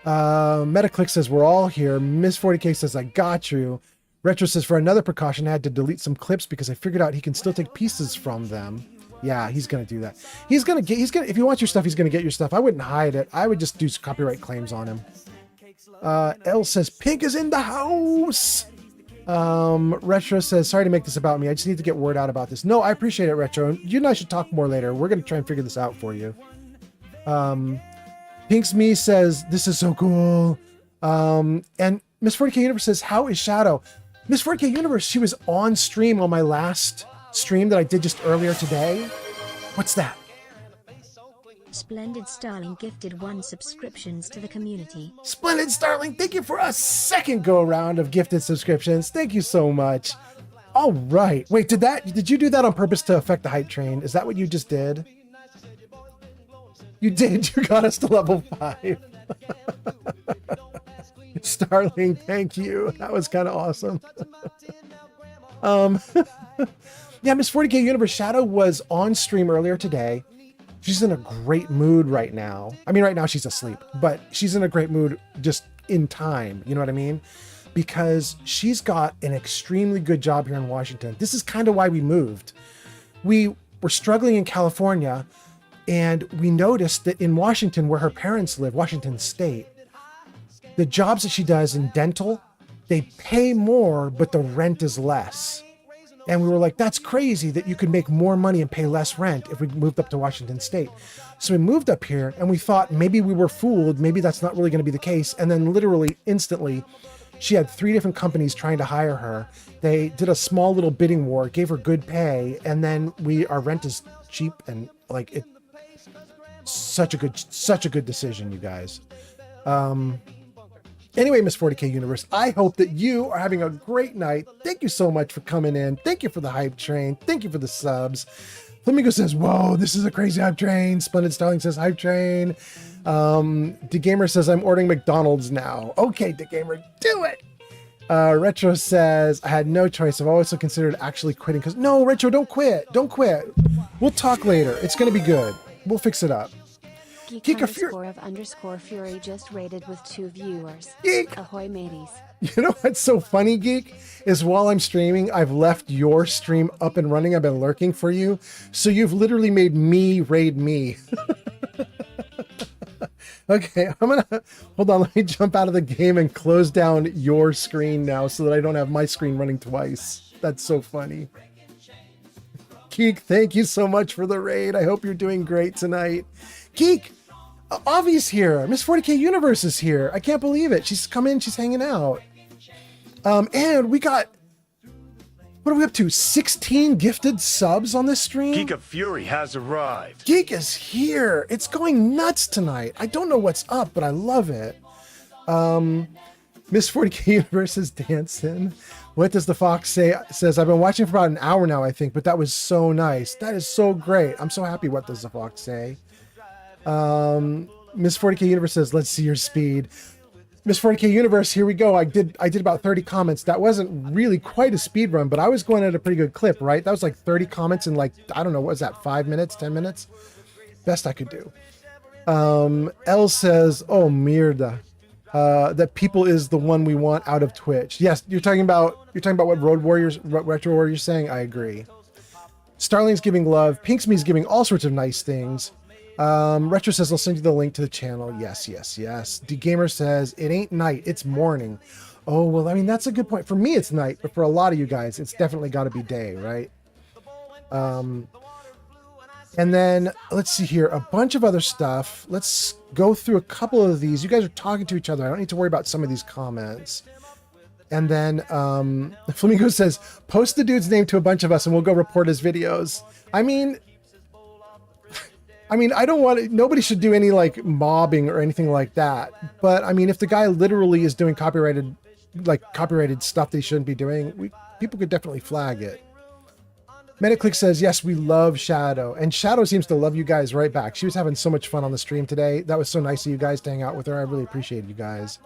Metaclick says we're all here. Miss 40k says I got you. Retro says for another precaution I had to delete some clips because I figured out he can still take pieces from them. Yeah, he's gonna do that. He's gonna if he wants your stuff, he's gonna get your stuff. I wouldn't hide it. I would just do copyright claims on him. L says Pink is in the house. Retro says sorry to make this about me. I just need to get word out about this. No, I appreciate it, Retro. You and I should talk more later. We're gonna try and figure this out for you. Pinks Me says this is so cool. And Miss 40k Universe says how is Shadow? Miss 40k Universe, she was on stream on my last stream that I did just earlier today. What's that? Splendid Starling gifted 1 subscriptions to the community. Splendid Starling, thank you for a second go around of gifted subscriptions. Thank you so much. All right. Wait, did you do that on purpose to affect the hype train? Is that what you just did? You did. You got us to level 5. Starling, thank you. That was kind of awesome. Yeah, Miss 40k Universe Shadow was on stream earlier today. She's in a great mood right now. I mean, right now she's asleep, but she's in a great mood just in time. You know what I mean? Because she's got an extremely good job here in Washington. This is kind of why we moved. We were struggling in California, and we noticed that in Washington, where her parents live, Washington State, the jobs that she does in dental, they pay more, but the rent is less. And we were like, that's crazy that you could make more money and pay less rent if we moved up to Washington State. So we moved up here and we thought maybe we were fooled. Maybe that's not really going to be the case. And then literally instantly, she had 3 different companies trying to hire her. They did a small little bidding war, gave her good pay. And then our rent is cheap and like it, such a good decision, you guys. Anyway, Miss 40k Universe, I hope that you are having a great night. Thank you so much for coming in. Thank you for the hype train. Thank you for the subs. Flamingo says, whoa, this is a crazy hype train. Splendid Starling says hype train. DeGamer says, I'm ordering McDonald's now. Okay, DeGamer, do it. Retro says, I had no choice. I've also considered actually quitting because no, Retro, don't quit. Don't quit. We'll talk later. It's going to be good. We'll fix it up. Geek _ Fury just rated with 2 viewers. Geek! Ahoy, mateys. You know what's so funny, Geek? Is while I'm streaming, I've left your stream up and running. I've been lurking for you. So you've literally made me raid me. Okay, hold on. Let me jump out of the game and close down your screen now so that I don't have my screen running twice. That's so funny. Geek, thank you so much for the raid. I hope you're doing great tonight. Geek, Avi's here. Miss 40k Universe is here. I can't believe it. She's come in. She's hanging out. And we got, what are we up to? 16 gifted subs on this stream? Geek of Fury has arrived. Geek is here. It's going nuts tonight. I don't know what's up, but I love it. Miss 40k Universe is dancing. What does the fox say? Says, I've been watching for about an hour now, I think, but that was so nice. That is so great. I'm so happy. What does the fox say? Miss 40K Universe says, let's see your speed. Miss 40K Universe, here we go. I did about 30 comments. That wasn't really quite a speed run, but I was going at a pretty good clip, right? That was like 30 comments in like, I don't know, what was that, 5 minutes, 10 minutes? Best I could do. L says, oh, mierda. That people is the one we want out of Twitch. Yes, you're talking about what Retro Warriors saying. I agree. Starling's giving love. Pinksme's giving all sorts of nice things. Retro says, I'll send you the link to the channel. Yes. D-Gamer says, it ain't night, it's morning. Oh, well, I mean, that's a good point. For me, it's night, but for a lot of you guys, it's definitely got to be day, right? And then, let's see here, a bunch of other stuff. Let's go through a couple of these. You guys are talking to each other. I don't need to worry about some of these comments. And then, Flamingo says, post the dude's name to a bunch of us and we'll go report his videos. I mean, I don't want to, nobody should do any like mobbing or anything like that. But I mean, if the guy literally is doing copyrighted stuff that he shouldn't be doing, people could definitely flag it. Metaclick says, yes, we love Shadow. And Shadow seems to love you guys right back. She was having so much fun on the stream today. That was so nice of you guys to hang out with her. I really appreciate you guys.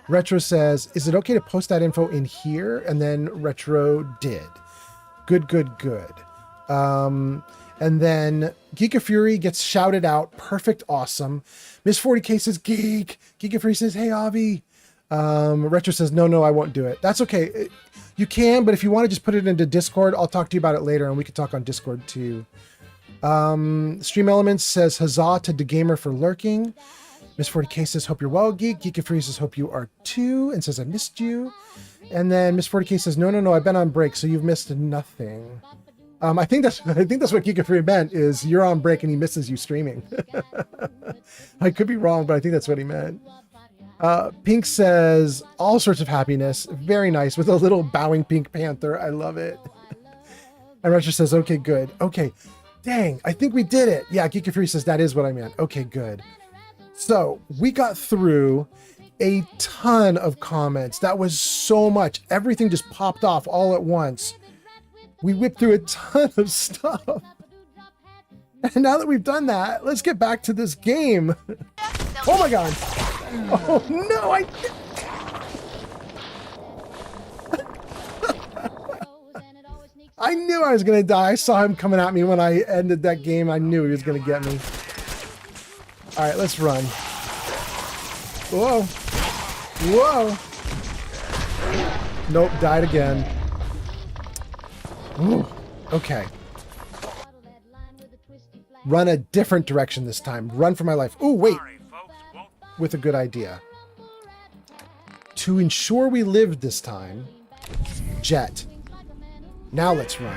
Retro says, is it okay to post that info in here? And then Retro did. Good. And then Geek of Fury gets shouted out. Perfect, awesome. Miss 40K says, Geek. Geek of Fury says, hey, Avi. Retro says, no, I won't do it. That's okay. You can, but if you want to just put it into Discord, I'll talk to you about it later, and we can talk on Discord too. Stream Elements says, huzzah to DeGamer for lurking. Miss 40K says, hope you're well, Geek. Geek of Fury says, hope you are too, and says, I missed you. And then Miss 40K says, no, I've been on break, so you've missed nothing. I think that's what Geek of Fury meant, is you're on break and he misses you streaming. I could be wrong, but I think that's what he meant. Pink says, all sorts of happiness. Very nice, with a little bowing Pink Panther. I love it. And Retro says, okay, good. Okay, dang, I think we did it. Yeah, Geek of Fury says, that is what I meant. Okay, good. So we got through a ton of comments. That was so much. Everything just popped off all at once. We whipped through a ton of stuff. And now that we've done that, let's get back to this game. Oh my god. Oh no, I knew I was gonna die. I saw him coming at me when I ended that game. I knew he was gonna get me. Alright, let's run. Whoa. Nope, died again. Ooh, okay. Run a different direction this time. Run for my life. Ooh, wait. With a good idea. To ensure we live this time, jet. Now let's run.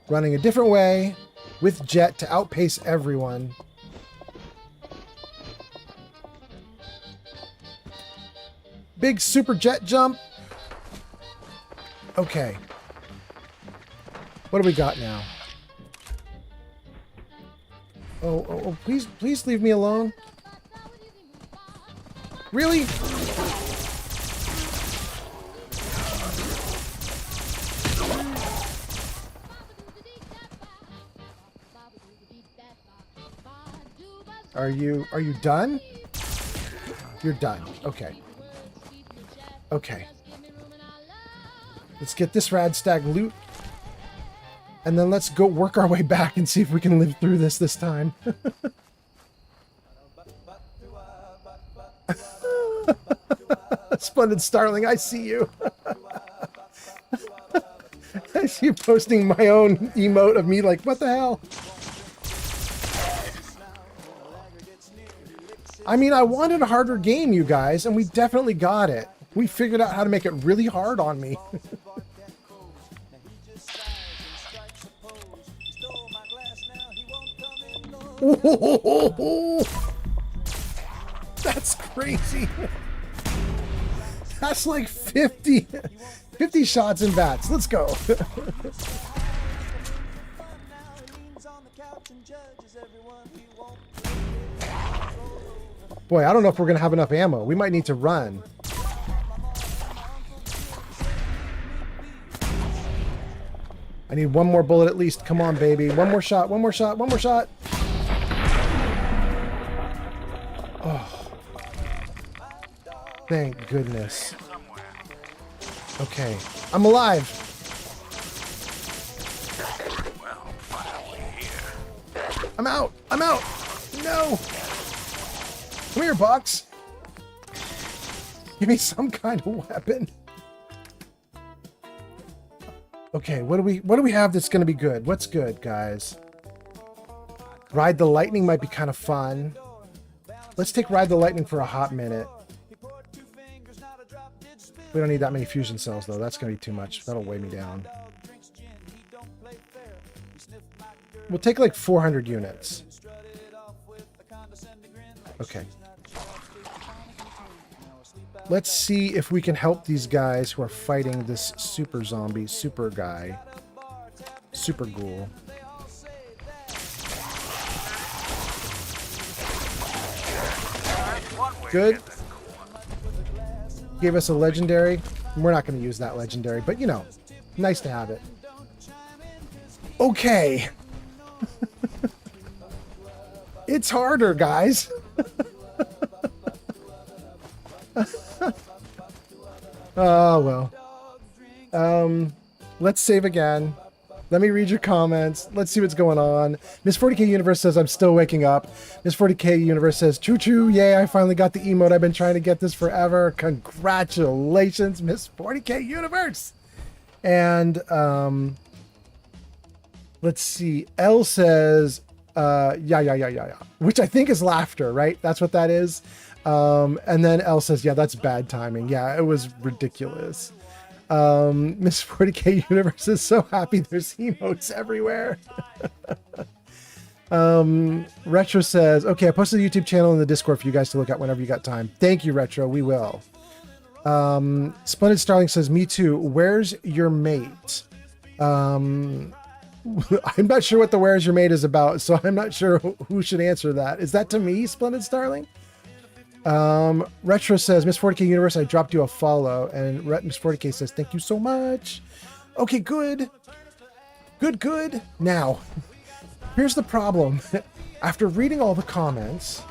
Running a different way with jet to outpace everyone. Big super jet jump. Okay. What do we got now? Oh, please leave me alone. Really? Are you done? You're done. Okay. Okay. Let's get this rad stag loot. And then let's go work our way back and see if we can live through this time. Splendid Starling, I see you. I see you posting my own emote of me like, what the hell? I mean, I wanted a harder game, you guys, and we definitely got it. We figured out how to make it really hard on me. That's crazy. That's like 50 shots and bats. Let's go. Boy, I don't know if we're going to have enough ammo. We might need to run. I I need one more bullet at least. Come on, baby. One more shot, one more shot, one more shot. Oh. Thank goodness. Okay. I'm alive. I'm out. I'm out. No. Come here, Box. Give me some kind of weapon. Okay, what do we have that's going to be good? What's good, guys? Ride the Lightning might be kind of fun. Let's take Ride the Lightning for a hot minute. We don't need that many fusion cells, though. That's going to be too much. That'll weigh me down. We'll take like 400 units. Okay. Let's see if we can help these guys who are fighting this super zombie, super guy, super ghoul. Good. Gave us a legendary. We're not going to use that legendary, but you know, nice to have it. Okay. It's harder, guys. Oh, well. Let's save again. Let me read your comments. Let's see what's going on. Miss 40K Universe says, I'm still waking up. Miss 40K Universe says, choo choo, yay, I finally got the emote. I've been trying to get this forever. Congratulations, Miss 40K Universe. And, let's see. L says, yeah, which I think is laughter, right? That's what that is. And then L says, yeah, that's bad timing. Yeah, it was ridiculous. Miss 40K Universe is so happy there's emotes everywhere. Retro says, okay, I posted a YouTube channel in the Discord for you guys to look at whenever you got time. Thank you, Retro. We will. Splendid Starling says, me too. Where's your mate? I'm not sure what the Where's Your Mate is about, so I'm not sure who should answer that. Is that to me, Splendid Starling? Retro says, Miss 40K Universe, I dropped you a follow. And Miss 40K says, thank you so much. Okay, good. Good. Now, here's the problem. After reading all the comments,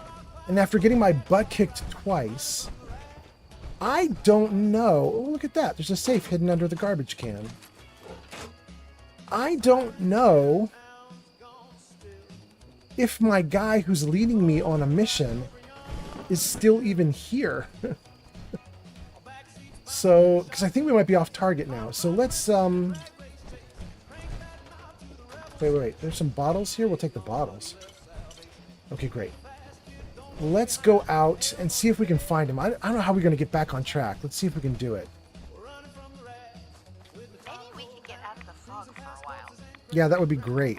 and after getting my butt kicked twice, I don't know. Oh, look at that. There's a safe hidden under the garbage can. I don't know if my guy who's leading me on a mission is still even here. So, because I think we might be off target now. So let's, wait. There's some bottles here. We'll take the bottles. Okay, great. Let's go out and see if we can find him. I don't know how we're going to get back on track. Let's see if we can do it. Maybe we can get out of the fog for a while. Yeah, that would be great.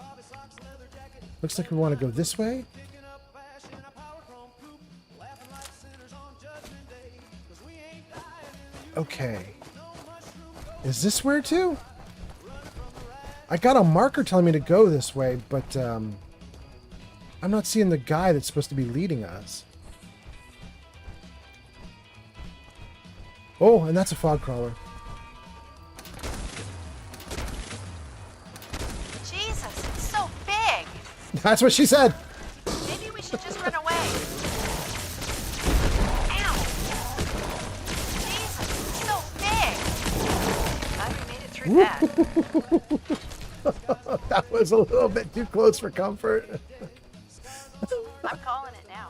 Looks like we want to go this way. Okay. Is this where to? I got a marker telling me to go this way, but I'm not seeing the guy that's supposed to be leading us. Oh, and that's a fog crawler. Jesus, it's so big. That's what she said. Maybe we should just run away. That. That was a little bit too close for comfort. I'm calling it now.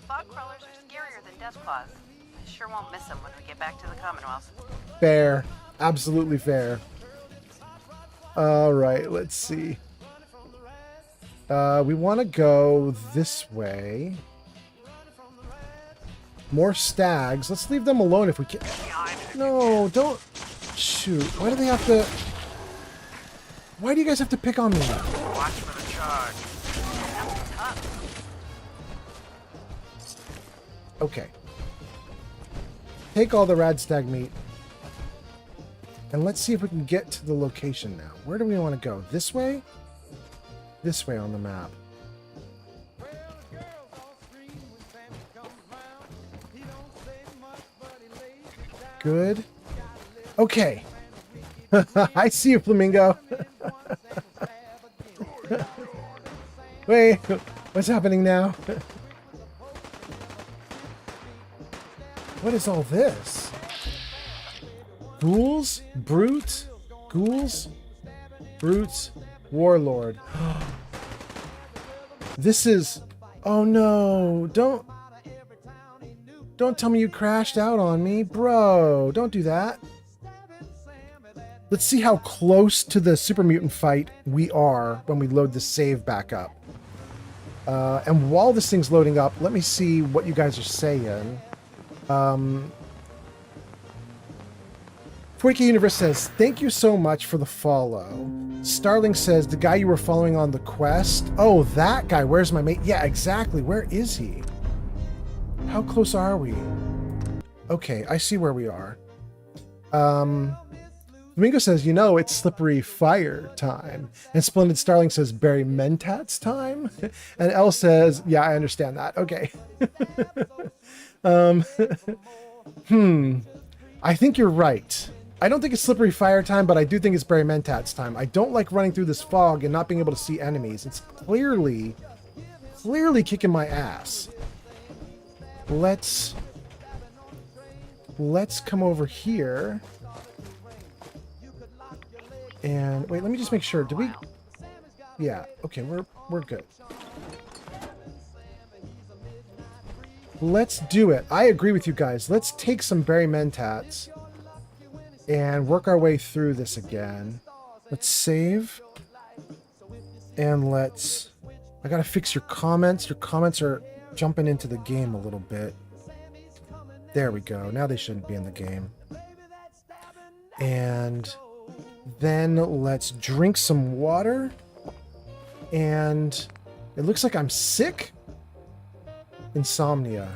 Fog crawlers are scarier than death claws. I sure won't miss them when we get back to the Commonwealth. Fair. Absolutely fair. All right, let's see. We want to go this way. More stags. Let's leave them alone if we can. No, don't. Shoot, why do they have to... Why do you guys have to pick on me? Watch for the charge. Okay. Take all the rad stag meat. And let's see if we can get to the location now. Where do we want to go? This way? This way on the map. Good. Okay. I see you, Flamingo. Wait, what's happening now? What is all this? Ghouls? Brute? Ghouls? Brutes? Warlord. This is... Oh no, don't tell me you crashed out on me. Bro, don't do that. Let's see how close to the super mutant fight we are when we load the save back up. And while this thing's loading up, let me see what you guys are saying. 40K Universe says, thank you so much for the follow. Starling says, the guy you were following on the quest? Oh, that guy. Where's my mate? Yeah, exactly. Where is he? How close are we? Okay, I see where we are. Domingo says, you know, it's slippery fire time. And Splendid Starling says, Barry Mentat's time? And Elle says, yeah, I understand that. Okay. I think you're right. I don't think it's slippery fire time, but I do think it's Barry Mentat's time. I don't like running through this fog and not being able to see enemies. It's clearly kicking my ass. Let's come over here. And wait, let me just make sure. Did we? Yeah. Okay, we're good. Let's do it. I agree with you guys. Let's take some Barry Mentats and work our way through this again. Let's save. And let's... I gotta fix your comments. Your comments are jumping into the game a little bit. There we go. Now they shouldn't be in the game. And then let's drink some water. And it looks like I'm sick. Insomnia.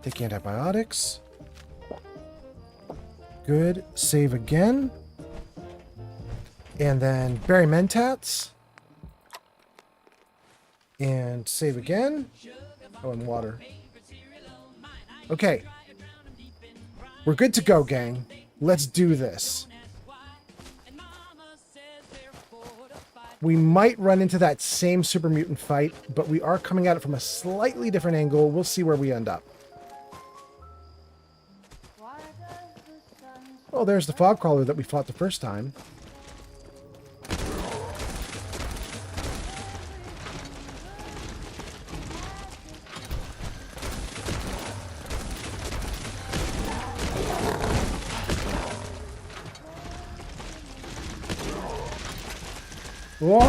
Take antibiotics. Good. Save again. And then Barry Mentats. And save again. Oh, and water. Okay. We're good to go, gang. Let's do this. We might run into that same super mutant fight, but we are coming at it from a slightly different angle. We'll see where we end up. Oh, there's the fog crawler that we fought the first time. Whoa.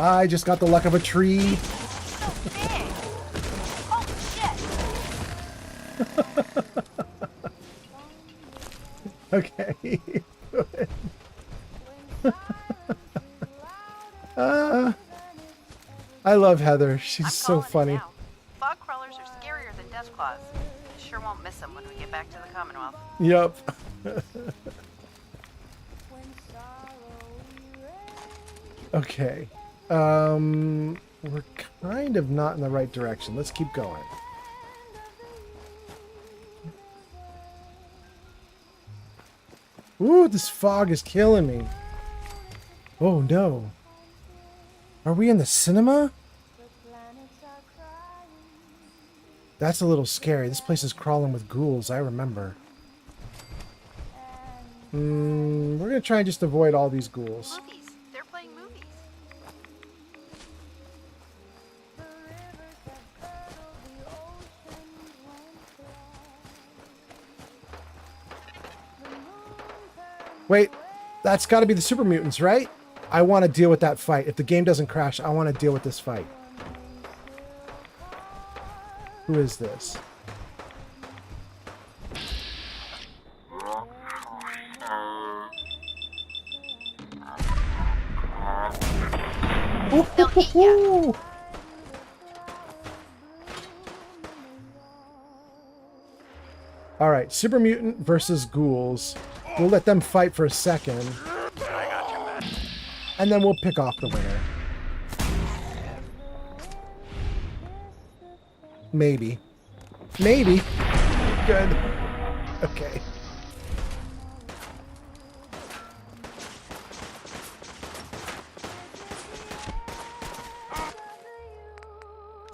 I just got the luck of a tree. Okay. Good. I love Heather. She's so funny. Fog crawlers are scarier than dust claws. Sure won't miss them when we get back to the Commonwealth. Yep. Okay. We're kind of not in the right direction. Let's keep going. Ooh, this fog is killing me. Oh no. Are we in the cinema? That's a little scary. This place is crawling with ghouls, I remember. We're gonna try and just avoid all these ghouls. Movies. They're playing movies. Wait, that's got to be the super mutants, right? I want to deal with that fight. If the game doesn't crash, I want to deal with this fight. Who is this? Ooh. All right, super mutant versus ghouls. We'll let them fight for a second. And then we'll pick off the winner. Maybe. Maybe. Good. Okay.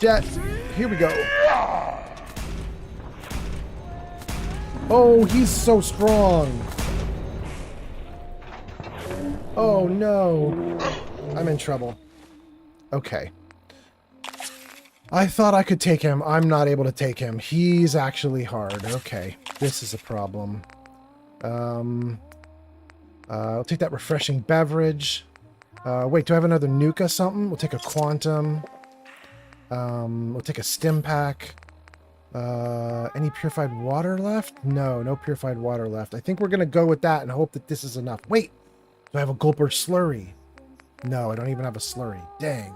Jet. Here we go. Oh, he's so strong. Oh, no. I'm in trouble. Okay. I thought I could take him. I'm not able to take him. He's actually hard. Okay. This is a problem. I'll take that refreshing beverage. Wait, do I have another Nuka something? We'll take a quantum. We'll take a stim pack. Any purified water left? No, no purified water left. I think we're going to go with that and hope that this is enough. Wait, do I have a gulper slurry? No, I don't even have a slurry. Dang.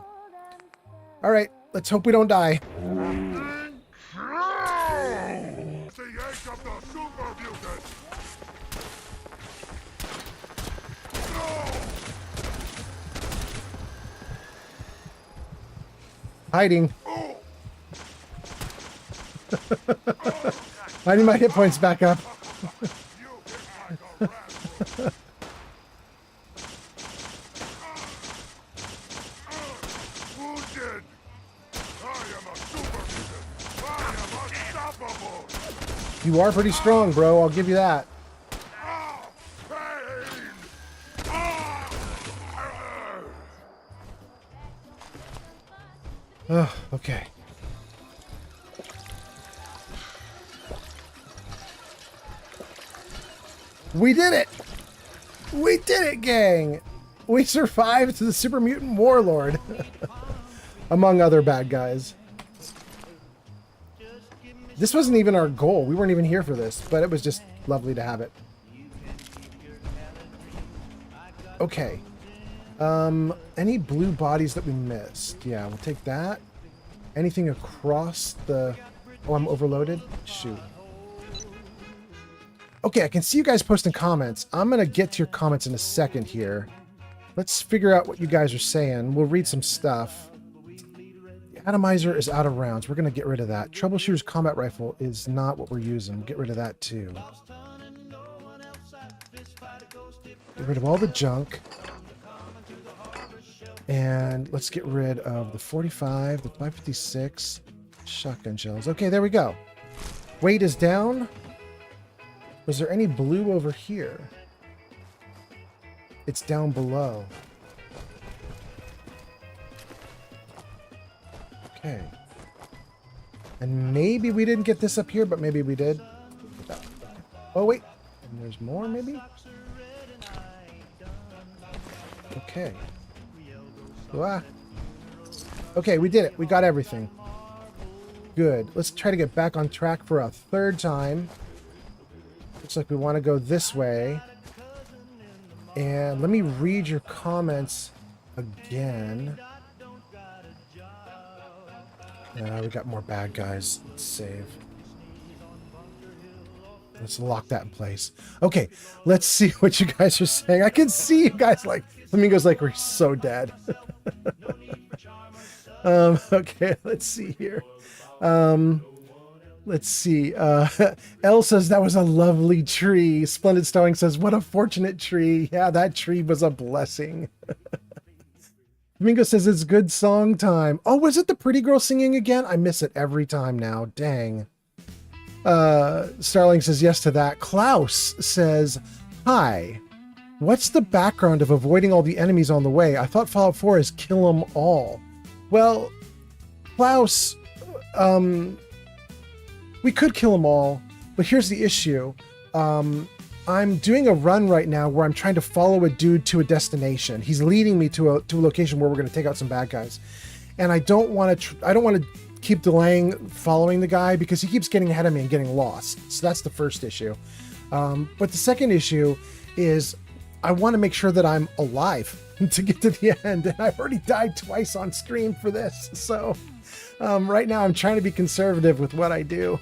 All right, let's hope we don't die. Hiding. I need my hit points back up. You are pretty strong, bro. I'll give you that. Oh, okay. We did it! We did it, gang! We survived to the Super Mutant Warlord. Among other bad guys. This wasn't even our goal. We weren't even here for this, but it was just lovely to have it. Okay. Any blue bodies that we missed? Yeah, we'll take that. Anything across the... Oh, I'm overloaded? Shoot. Okay, I can see you guys posting comments. I'm going to get to your comments in a second here. Let's figure out what you guys are saying. We'll read some stuff. The atomizer is out of rounds. We're going to get rid of that. Troubleshooter's combat rifle is not what we're using. We'll get rid of that too. Get rid of all the junk. And let's get rid of the 45, the 556, shotgun shells. Okay, there we go. Weight is down. Was there any blue over here? It's down below. Okay. And maybe we didn't get this up here, but maybe we did. Oh, wait. And there's more, maybe? Okay. Ah. Okay, we did it. We got everything. Good. Let's try to get back on track for a third time. Looks like we want to go this way. And let me read your comments again. We got more bad guys. Let's save. Let's lock that in place. Okay, let's see what you guys are saying. I can see you guys like... Flamingo's like, we're so dead. Okay, let's see here. Let's see. Elle says, that was a lovely tree. Splendid Stowing says, what a fortunate tree. Yeah, that tree was a blessing. Flamingo says, it's good song time. Oh, was it the pretty girl singing again? I miss it every time now. Dang. Starling says yes to that. Klaus says, hi. What's the background of avoiding all the enemies on the way? I thought Fallout 4 is kill them all. Well, Klaus, we could kill them all, but here's the issue. I'm doing a run right now where I'm trying to follow a dude to a destination. He's leading me to a location where we're going to take out some bad guys, and I don't want to keep delaying following the guy because he keeps getting ahead of me and getting lost. So that's the first issue. But the second issue is I want to make sure that I'm alive to get to the end, and I've already died twice on stream for this. So right now I'm trying to be conservative with what I do.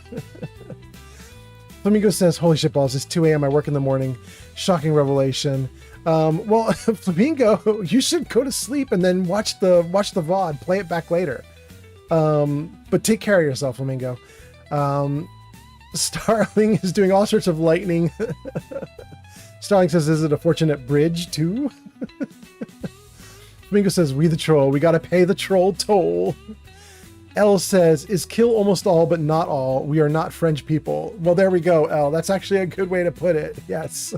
Flamingo says, holy shit balls, it's 2 a.m. I work in the morning. Shocking revelation. Well, Flamingo, you should go to sleep and then watch the VOD, play it back later. But take care of yourself, Flamingo. Starling is doing all sorts of lightning. Starling says, is it a fortunate bridge too? Flamingo says, we the troll. We got to pay the troll toll. L says, is kill almost all but not all. We are not French people. Well, there we go, L. That's actually a good way to put it. Yes.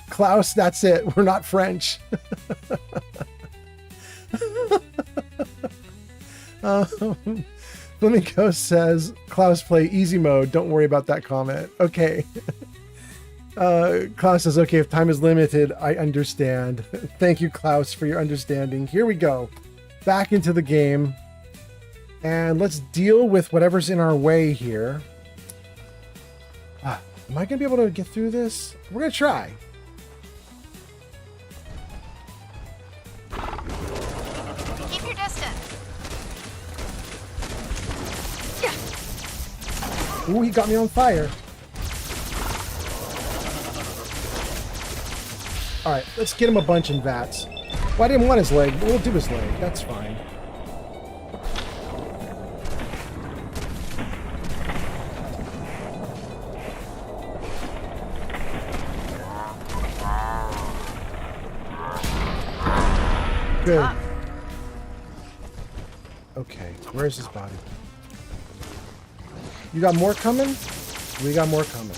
Klaus, that's it. We're not French. Flamingo says, Klaus, play easy mode. Don't worry about that comment. Okay. Klaus says, okay, if time is limited, I understand. Thank you, Klaus, for your understanding. Here we go. Back into the game. And let's deal with whatever's in our way here. Am I going to be able to get through this? We're going to try. Keep your distance. Ooh, he got me on fire. All right, let's get him a bunch in vats. Well, I didn't want his leg, but we'll do his leg. That's fine. Good. Okay, where's his body? You got more coming? We got more coming.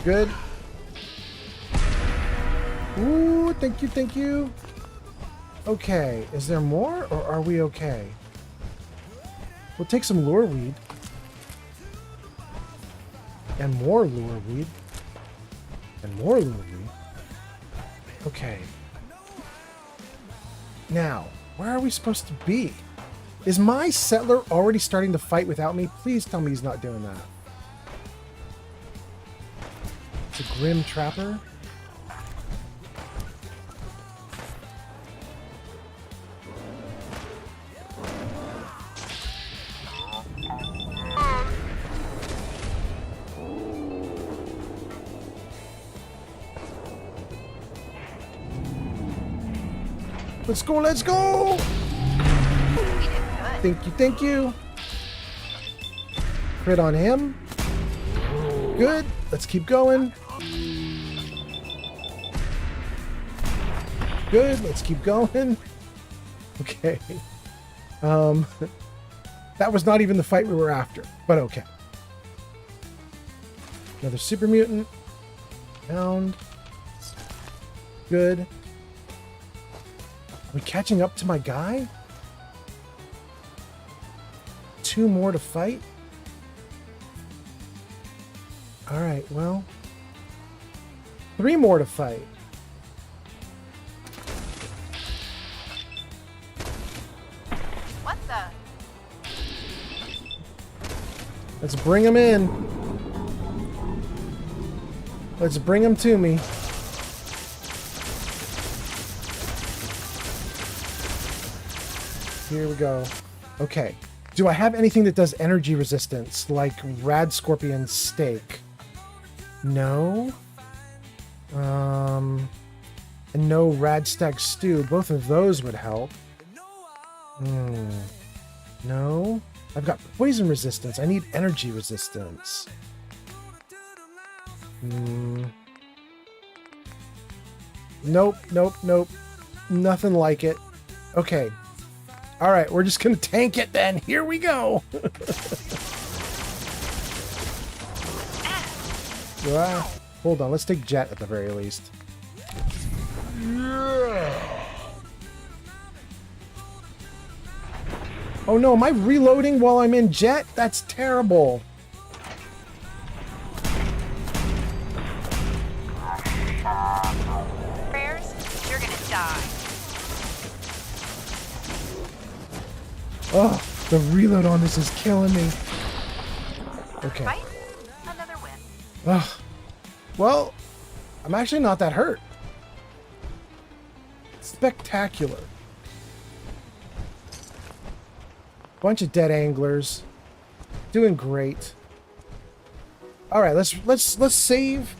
Good. Ooh, thank you, thank you. Okay, is there more or are we okay? We'll take some lure weed. And more lure weed. And more lure weed. Okay. Now, where are we supposed to be? Is my settler already starting to fight without me? Please tell me he's not doing that. It's a grim trapper. Let's go, let's go! Thank you, thank you. Crit on him. Good. Let's keep going. Good. Let's keep going. Okay. That was not even the fight we were after, but okay. Another super mutant. Pound. Good. Are we catching up to my guy? 2 more to fight? Alright, well. 3 more to fight. What the? Let's bring him in. Let's bring him to me. Here we go. Okay. Do I have anything that does energy resistance, like Rad Scorpion Steak? No. And no Rad Stag Stew. Both of those would help. No. I've got poison resistance. I need energy resistance. Nope, nope, nope. Nothing like it. Okay. All right, we're just gonna tank it then. Here we go. Hold on, let's take Jet at the very least. Oh no, am I reloading while I'm in Jet? That's terrible. Prayers? You're gonna die. Oh, the reload on this is killing me. Okay. Fight? Another win. Ugh. Well, I'm actually not that hurt. Spectacular. Bunch of dead anglers. Doing great. All right, let's save.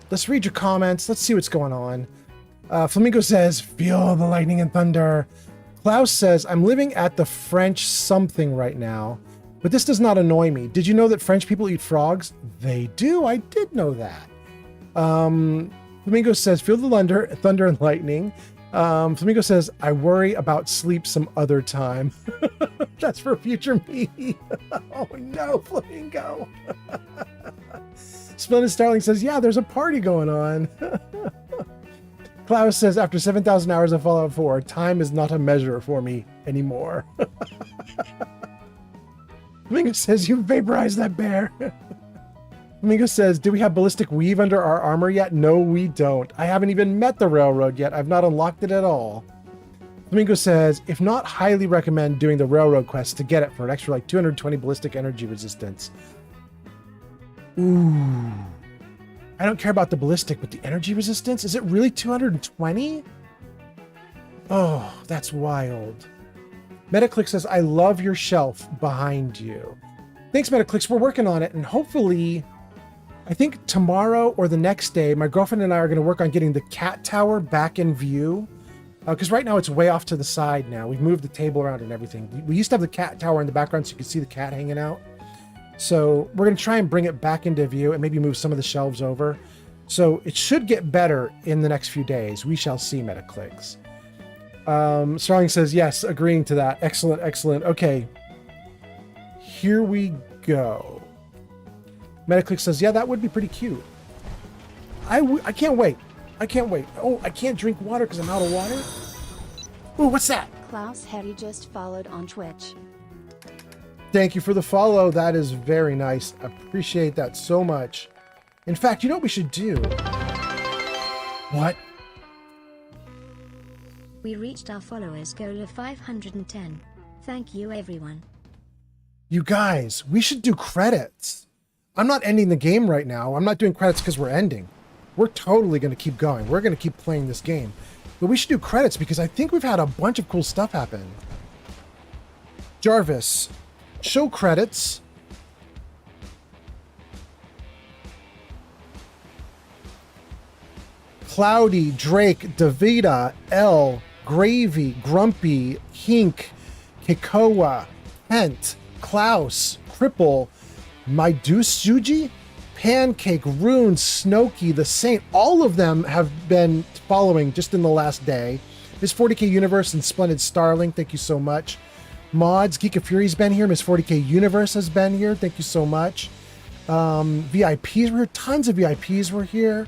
Let's read your comments. Let's see what's going on. Flamingo says, "Feel the lightning and thunder." Klaus says, "I'm living at the French something right now, but this does not annoy me. Did you know that French people eat frogs?" They do. I did know that. Flamingo says, feel the thunder and lightning. Flamingo says, I worry about sleep some other time. That's for future me. Oh no, Flamingo. Splendid Starling says, yeah, there's a party going on. Klaus says, after 7,000 hours of Fallout 4, time is not a measure for me anymore. Flamingo says, you vaporized that bear. Flamingo says, do we have ballistic weave under our armor yet? No, we don't. I haven't even met the railroad yet. I've not unlocked it at all. Flamingo says, if not, highly recommend doing the railroad quest to get it for an extra like 220 ballistic energy resistance. Ooh. I don't care about the ballistic, but the energy resistance? Is it really 220? Oh, that's wild. Metaclick says, I love your shelf behind you. Thanks, Metaclicks. We're working on it, and hopefully, I think tomorrow or the next day, my girlfriend and I are going to work on getting the cat tower back in view. Because right now it's way off to the side now. We've moved the table around and everything. We used to have the cat tower in the background so you could see the cat hanging out. So we're going to try and bring it back into view and maybe move some of the shelves over. So it should get better in the next few days. We shall see, Metaclicks. Starling says, yes, agreeing to that. Excellent, excellent. Okay. Here we go. Metaclick says, yeah, that would be pretty cute. I can't wait. I can't wait. Oh, I can't drink water because I'm out of water? Ooh, what's that? Klaus Harry just followed on Twitch. Thank you for the follow. That is very nice. Appreciate that so much. In fact, you know what we should do? What? We reached our followers goal of 510. Thank you, everyone. You guys, we should do credits. I'm not ending the game right now. I'm not doing credits because we're ending. We're totally going to keep going. We're going to keep playing this game. But we should do credits because I think we've had a bunch of cool stuff happen. Jarvis, show credits. Cloudy, Drake, Davida, L, Gravy, Grumpy, Hink, Kikoa, Kent, Klaus, Cripple, Suji, Pancake, Rune, Snokey, The Saint. All of them have been following just in the last day. Miss 40K Universe and Splendid Starling, thank you so much. Mods, Geek of Fury's been here. Miss 40K Universe has been here. Thank you so much. VIPs were here. Tons of VIPs were here.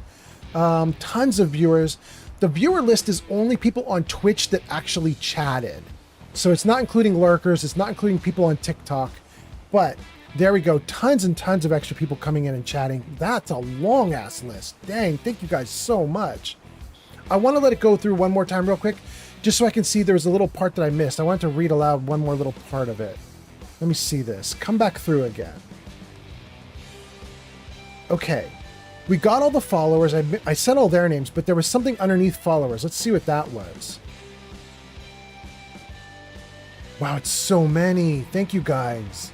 Tons of viewers. The viewer list is only people on Twitch that actually chatted. So it's not including lurkers. It's not including people on TikTok. But there we go. Tons and tons of extra people coming in and chatting. That's a long ass list. Dang, thank you guys so much. I want to let it go through one more time real quick, just so I can see there was a little part that I missed. I wanted to read aloud one more little part of it. Let me see this. Come back through again. Okay. We got all the followers. I said all their names, but there was something underneath followers. Let's see what that was. Wow, it's so many. Thank you guys.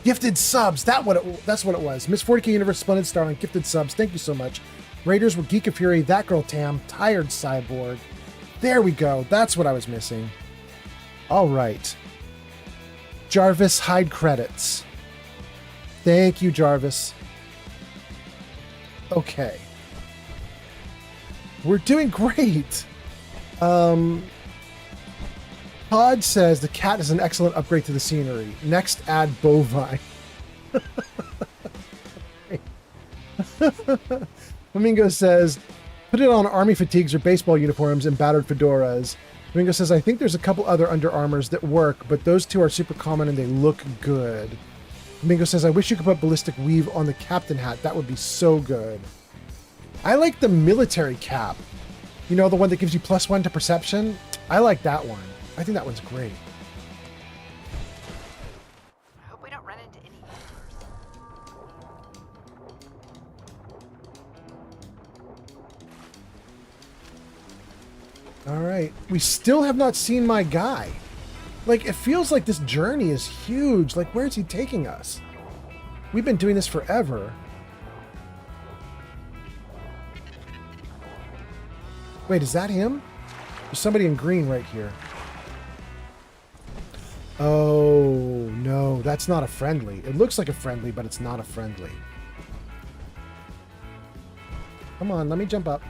Gifted subs. That's what it was. Miss 40K Universe, Splendid Starling, gifted subs. Thank you so much. Raiders were Geek of Fury, That Girl Tam, Tired Cyborg. There we go. That's what I was missing. All right. Jarvis, hide credits. Thank you, Jarvis. Okay. We're doing great. Todd says the cat is an excellent upgrade to the scenery. Next, add bovine. Flamingo says, put it on army fatigues or baseball uniforms and battered fedoras. Flamingo says, I think there's a couple other Under Armours that work, but those two are super common and they look good. Flamingo says, I wish you could put ballistic weave on the captain hat. That would be so good. I like the military cap. You know, the one that gives you +1 to perception? I like that one. I think that one's great. I hope we don't run into any All right. We still have not seen my guy. Like, it feels like this journey is huge. Like, where's he taking us? We've been doing this forever. Wait, is that him? There's somebody in green right here. Oh, no. That's not a friendly. It looks like a friendly, but it's not a friendly. Come on, let me jump up.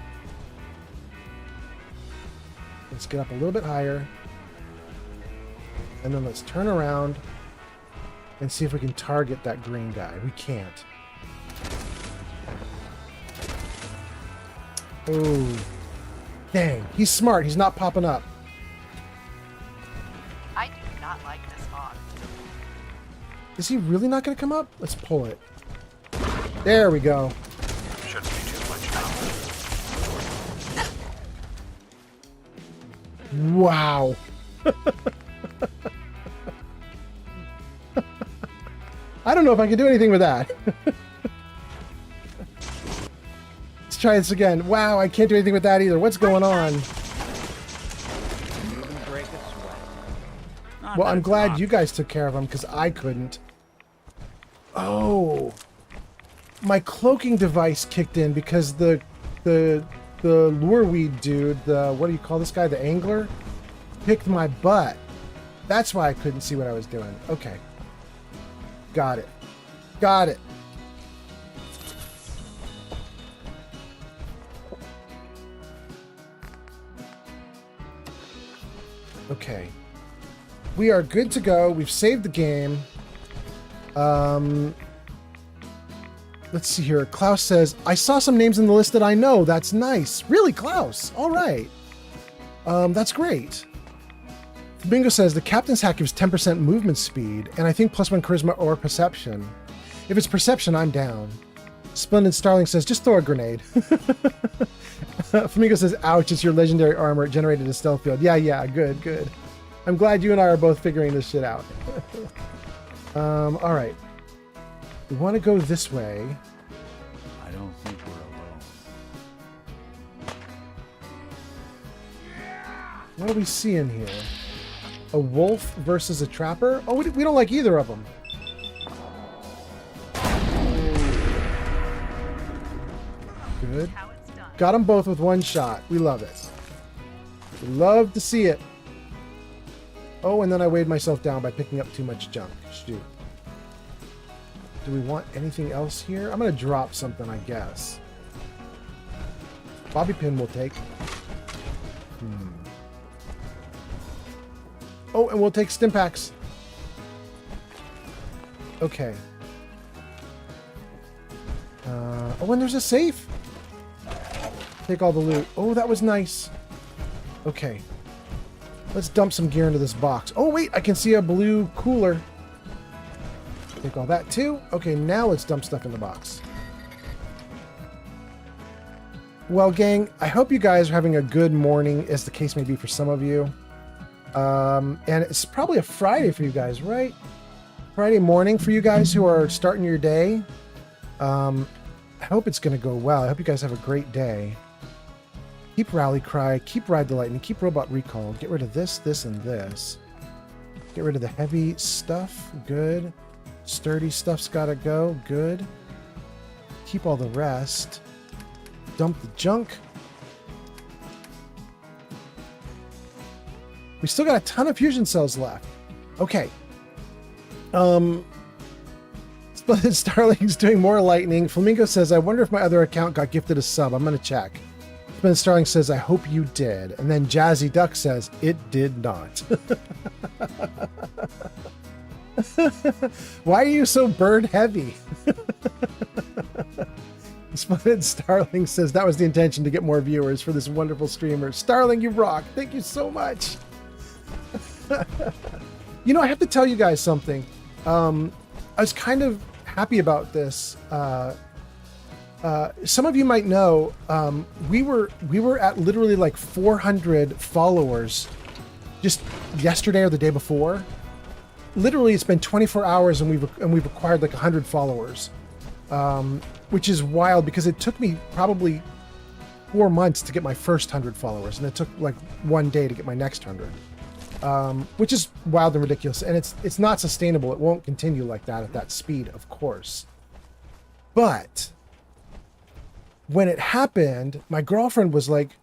Let's get up a little bit higher. And then let's turn around and see if we can target that green guy. We can't. Oh, dang. He's smart. He's not popping up. I do not like this fog. Is he really not going to come up? Let's pull it. There we go. Shouldn't be too much now. Wow. I don't know if I can do anything with that. Let's try this again. Wow, I can't do anything with that either. What's going on? Well, I'm glad you guys took care of him because I couldn't. Oh. My cloaking device kicked in because the lure weed dude, what do you call this guy? The angler? Picked my butt. That's why I couldn't see what I was doing. Okay. Got it. Got it. Okay. We are good to go. We've saved the game. Let's see here. Klaus says, I saw some names in the list that I know. That's nice. Really, Klaus? All right. That's great. Bingo says, the captain's hack gives 10% movement speed, and I think +1 charisma or perception. If it's perception, I'm down. Splendid Starling says, just throw a grenade. Flamingo says, ouch, it's your legendary armor. It generated a stealth field. Yeah, good, good. I'm glad you and I are both figuring this shit out. All right. We want to go this way. I don't think we're alone. What do we see in here? A wolf versus a trapper? Oh, we don't like either of them. Good. Got them both with one shot. We love it. We love to see it. Oh, and then I weighed myself down by picking up too much junk. Shoot. Do we want anything else here? I'm going to drop something, I guess. Bobby pin will take. Oh, and we'll take stim packs. Okay. Oh, and there's a safe. Take all the loot. Oh, that was nice. Okay. Let's dump some gear into this box. Oh, wait, I can see a blue cooler. Take all that too. Okay, now let's dump stuff in the box. Well, gang, I hope you guys are having a good morning, as the case may be for some of you. And it's probably a Friday for you guys, right? Friday morning for you guys who are starting your day. I hope it's going to go well. I hope you guys have a great day. Keep Rally Cry, keep Ride the Lightning, keep Robot Recall. Get rid of this, this, and this. Get rid of the heavy stuff. Good. Sturdy stuff's got to go. Good. Keep all the rest. Dump the junk. We still got a ton of fusion cells left. Okay. Splendid Starling's doing more lightning. Flamingo says, I wonder if my other account got gifted a sub. I'm going to check. Splendid Starling says, I hope you did. And then Jazzy Duck says, it did not. Why are you so bird heavy? Splendid Starling says, that was the intention, to get more viewers for this wonderful streamer. Starling, you rock. Thank you so much. You know, I have to tell you guys something. I was kind of happy about this. Some of you might know, we were at literally like 400 followers just yesterday or the day before. Literally, it's been 24 hours and we've acquired like 100 followers, which is wild because it took me probably 4 months to get my first 100 followers, and it took like 1 day to get my next 100. Which is wild and ridiculous, and it's not sustainable. It won't continue like that at that speed, of course. But when it happened, my girlfriend was like,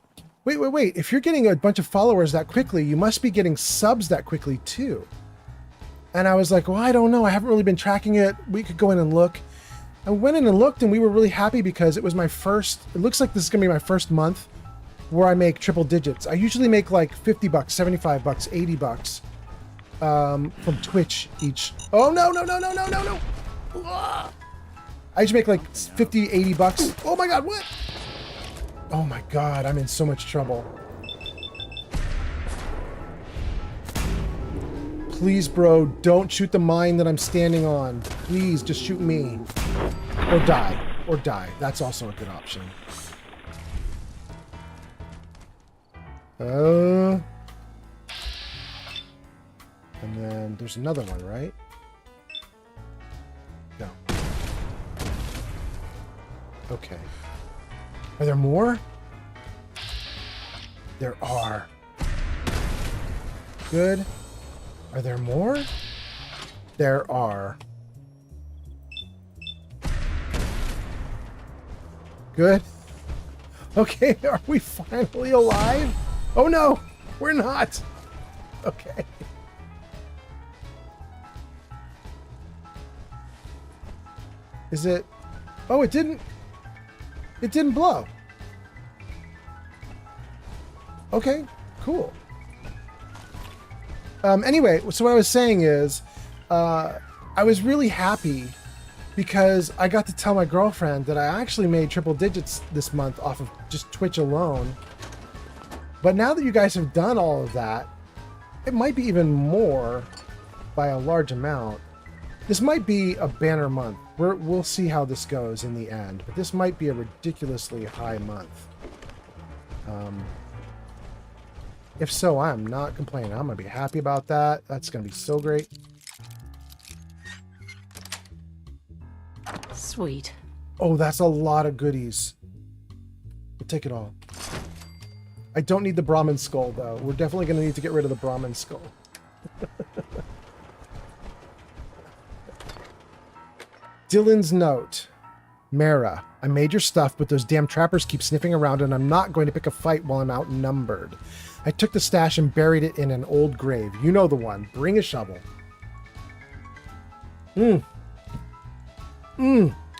wait, if you're getting a bunch of followers that quickly, you must be getting subs that quickly too. And I was like, well, I don't know. I haven't really been tracking it. We could go in and look. I went in and looked, and we were really happy because it was my first. It looks like this is gonna be my first month where I make triple digits. I usually make like $50, $75, $80 from Twitch each. Oh no no no no no no no! I usually make like 50, $80. Oh my god, what? Oh my god, I'm in so much trouble. Please, bro, don't shoot the mine that I'm standing on. Please, just shoot me. Or die. Or die. That's also a good option. And then there's another one, right? No. Okay. Are there more? There are. Good. Are there more? There are. Good. Okay, are we finally alive? Oh no, we're not. Okay. Is it? Oh, it didn't blow. Okay, cool. Anyway, so what I was saying is, I was really happy because I got to tell my girlfriend that I actually made triple digits this month off of just Twitch alone. But now that you guys have done all of that, it might be even more by a large amount. This might be a banner month. We'll see how this goes in the end, but this might be a ridiculously high month. If so, I'm not complaining. I'm going to be happy about that. That's going to be so great. Sweet. Oh, that's a lot of goodies. We'll take it all. I don't need the Brahmin skull, though. We're definitely going to need to get rid of the Brahmin skull. Dylan's note. Mara, I made your stuff, but those damn trappers keep sniffing around, and I'm not going to pick a fight while I'm outnumbered. I took the stash and buried it in an old grave. You know the one. Bring a shovel.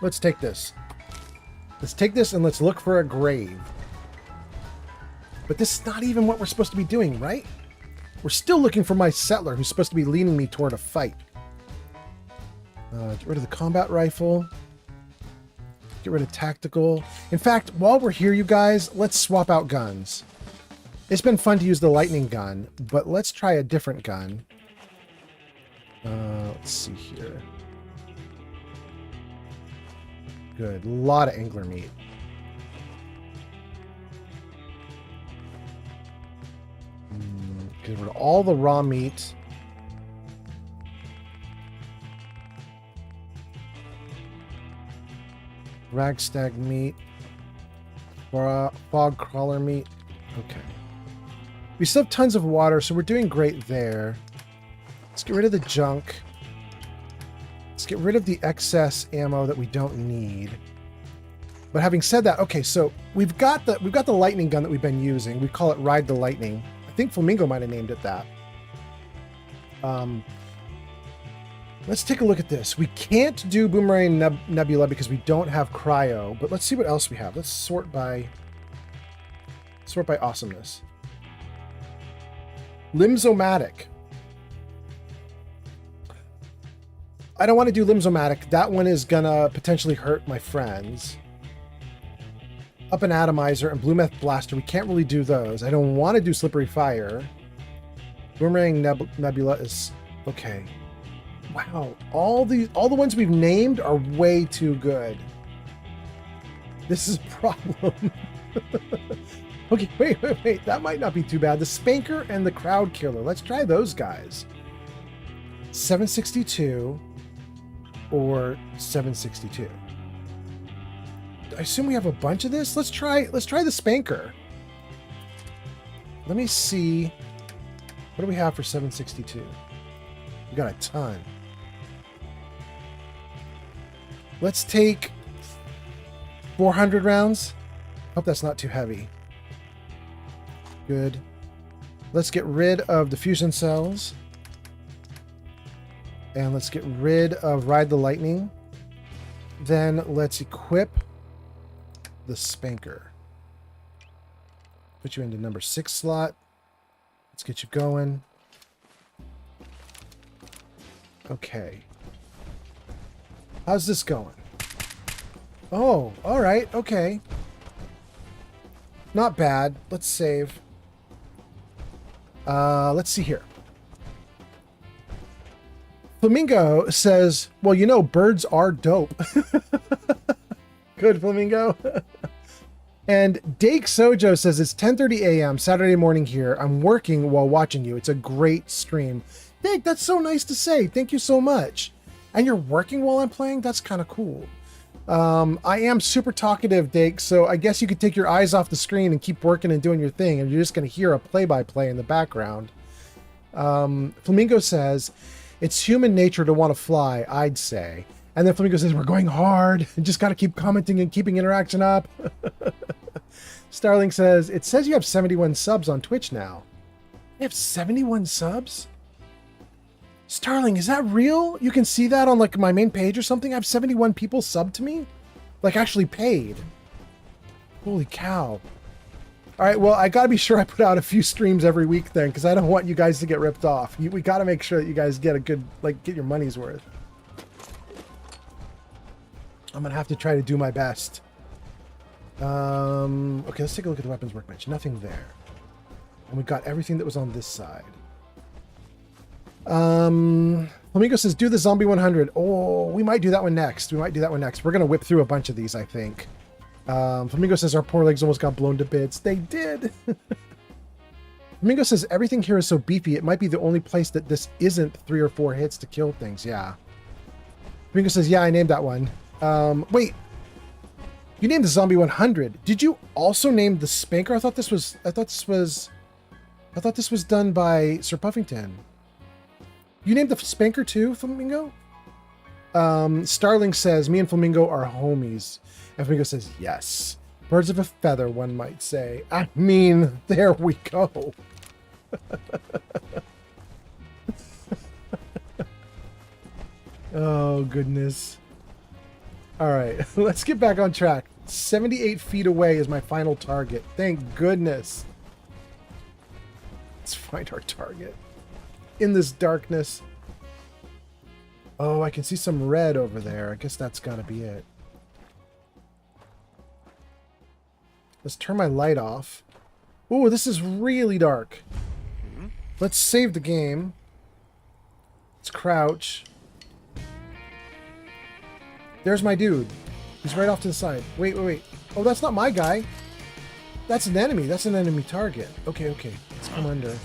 Let's take this. Let's take this and let's look for a grave. But this is not even what we're supposed to be doing, right? We're still looking for my settler who's supposed to be leading me toward a fight. Get rid of the combat rifle. Get rid of tactical. In fact, while we're here, you guys, let's swap out guns. It's been fun to use the lightning gun, but let's try a different gun. Let's see here. Good. A lot of angler meat. Get rid of all the raw meat. Ragstag meat. Fog crawler meat. Okay. We still have tons of water, so we're doing great there. Let's get rid of the junk. Let's get rid of the excess ammo that we don't need. But having said that, okay, so we've got the lightning gun that we've been using. We call it Ride the Lightning. I think Flamingo might have named it that. Let's take a look at this. We can't do Boomerang Nebula because we don't have cryo, but let's see what else we have. Let's sort by awesomeness. Limzomatic. I don't want to do Limzomatic. That one is gonna potentially hurt my friends. Up an Atomizer and Blue Meth Blaster. We can't really do those. I don't want to do Slippery Fire. Boomerang Nebula is okay. Wow, all the ones we've named are way too good. This is a problem. Okay, wait. That might not be too bad. The Spanker and the Crowd Killer. Let's try those guys. 762 or 762. I assume we have a bunch of this. Let's try the Spanker. Let me see. What do we have for 762? We got a ton. Let's take 400 rounds. Hope that's not too heavy. Good. Let's get rid of the fusion cells. And let's get rid of Ride the Lightning. then let's equip the spanker. Put you into number 6 slot. Let's get you going. Okay. How's this going? Oh, all right. Okay. Not bad. Let's save. Let's see here. Flamingo says, well, you know, birds are dope. Good, Flamingo. And Dake Sojo says, it's 10:30 a.m. Saturday morning here. I'm working while watching you. It's a great stream. Dake, that's so nice to say. Thank you so much. And you're working while I'm playing? That's kind of cool. I am super talkative, Dake, so I guess you could take your eyes off the screen and keep working and doing your thing, and you're just going to hear a play-by-play in the background. Flamingo says, it's human nature to want to fly, I'd say. And then Flamingo says, we're going hard. Just got to keep commenting and keeping interaction up. Starling says, it says you have 71 subs on Twitch now. You have 71 subs? Starling, is that real? You can see that on like my main page or something? I have 71 people subbed to me? Like actually paid. Holy cow. All right, well, I got to be sure I put out a few streams every week then, because I don't want you guys to get ripped off. We got to make sure that you guys get a good, like, get your money's worth. I'm going to have to try to do my best. Okay, let's take a look at the weapons workbench. Nothing there. And we got everything that was on this side. Flamingo says, do the zombie 100. Oh, we might do that one next. We're going to whip through a bunch of these, I think. Flamingo says, our poor legs almost got blown to bits. They did. Flamingo says, everything here is so beefy. It might be the only place that this isn't 3 or 4 hits to kill things. Yeah. Flamingo says, yeah, I named that one. Wait. You named the zombie 100. Did you also name the spanker? I thought this was done by Sir Puffington. You named the spanker too, Flamingo? Starling says, me and Flamingo are homies. And Flamingo says, yes. Birds of a feather, one might say. I mean, there we go. Oh, goodness. All right, let's get back on track. 78 feet away is my final target. Thank goodness. Let's find our target. In this darkness. Oh, I can see some red over there. I guess that's got to be it. Let's turn my light off. Ooh, this is really dark. Let's save the game. Let's crouch. There's my dude. He's right off to the side. Wait. Oh, that's not my guy. That's an enemy. That's an enemy target. Okay. Let's come under.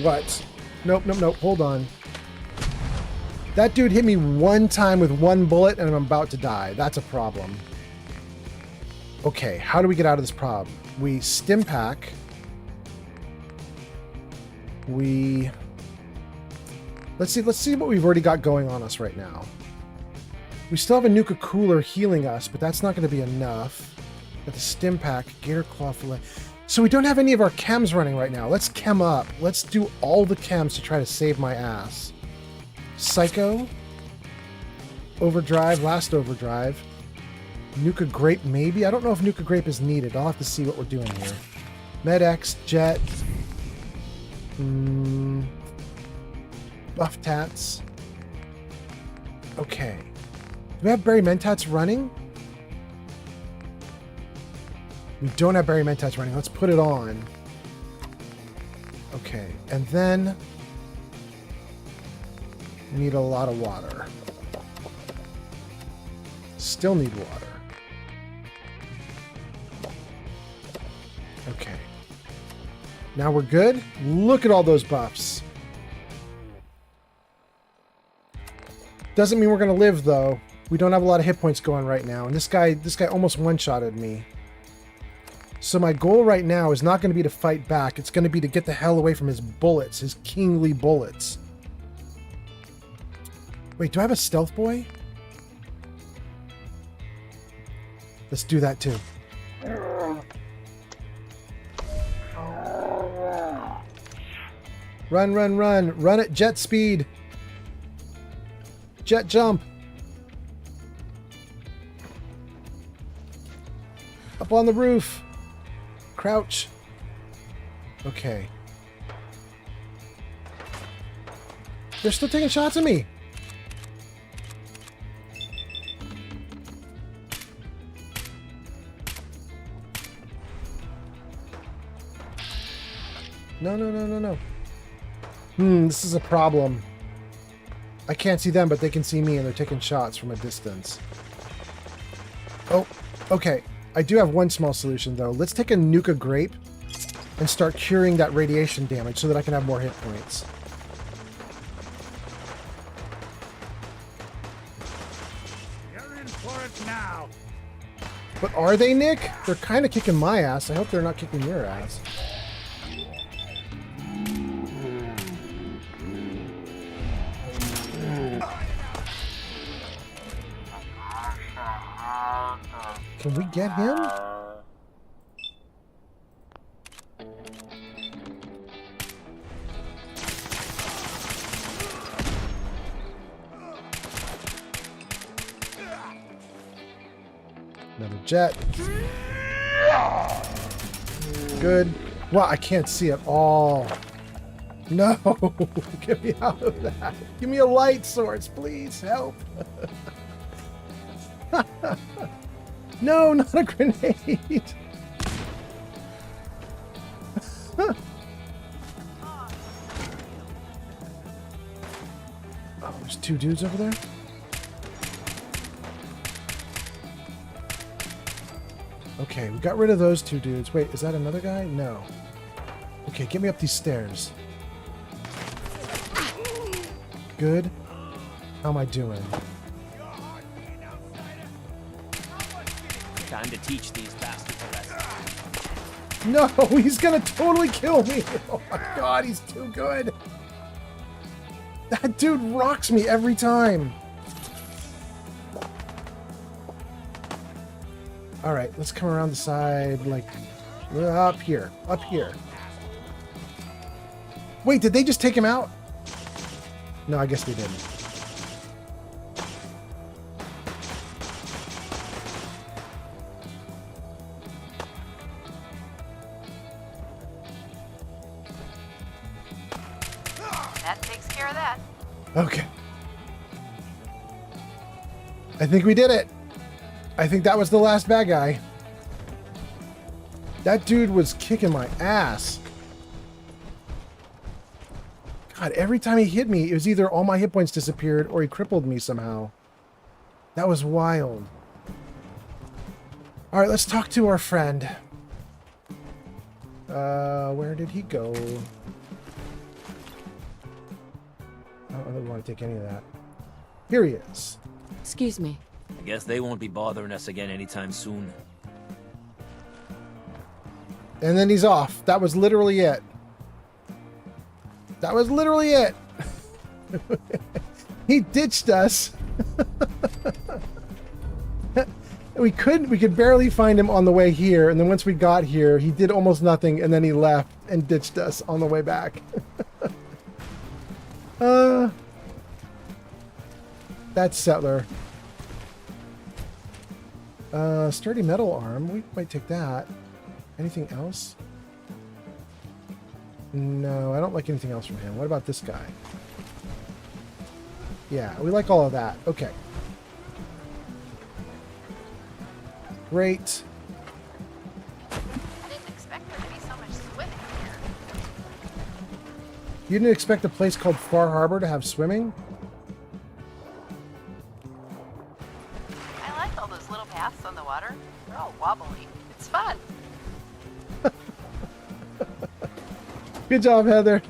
What? Nope. Hold on. That dude hit me one time with one bullet and I'm about to die. That's a problem. Okay, how do we get out of this problem? We stim pack. Let's see what we've already got going on us right now. We still have a Nuka Cooler healing us, but that's not going to be enough. Got the stim pack, Gator Claw Fillet. So we don't have any of our chems running right now. Let's chem up. Let's do all the chems to try to save my ass. Psycho. Overdrive, last overdrive. Nuka Grape, maybe? I don't know if Nuka Grape is needed. I'll have to see what we're doing here. Med-X, Jet. Buff Tats. Okay. Do we have Berry Mentats running? We don't have Berry Mentats running. Let's put it on. Okay. And then we need a lot of water. Still need water. Okay. Now we're good. Look at all those buffs. Doesn't mean we're going to live, though. We don't have a lot of hit points going right now. And this guy almost one-shotted me. So my goal right now is not going to be to fight back. It's going to be to get the hell away from his bullets, his kingly bullets. Wait, do I have a stealth boy? Let's do that, too. Run. Run at jet speed. Jet jump. Up on the roof. Crouch. Okay. They're still taking shots at me. No, no, no, no, no. This is a problem. I can't see them, but they can see me, and they're taking shots from a distance. Oh, okay. I do have one small solution, though. Let's take a Nuka grape and start curing that radiation damage so that I can have more hit points. You're in for it now. But are they, Nick? They're kind of kicking my ass. I hope they're not kicking your ass. Can we get him? Another jet. Good. Wow, I can't see at all. No! Get me out of that. Give me a light source, please. Help. No, not a grenade. Oh, there's two dudes over there. Okay, we got rid of those two dudes. Wait, is that another guy? No. Okay, get me up these stairs. Good. How am I doing? Time to teach these bastards a lesson. No, he's gonna totally kill me. Oh my god, he's too good. That dude rocks me every time. Alright, let's come around the side, like, up here. Up here. Wait, did they just take him out? No, I guess they didn't. That takes care of that. Okay. I think we did it. I think that was the last bad guy. That dude was kicking my ass. God, every time he hit me, it was either all my hit points disappeared or he crippled me somehow. That was wild. Alright, let's talk to our friend. Where did he go? I don't really want to take any of that. Here he is. Excuse me. I guess they won't be bothering us again anytime soon. And then he's off. That was literally it. That was literally it. He ditched us. We could barely find him on the way here, and then once we got here, he did almost nothing, and then he left and ditched us on the way back. That's Settler. Sturdy metal arm. We might take that. Anything else? No, I don't like anything else from him. What about this guy? Yeah, we like all of that. Okay. Great. I didn't expect there to be so much swimming here. You didn't expect a place called Far Harbor to have swimming? I like all those little paths on the water. They're all wobbly. It's fun. Good job, Heather.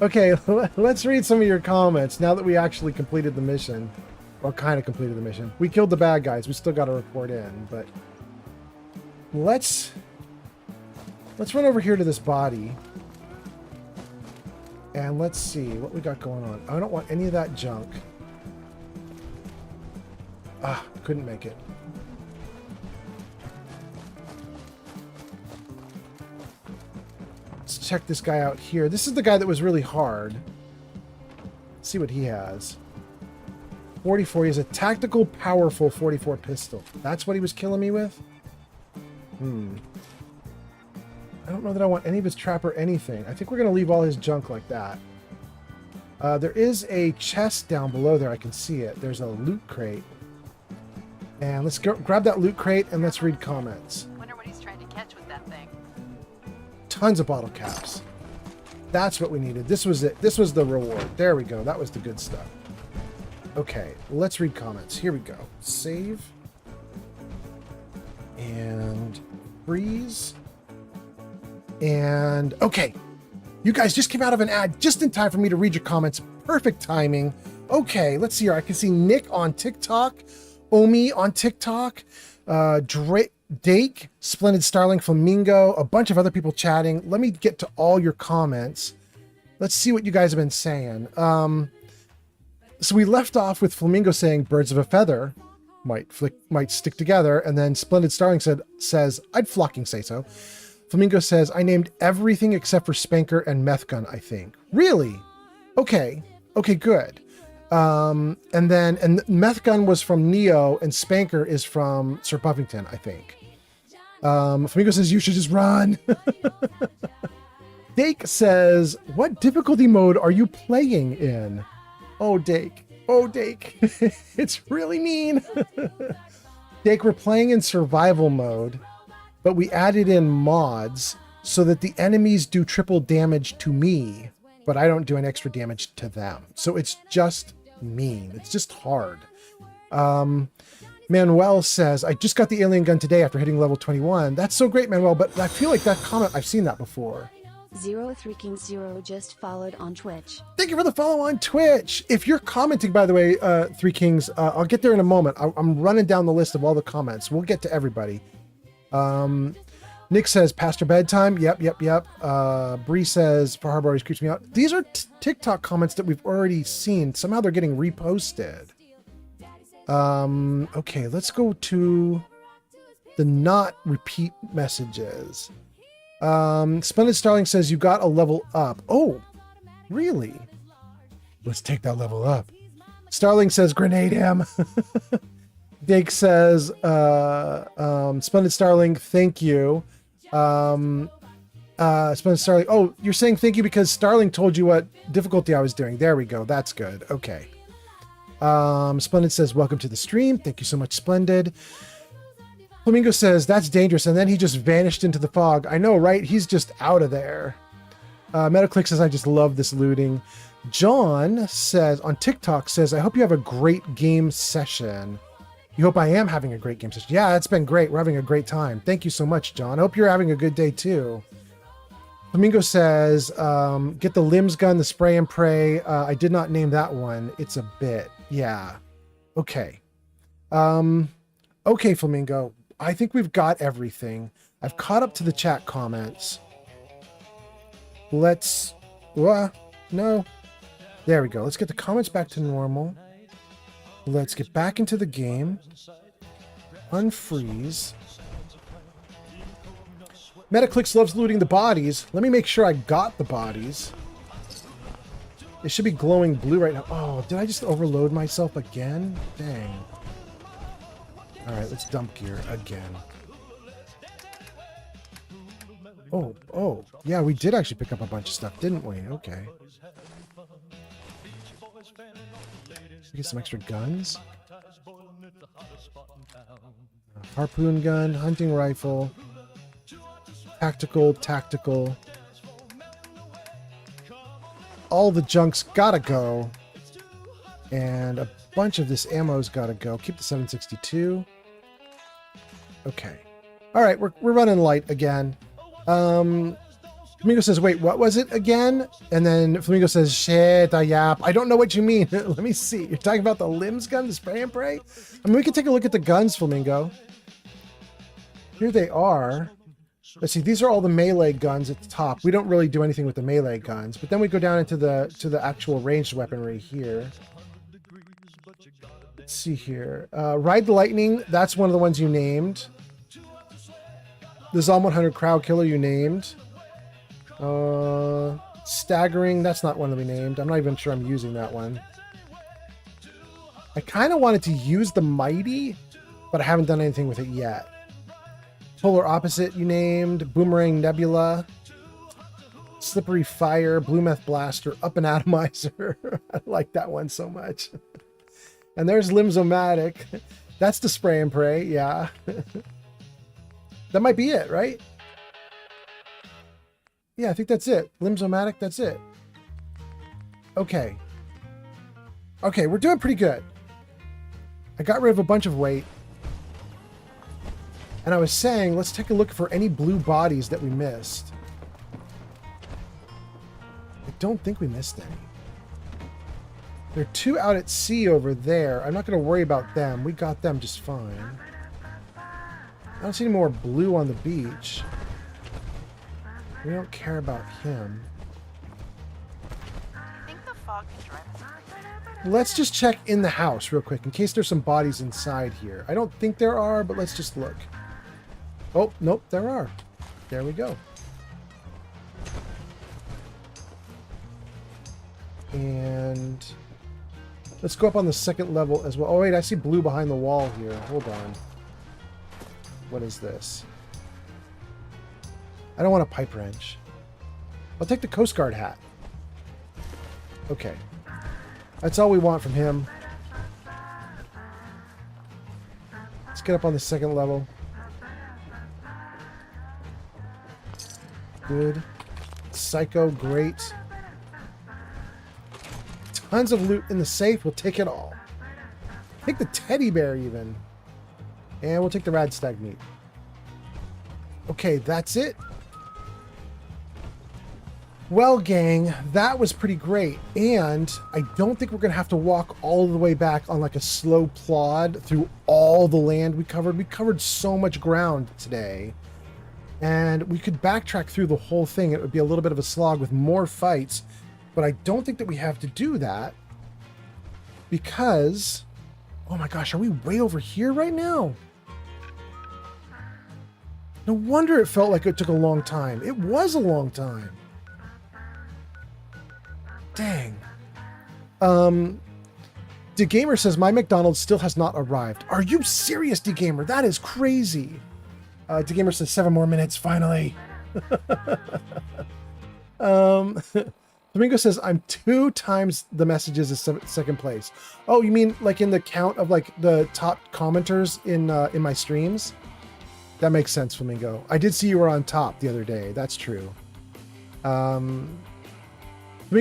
Okay, let's read some of your comments now that we actually completed the mission. Well, kind of completed the mission. We killed the bad guys. We still got to report in, but let's run over here to this body. And let's see what we got going on. I don't want any of that junk. Ah, couldn't make it. Let's check this guy out here. This is the guy that was really hard. Let's see what he has. 44. He has a tactical, powerful 44 pistol. That's what he was killing me with? I don't know that I want any of his trap or anything. I think we're going to leave all his junk like that. There is a chest down below there. I can see it. There's a loot crate. And let's go grab that loot crate and let's read comments. Wonder what he's trying to catch with that thing. Tons of bottle caps. That's what we needed. This was it. This was the reward. There we go. That was the good stuff. Okay, let's read comments. Here we go. Save. And freeze. And okay. You guys just came out of an ad just in time for me to read your comments. Perfect timing. Okay, let's see here. I can see Nick on TikTok, Omi on TikTok, Dake, Splendid Starling, Flamingo, a bunch of other people chatting. Let me get to all your comments. Let's see what you guys have been saying. So we left off with Flamingo saying birds of a feather might stick together, and then Splendid Starling says I'd flocking say so. Flamingo says I named everything except for Spanker and Meth Gun, I think. Really? Okay, good. And Meth Gun was from Neo, and Spanker is from Sir Buffington, I think. Flamingo says you should just run. Dake says, what difficulty mode are you playing in? Oh, Dake. It's really mean. Dake, we're playing in survival mode, but we added in mods so that the enemies do triple damage to me, but I don't do an extra damage to them. So it's just mean. It's just hard. Manuel says, I just got the alien gun today after hitting level 21. That's so great, Manuel, but I feel like that comment, I've seen that before. 03King0 just followed on Twitch. Thank you for the follow on Twitch. If you're commenting, by the way, Three Kings, I'll get there in a moment. I'm running down the list of all the comments. We'll get to everybody. Nick says, past your bedtime. Yep. Bree says, Far Harbor always creeps me out. These are TikTok comments that we've already seen. Somehow they're getting reposted. Okay, let's go to the not repeat messages. Splendid Starling says you got a level up. Oh, really? Let's take that level up. Starling says grenade him. Dake says, Splendid Starling, thank you. Splendid Starling, oh, you're saying thank you because Starling told you what difficulty I was doing. There we go. That's good. Okay. Splendid says, welcome to the stream. Thank you so much, Splendid. Flamingo says, that's dangerous, and then he just vanished into the fog. I know, right? He's just out of there. Metaclick says, I just love this looting. John says, on TikTok, says, I hope you have a great game session. You hope I am having a great game session. Yeah, it's been great. We're having a great time. Thank you so much, John. I hope you're having a good day, too. Flamingo says, get the limbs gun, the spray and pray. I did not name that one. It's a bit. Yeah. Okay. Okay, Flamingo. I think we've got everything. I've caught up to the chat comments. Let's... no. There we go. Let's get the comments back to normal. Let's get back into the game. Unfreeze. Metaclicks loves looting the bodies. Let me make sure I got the bodies. It should be glowing blue right now. Oh, did I just overload myself again? Dang. Alright, let's dump gear again. Oh, yeah, we did actually pick up a bunch of stuff, didn't we? Okay. We get some extra guns. Harpoon gun, hunting rifle. Tactical. All the junk's gotta go. And a bunch of this ammo's gotta go. Keep the 762. Okay. Alright, we're running light again. Flamingo says, wait, what was it again? And then Flamingo says, shit, yap. I don't know what you mean. Let me see. You're talking about the limbs gun, the spray and pray? I mean, we can take a look at the guns, Flamingo. Here they are. Let's see, these are all the melee guns at the top. We don't really do anything with the melee guns, but then we go down into the actual ranged weaponry here. Let's see here. Ride the Lightning, that's one of the ones you named. The Zom 100 Crowd Killer you named. Staggering, that's not one that we named. I'm not even sure I'm using that one. I kind of wanted to use the Mighty, but I haven't done anything with it yet. Polar Opposite you named, Boomerang Nebula, Slippery Fire, Blue Meth Blaster, Up and Atomizer. I like that one so much. And there's Limzomatic. That's the Spray and Pray, yeah. That might be it, right? Yeah, I think that's it. Limzomatic, that's it. Okay. Okay, we're doing pretty good. I got rid of a bunch of weight. And I was saying, let's take a look for any blue bodies that we missed. I don't think we missed any. There are 2 out at sea over there. I'm not going to worry about them. We got them just fine. I don't see any more blue on the beach. We don't care about him. I think the fog can drive us crazy. Let's just check in the house real quick in case there's some bodies inside here. I don't think there are, but let's just look. Oh, nope, there are. There we go. And let's go up on the second level as well. Oh, wait, I see blue behind the wall here. Hold on. What is this? I don't want a pipe wrench. I'll take the Coast Guard hat. Okay. That's all we want from him. Let's get up on the second level. Good. Psycho, great. Tons of loot in the safe. We'll take it all. Take the teddy bear even. And we'll take the rad stag meat. Okay, that's it. Well, gang, that was pretty great. And I don't think we're going to have to walk all the way back on like a slow plod through all the land we covered. We covered so much ground today. And we could backtrack through the whole thing. It would be a little bit of a slog with more fights. But I don't think that we have to do that. Because... oh my gosh, are we way over here right now? No wonder it felt like it took a long time. It was a long time. Dang. DeGamer says, my McDonald's still has not arrived. Are you serious, DeGamer? That is crazy. DeGamer says 7 more minutes, finally. Flamingo says, I'm 2 times the messages as second place. Oh, you mean like in the count of like the top commenters in my streams? That makes sense, Flamingo. I did see you were on top the other day. That's true. Flamingo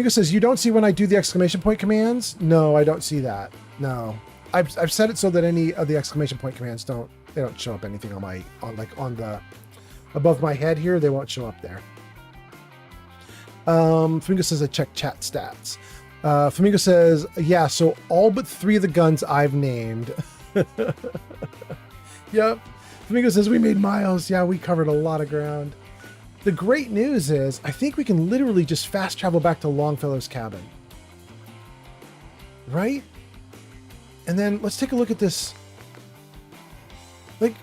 says, you don't see when I do the exclamation point commands? No, I don't see that. No. I've set it so that any of the exclamation point commands don't show up anything on the above my head here. They won't show up there. Flamingo says I check chat stats. Flamingo says, yeah, so all but 3 of the guns I've named. Yep. Flamingo says we made miles. Yeah, we covered a lot of ground. The great news is I think we can literally just fast travel back to Longfellow's cabin. Right? And then let's take a look at this. Like,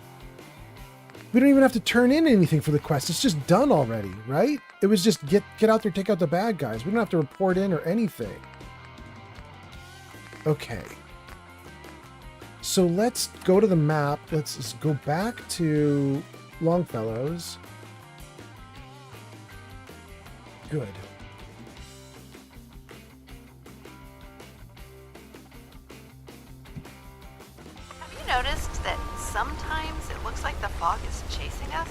we don't even have to turn in anything for the quest. It's just done already, right? It was just get out there, take out the bad guys. We don't have to report in or anything. Okay. So let's go to the map. Let's just go back to Longfellow's. Good. Have you noticed that sometimes it looks like the fog is chasing us?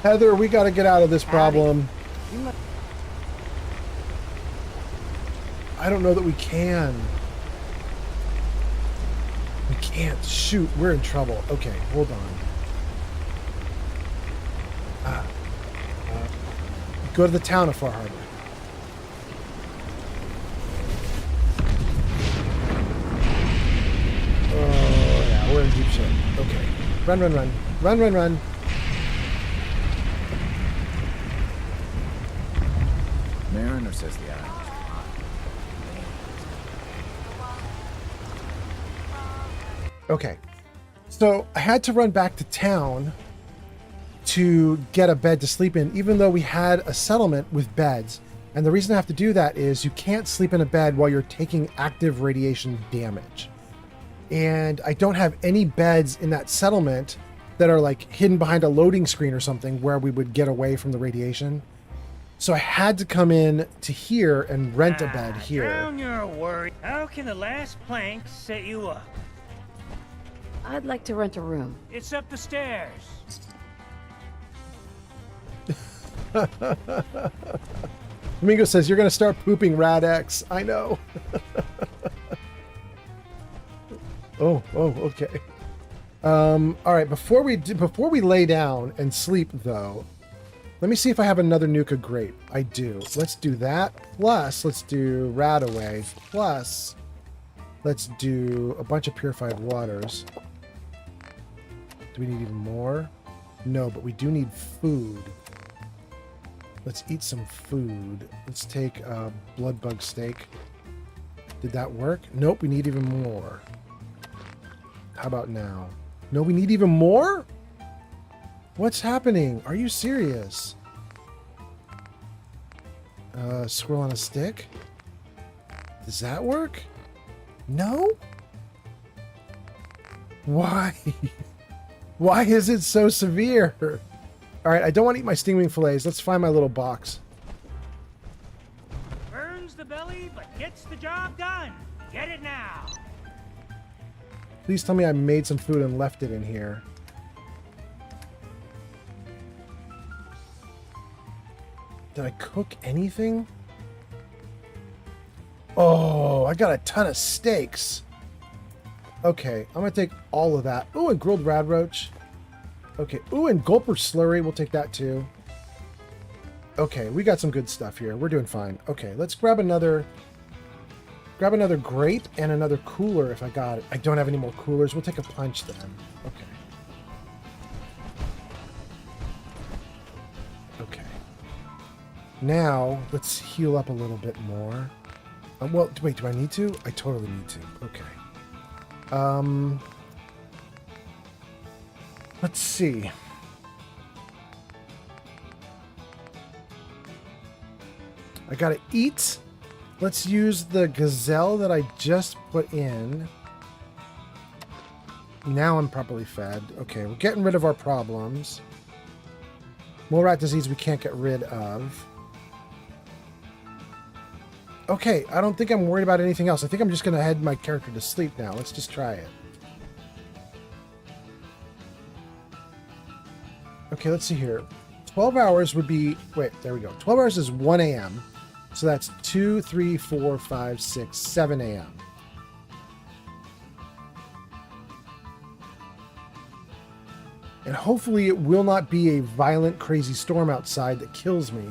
Heather, we got to get out of this problem. I don't know that we can. We can't. Shoot, we're in trouble. Okay, hold on. Go to the town of Far Harbor. Oh, yeah, we're in deep shit. Okay. Run, run, run. Run, run, run. Mariner says the island. Okay. So I had to run back to town to get a bed to sleep in, even though we had a settlement with beds. And the reason I have to do that is you can't sleep in a bed while you're taking active radiation damage. And I don't have any beds in that settlement that are like hidden behind a loading screen or something where we would get away from the radiation. So I had to come in to here and rent a bed here. Drown your worry. How can the last plank set you up? I'd like to rent a room. It's up the stairs. Domingo says you're going to start pooping Rad X. I know. Oh, okay. All right. Before we lay down and sleep, though, let me see if I have another Nuka grape. I do. Let's do that. Plus, let's do Radaway. Plus, let's do a bunch of purified waters. Do we need even more? No, but we do need food. Let's eat some food. Let's take a blood bug steak. Did that work? Nope, we need even more. How about now? No, we need even more? What's happening? Are you serious? Squirrel on a stick? Does that work? No? Why? Why is it so severe? All right, I don't want to eat my stingwing fillets. Let's find my little box. Burns the belly, but gets the job done. Get it now. Please tell me I made some food and left it in here. Did I cook anything? Oh, I got a ton of steaks. Okay, I'm gonna take all of that. Ooh, and grilled rad roach. Okay, ooh, and gulper slurry. We'll take that too. Okay, we got some good stuff here. We're doing fine. Okay, let's grab another grape and another cooler if I got it. I don't have any more coolers. We'll take a punch then. Okay. Okay. Now, let's heal up a little bit more. Well, wait, do I need to? I totally need to. Okay. Let's see. I gotta eat. Let's use the gazelle that I just put in. Now I'm properly fed. Okay, we're getting rid of our problems. More rat disease we can't get rid of. Okay, I don't think I'm worried about anything else. I think I'm just going to head my character to sleep now. Let's just try it. Okay, let's see here. 12 hours would be... Wait, there we go. 12 hours is 1 a.m. So that's 2, 3, 4, 5, 6, 7 a.m. And hopefully it will not be a violent, crazy storm outside that kills me.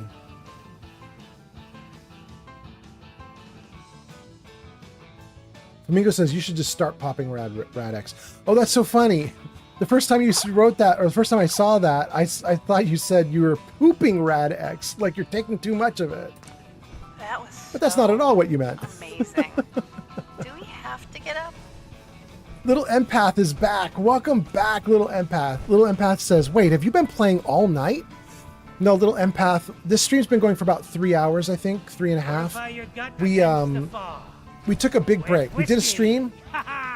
Flamingo says you should just start popping Rad-X. Oh, that's so funny. The first time you wrote that, or the first time I saw that, I thought you said you were pooping Rad-X, like you're taking too much of it. That was But that's not at all what you meant. amazing. Do we have to get up? Little Empath is back. Welcome back, Little Empath. Little Empath says, wait, have you been playing all night? No, Little Empath, this stream's been going for about 3 hours, I think, 3.5. We took a big break. We did a stream,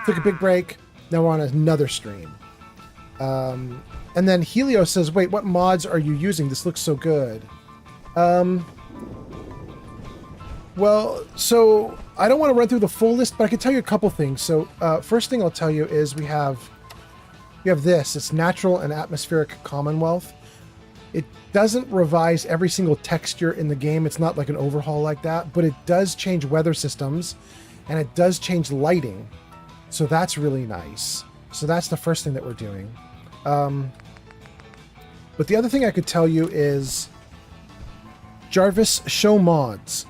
took a big break. Now we're on another stream. And then Helio says, wait, what mods are you using? This looks so good. Well, so I don't want to run through the full list, but I can tell you a couple things. So first thing I'll tell you is we have this. It's Natural and Atmospheric Commonwealth. It doesn't revise every single texture in the game. It's not like an overhaul like that, but it does change weather systems and it does change lighting. So that's really nice. So that's the first thing that we're doing. But the other thing I could tell you is Jarvis Show Mods.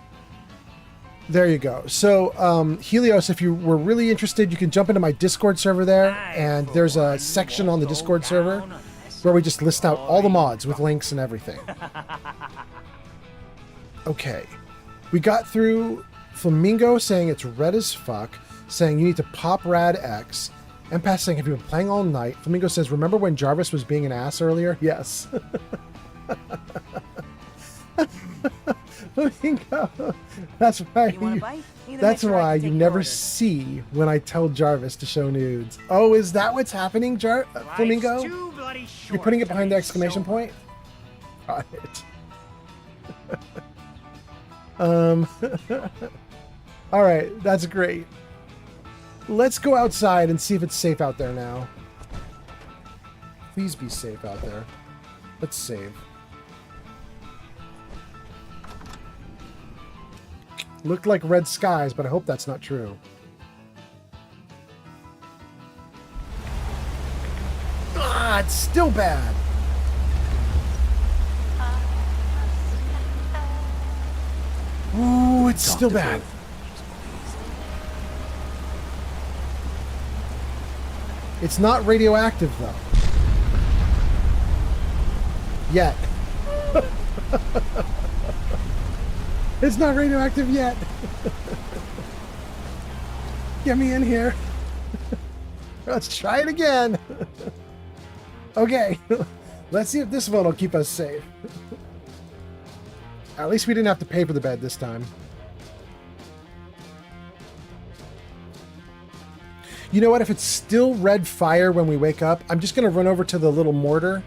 There you go. So Helios, if you were really interested, you can jump into my Discord server there, and there's a section on the Discord server where we just list out all the mods with links and everything. Okay. We got through Flamingo saying it's red as fuck, saying you need to pop Rad-X. Empath saying, have you been playing all night? Flamingo says, remember when Jarvis was being an ass earlier? Yes. Flamingo. That's why. You want a bite? Either That's make sure I why can you take never your order. see when I tell Jarvis to show nudes. Oh, is that what's happening, Flamingo? Too bloody short You're putting it to behind be the exclamation sober. point? Got it. All right, that's great. Let's go outside and see if it's safe out there now. Please be safe out there. Let's save. Looked like red skies, but I hope that's not true. Ah, it's still bad. Ooh, it's still bad. It's not radioactive, though. Yet. It's not radioactive yet. Get me in here. Let's try it again. Okay. Let's see if this one will keep us safe. At least we didn't have to pay for the bed this time. You know what? If it's still red fire when we wake up, I'm just going to run over to the little mortar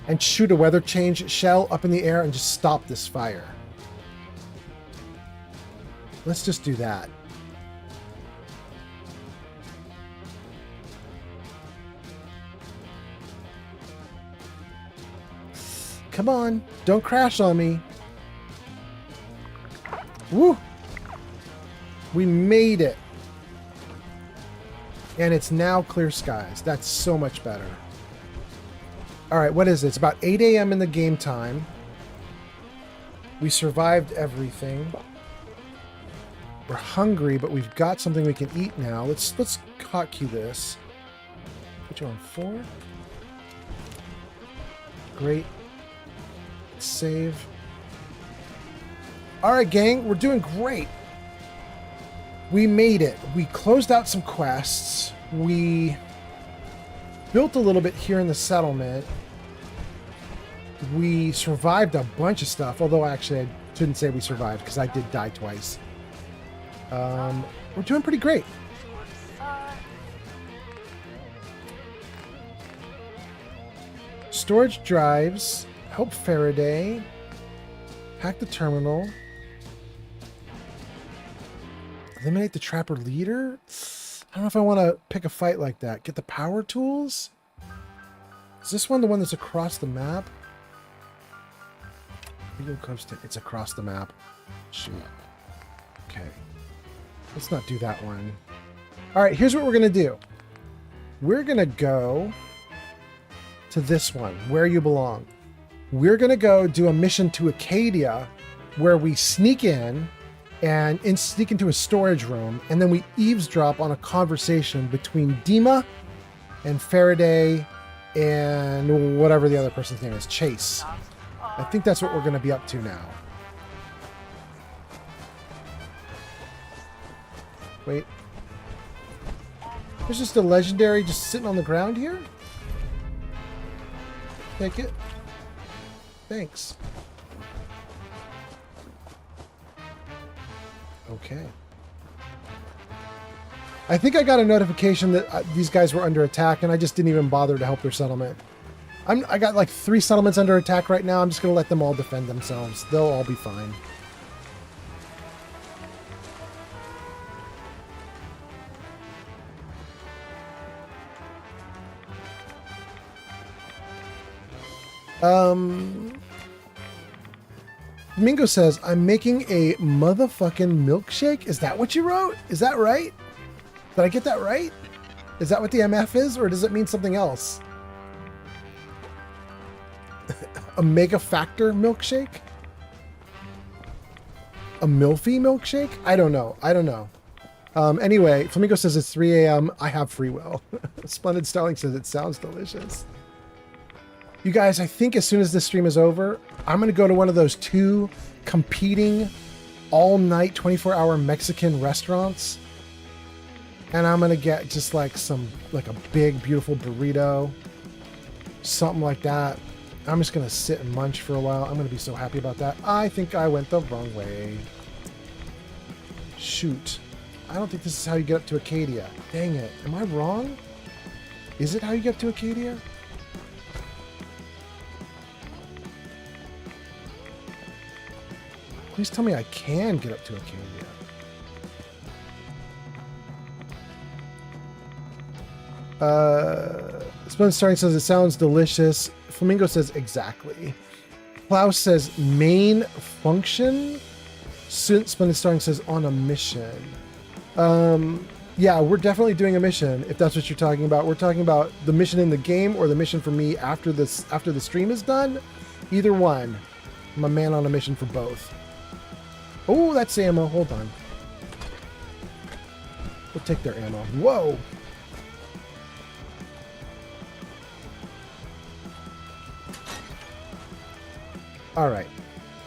and shoot a weather change shell up in the air and just stop this fire. Let's just do that. Come on, don't crash on me. Woo! We made it. And it's now clear skies. That's so much better. All right, what is it? It's about 8 a.m. in the game time. We survived everything. We're hungry, but we've got something we can eat now. Let's hotkey this. Put you on 4. Great. Save. All right, gang, we're doing great. We made it. We closed out some quests. We built a little bit here in the settlement. We survived a bunch of stuff, although actually I shouldn't say we survived because I did die twice. We're doing pretty great. Storage drives. Help Faraday. Hack the terminal. Eliminate the trapper leader? I don't know if I want to pick a fight like that. Get the power tools? Is this one the one that's across the map? It's across the map. Shoot. Okay. Let's not do that one. All right, here's what we're going to do. We're going to go to this one, Where You Belong. We're going to go do a mission to Acadia where we sneak in and sneak into a storage room, and then we eavesdrop on a conversation between Dima and Faraday and whatever the other person's name is, Chase. I think that's what we're going to be up to now. Wait. There's just a legendary just sitting on the ground here? Take it. Thanks. Okay. I think I got a notification that these guys were under attack, and I just didn't even bother to help their settlement. I got like 3 settlements under attack right now. I'm just going to let them all defend themselves. They'll all be fine. Mingo says, I'm making a motherfucking milkshake. Is that what you wrote? Is that right? Did I get that right? Is that what the MF is, or does it mean something else? A mega factor milkshake? A milfy milkshake? I don't know. I don't know. Anyway, Flamingo says it's 3 a.m. I have free will. Splendid Starling says it sounds delicious. You guys, I think as soon as this stream is over, I'm going to go to one of those 2 competing all-night 24-hour Mexican restaurants. And I'm going to get just like a big, beautiful burrito. Something like that. I'm just going to sit and munch for a while. I'm going to be so happy about that. I think I went the wrong way. Shoot. I don't think this is how you get up to Acadia. Dang it. Am I wrong? Is it how you get up to Acadia? Please tell me I can get up to Acadia. Splendid Starring says it sounds delicious. Flamingo says exactly. Klaus says main function. Splendid Starring says on a mission. Yeah, we're definitely doing a mission if that's what you're talking about. We're talking about the mission in the game or the mission for me after the stream is done. Either one. I'm a man on a mission for both. Oh, that's ammo. Hold on. We'll take their ammo. Whoa. All right.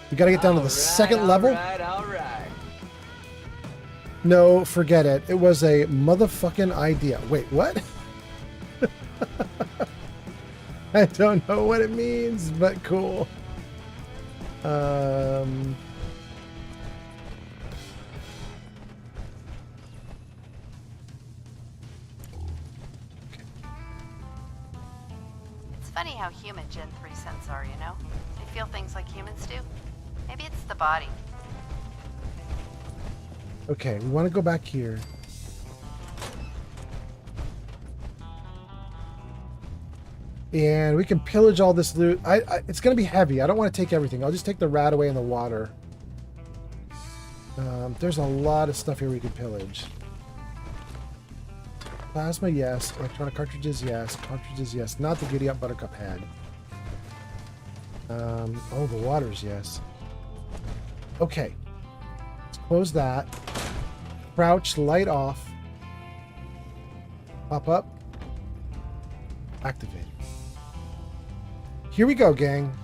We got to get down to the second level. All right. No, forget it. It was a motherfucking idea. Wait, what? I don't know what it means, but cool. It's funny how human Gen 3 scents are, you know? They feel things like humans do. Maybe it's the body. Okay, we want to go back here. And we can pillage all this loot. It's going to be heavy. I don't want to take everything. I'll just take the rat away in the water. There's a lot of stuff here we can pillage. Plasma, yes. Electronic cartridges, yes. Cartridges, yes. Not the Giddy Up Buttercup head. Oh, the waters, yes. Okay. Let's close that. Crouch, light off. Pop up. Activate. Here we go, gang.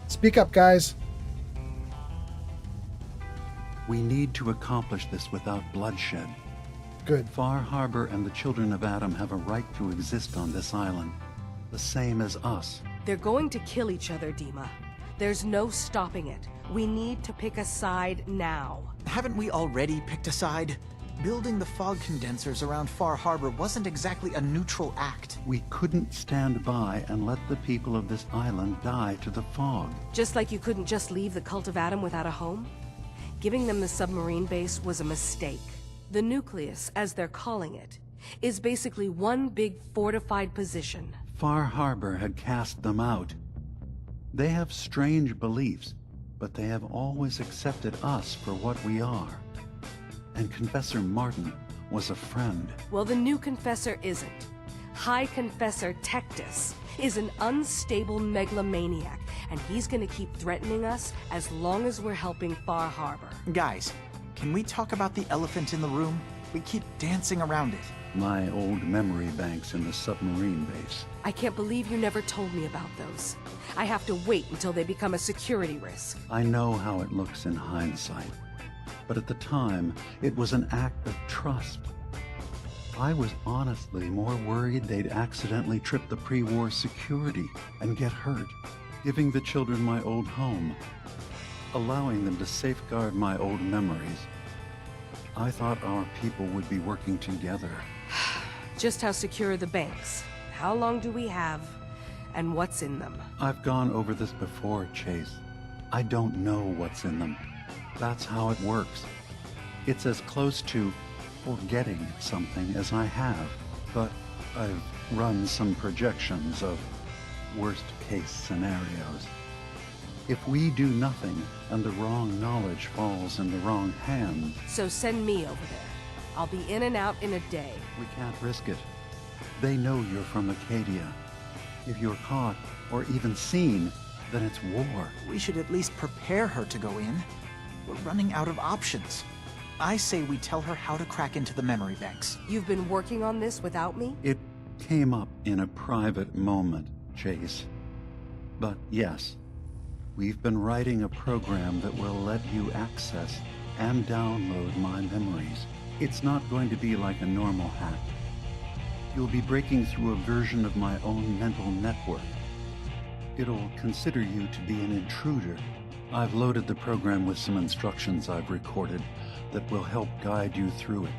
Speak up, guys. We need to accomplish this without bloodshed. Good. Far Harbor and the children of Adam have a right to exist on this island, the same as us. They're going to kill each other, Dima. There's no stopping it. We need to pick a side now. Haven't we already picked a side? Building the fog condensers around Far Harbor wasn't exactly a neutral act. We couldn't stand by and let the people of this island die to the fog. Just like you couldn't just leave the Cult of Adam without a home? Giving them the submarine base was a mistake. The nucleus, as they're calling it, is basically one big fortified position. Far Harbor had cast them out. They have strange beliefs, but they have always accepted us for what we are. And Confessor Martin was a friend. Well, the new Confessor isn't. High Confessor Tectus is an unstable megalomaniac, and he's gonna keep threatening us as long as we're helping Far Harbor. Guys, can we talk about the elephant in the room? We keep dancing around it. My old memory banks in the submarine base. I can't believe you never told me about those. I have to wait until they become a security risk. I know how it looks in hindsight, but at the time, it was an act of trust. I was honestly more worried they'd accidentally trip the pre-war security and get hurt, giving the children my old home, allowing them to safeguard my old memories. I thought our people would be working together. Just how secure are the banks? How long do we have? And what's in them? I've gone over this before, Chase. I don't know what's in them. That's how it works. It's as close to forgetting something as I have, but I've run some projections of worst-case scenarios. If we do nothing and the wrong knowledge falls in the wrong hands... So send me over there. I'll be in and out in a day. We can't risk it. They know you're from Acadia. If you're caught, or even seen, then it's war. We should at least prepare her to go in. We're running out of options. I say we tell her how to crack into the memory banks. You've been working on this without me? It came up in a private moment, Chase. But yes, we've been writing a program that will let you access and download my memories. It's not going to be like a normal hack. You'll be breaking through a version of my own mental network. It'll consider you to be an intruder. I've loaded the program with some instructions I've recorded that will help guide you through it.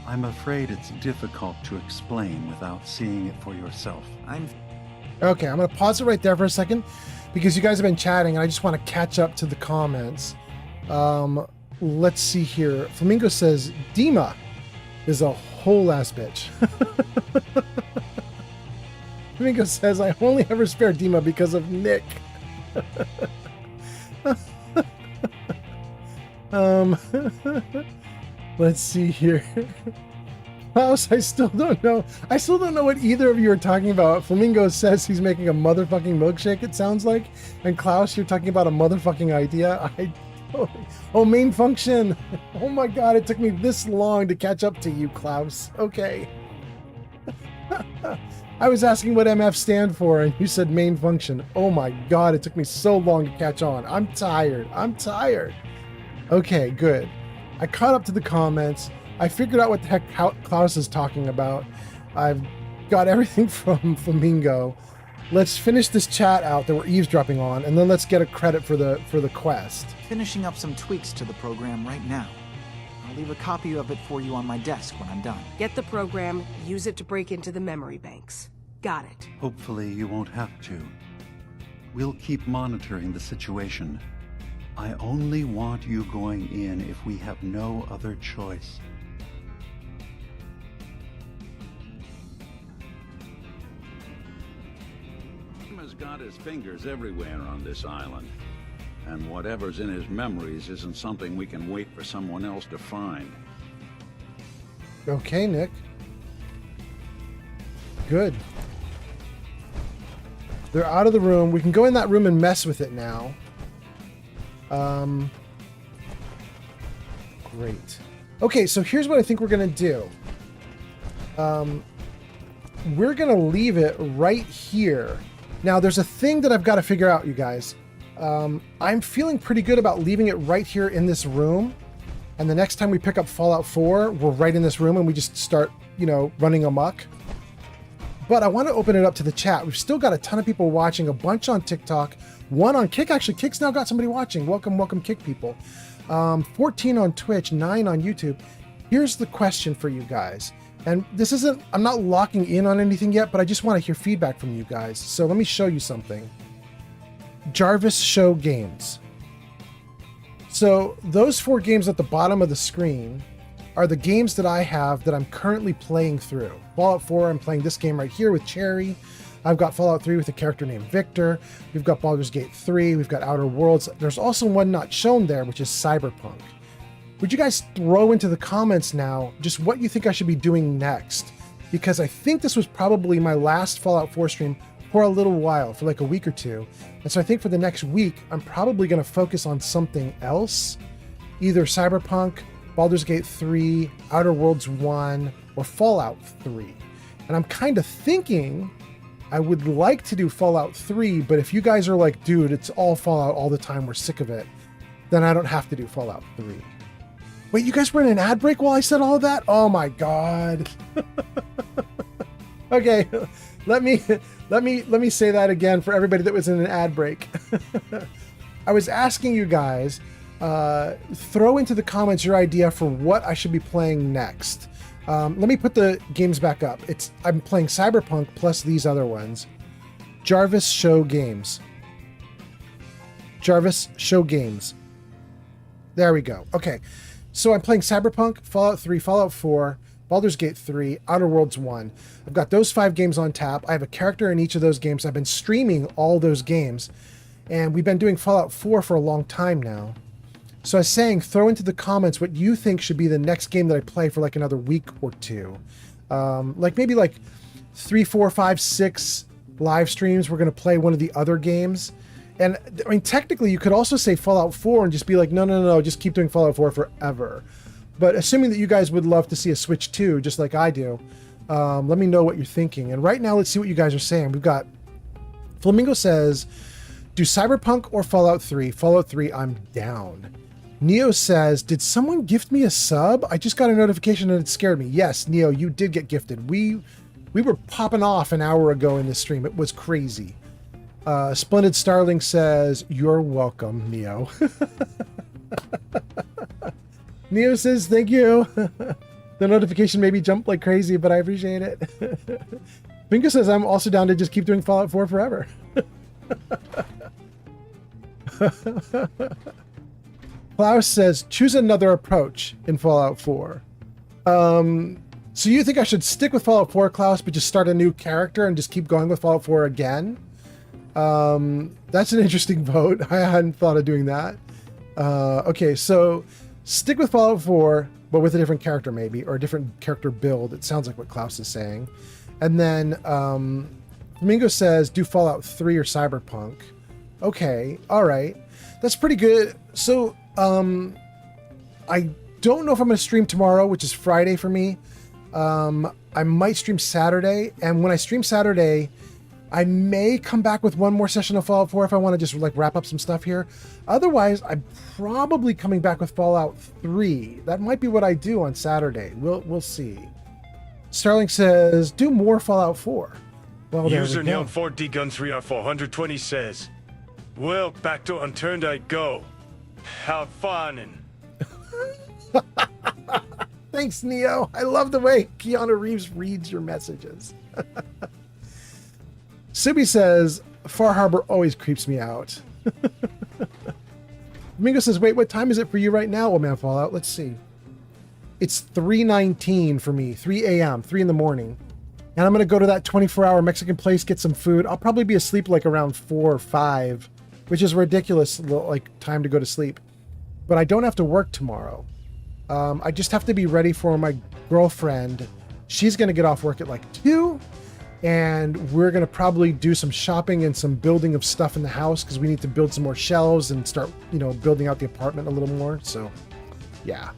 I'm afraid it's difficult to explain without seeing it for yourself. Okay, I'm going to pause it right there for a second because you guys have been chatting and I just want to catch up to the comments. Let's see here. Flamingo says, Dima is a whole ass bitch. Flamingo says, I only ever spare Dima because of Nick. Let's see here. Klaus, I still don't know what either of you are talking about. Flamingo says he's making a motherfucking milkshake, it sounds like. And Klaus, you're talking about a motherfucking idea. Oh, main function. Oh my god, it took me this long to catch up to you, Klaus. Okay. I was asking what MF stand for, and you said main function. Oh my god, it took me so long to catch on. I'm tired. Okay, good. I caught up to the comments. I figured out what the heck Klaus is talking about. I've got everything from Flamingo. Let's finish this chat out that we're eavesdropping on, and then let's get a credit for the quest. Finishing up some tweaks to the program right now. I'll leave a copy of it for you on my desk when I'm done. Get the program, use it to break into the memory banks. Got it. Hopefully you won't have to. We'll keep monitoring the situation. I only want you going in if we have no other choice. Has got his fingers everywhere on this island. And whatever's in his memories isn't something we can wait for someone else to find. Okay, Nick. Good. They're out of the room. We can go in that room and mess with it now. Great. Okay, so here's what I think we're going to do. We're going to leave it right here. Now, there's a thing that I've got to figure out, you guys. I'm feeling pretty good about leaving it right here in this room. And the next time we pick up Fallout 4, we're right in this room and we just start, running amok. But I want to open it up to the chat. We've still got a ton of people watching, a bunch on TikTok, one on Kick. Actually, Kick's now got somebody watching. Welcome, Kick people. 14 on Twitch, 9 on YouTube. Here's the question for you guys. And this isn't, I'm not locking in on anything yet, but I just want to hear feedback from you guys. So let me show you something. Jarvis Show Games. So those 4 games at the bottom of the screen are the games that I have that I'm currently playing through. Fallout 4, I'm playing this game right here with Cherry. I've got Fallout 3 with a character named Victor. We've got Baldur's Gate 3. We've got Outer Worlds. There's also one not shown there, which is Cyberpunk. Would you guys throw into the comments now just what you think I should be doing next? Because I think this was probably my last Fallout 4 stream for a little while, for like a week or two. And so I think for the next week, I'm probably going to focus on something else. Either Cyberpunk, Baldur's Gate 3, Outer Worlds 1, or Fallout 3. And I'm kind of thinking I would like to do Fallout 3, but if you guys are like, dude, it's all Fallout all the time, we're sick of it, then I don't have to do Fallout 3. Wait, you guys were in an ad break while I said all of that? Oh my god. Okay, let me say that again for everybody that was in an ad break. I was asking you guys, throw into the comments your idea for what I should be playing next. Let me put the games back up. I'm playing Cyberpunk plus these other ones. Jarvis Show Games. Jarvis Show Games. There we go. Okay. So I'm playing Cyberpunk, Fallout 3, Fallout 4, Baldur's Gate 3, Outer Worlds 1. I've got those 5 games on tap. I have a character in each of those games. I've been streaming all those games. And we've been doing Fallout 4 for a long time now. So I was saying, throw into the comments what you think should be the next game that I play for like another week or two. Like maybe like 3, 4, 5, 6 live streams. We're going to play one of the other games. And I mean, technically, you could also say Fallout 4 and just be like, no, just keep doing Fallout 4 forever. But assuming that you guys would love to see a Switch 2, just like I do, let me know what you're thinking. And right now, let's see what you guys are saying. We've got Flamingo says, do Cyberpunk or Fallout 3? Fallout 3, I'm down. Neo says, did someone gift me a sub? I just got a notification and it scared me. Yes, Neo, you did get gifted. We were popping off an hour ago in this stream. It was crazy. Splendid Starling says, you're welcome, Neo. Neo says, thank you. The notification made me jump like crazy, but I appreciate it. Bingo says, I'm also down to just keep doing Fallout 4 forever. Klaus says, choose another approach in Fallout 4. So you think I should stick with Fallout 4, Klaus, but just start a new character and just keep going with Fallout 4 again? That's an interesting vote. I hadn't thought of doing that. Okay, so stick with Fallout 4, but with a different character maybe, or a different character build. It sounds like what Klaus is saying. And then Flamingo says, do Fallout 3 or Cyberpunk. Okay, all right. That's pretty good. So I don't know if I'm going to stream tomorrow, which is Friday for me. I might stream Saturday, and when I stream Saturday, I may come back with one more session of Fallout 4 if I want to just like wrap up some stuff here. Otherwise, I'm probably coming back with Fallout 3. That might be what I do on Saturday. We'll see. Starling says, do more Fallout 4. Well, User Neon 4D Gun 3R420 says, well, back to Unturned I go. Have fun and... Thanks, Neo. I love the way Keanu Reeves reads your messages. Subi says, Far Harbor always creeps me out. Domingo says, wait, what time is it for you right now, Old Man Fallout? Let's see. It's 3:19 for me, 3 a.m., 3 in the morning. And I'm going to go to that 24-hour Mexican place, get some food. I'll probably be asleep like around 4 or 5, which is ridiculous, like time to go to sleep. But I don't have to work tomorrow. I just have to be ready for my girlfriend. She's going to get off work at like 2. And we're going to probably do some shopping and some building of stuff in the house because we need to build some more shelves and start, building out the apartment a little more. So, yeah.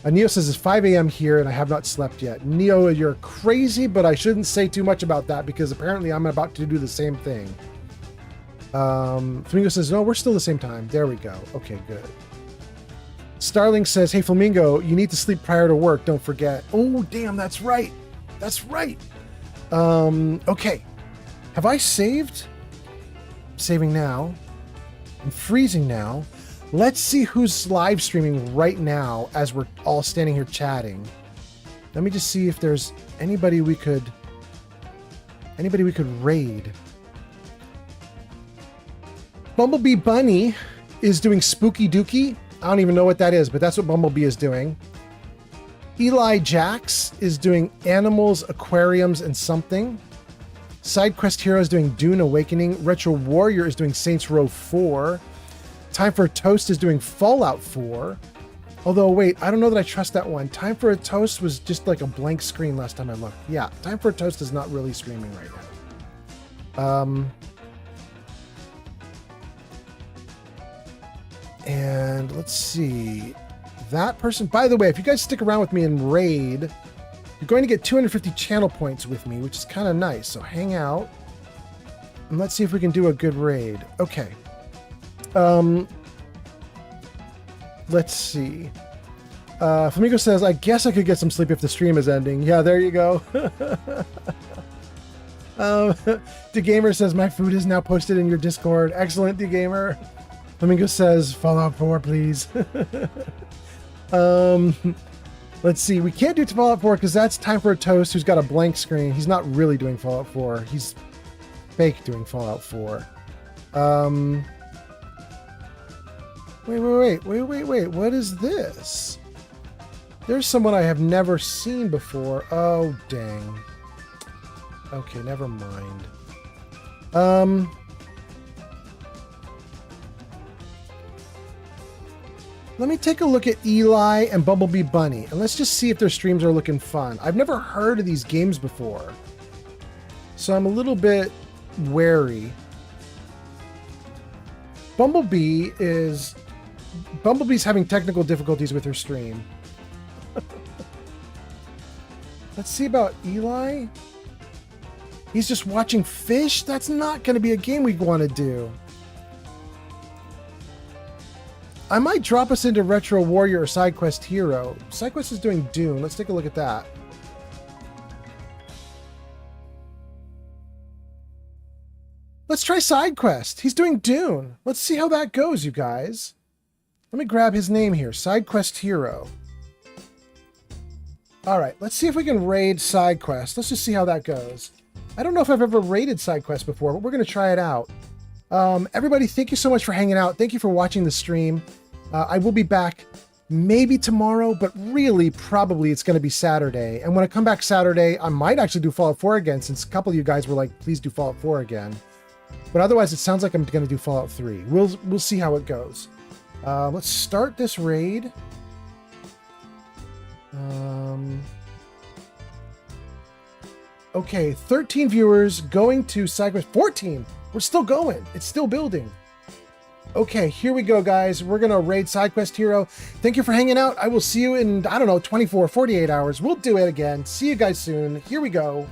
Neo says it's 5 a.m. here and I have not slept yet. Neo, you're crazy, but I shouldn't say too much about that because apparently I'm about to do the same thing. Flamingo says, no, we're still the same time. There we go. Okay, good. Starling says, hey, Flamingo, you need to sleep prior to work. Don't forget. Oh, damn, that's right. That's right. Okay. Have I saved? Saving now. I'm freezing now. Let's see who's live streaming right now as we're all standing here chatting. Let me just see if there's anybody we could raid. Bumblebee Bunny is doing Spooky Dookie. I don't even know what that is, but that's what Bumblebee is doing. Eli Jax is doing Animals, Aquariums, and something. SideQuest Hero is doing Dune Awakening. Retro Warrior is doing Saints Row 4. Time for a Toast is doing Fallout 4. Although, wait, I don't know that I trust that one. Time for a Toast was just like a blank screen last time I looked. Yeah, Time for a Toast is not really streaming right now. And let's see. That person, by the way, if you guys stick around with me in Raid, you're going to get 250 channel points with me, which is kind of nice. So hang out. And let's see if we can do a good raid. Okay. Let's see. Flamingo says, I guess I could get some sleep if the stream is ending. Yeah, there you go. The Gamer says, my food is now posted in your Discord. Excellent, The Gamer. Flamingo says, Fallout 4, please. Let's see. We can't do Fallout 4 because that's Time for a Toast who's got a blank screen. He's not really doing Fallout 4. He's fake doing Fallout 4. Wait. What is this? There's someone I have never seen before. Oh, dang. Okay, never mind. Let me take a look at Eli and Bumblebee Bunny, and let's just see if their streams are looking fun. I've never heard of these games before, so I'm a little bit wary. Bumblebee's having technical difficulties with her stream. Let's see about Eli. He's just watching fish? That's not going to be a game we want to do. I might drop us into Retro Warrior or SideQuest Hero. SideQuest is doing Dune. Let's take a look at that. Let's try SideQuest. He's doing Dune. Let's see how that goes, you guys. Let me grab his name here. SideQuest Hero. All right, let's see if we can raid SideQuest. Let's just see how that goes. I don't know if I've ever raided SideQuest before, but we're going to try it out. Everybody, thank you so much for hanging out. Thank you for watching the stream. I will be back maybe tomorrow, but really probably it's going to be Saturday. And when I come back Saturday, I might actually do Fallout 4 again, since a couple of you guys were like, please do Fallout 4 again. But otherwise, it sounds like I'm going to do Fallout 3. We'll see how it goes. Let's start this raid. Okay, 13 viewers going to SideQuest. 14! We're still going. It's still building. Okay, here we go, guys. We're going to raid SideQuest Hero. Thank you for hanging out. I will see you in, I don't know, 24, 48 hours. We'll do it again. See you guys soon. Here we go.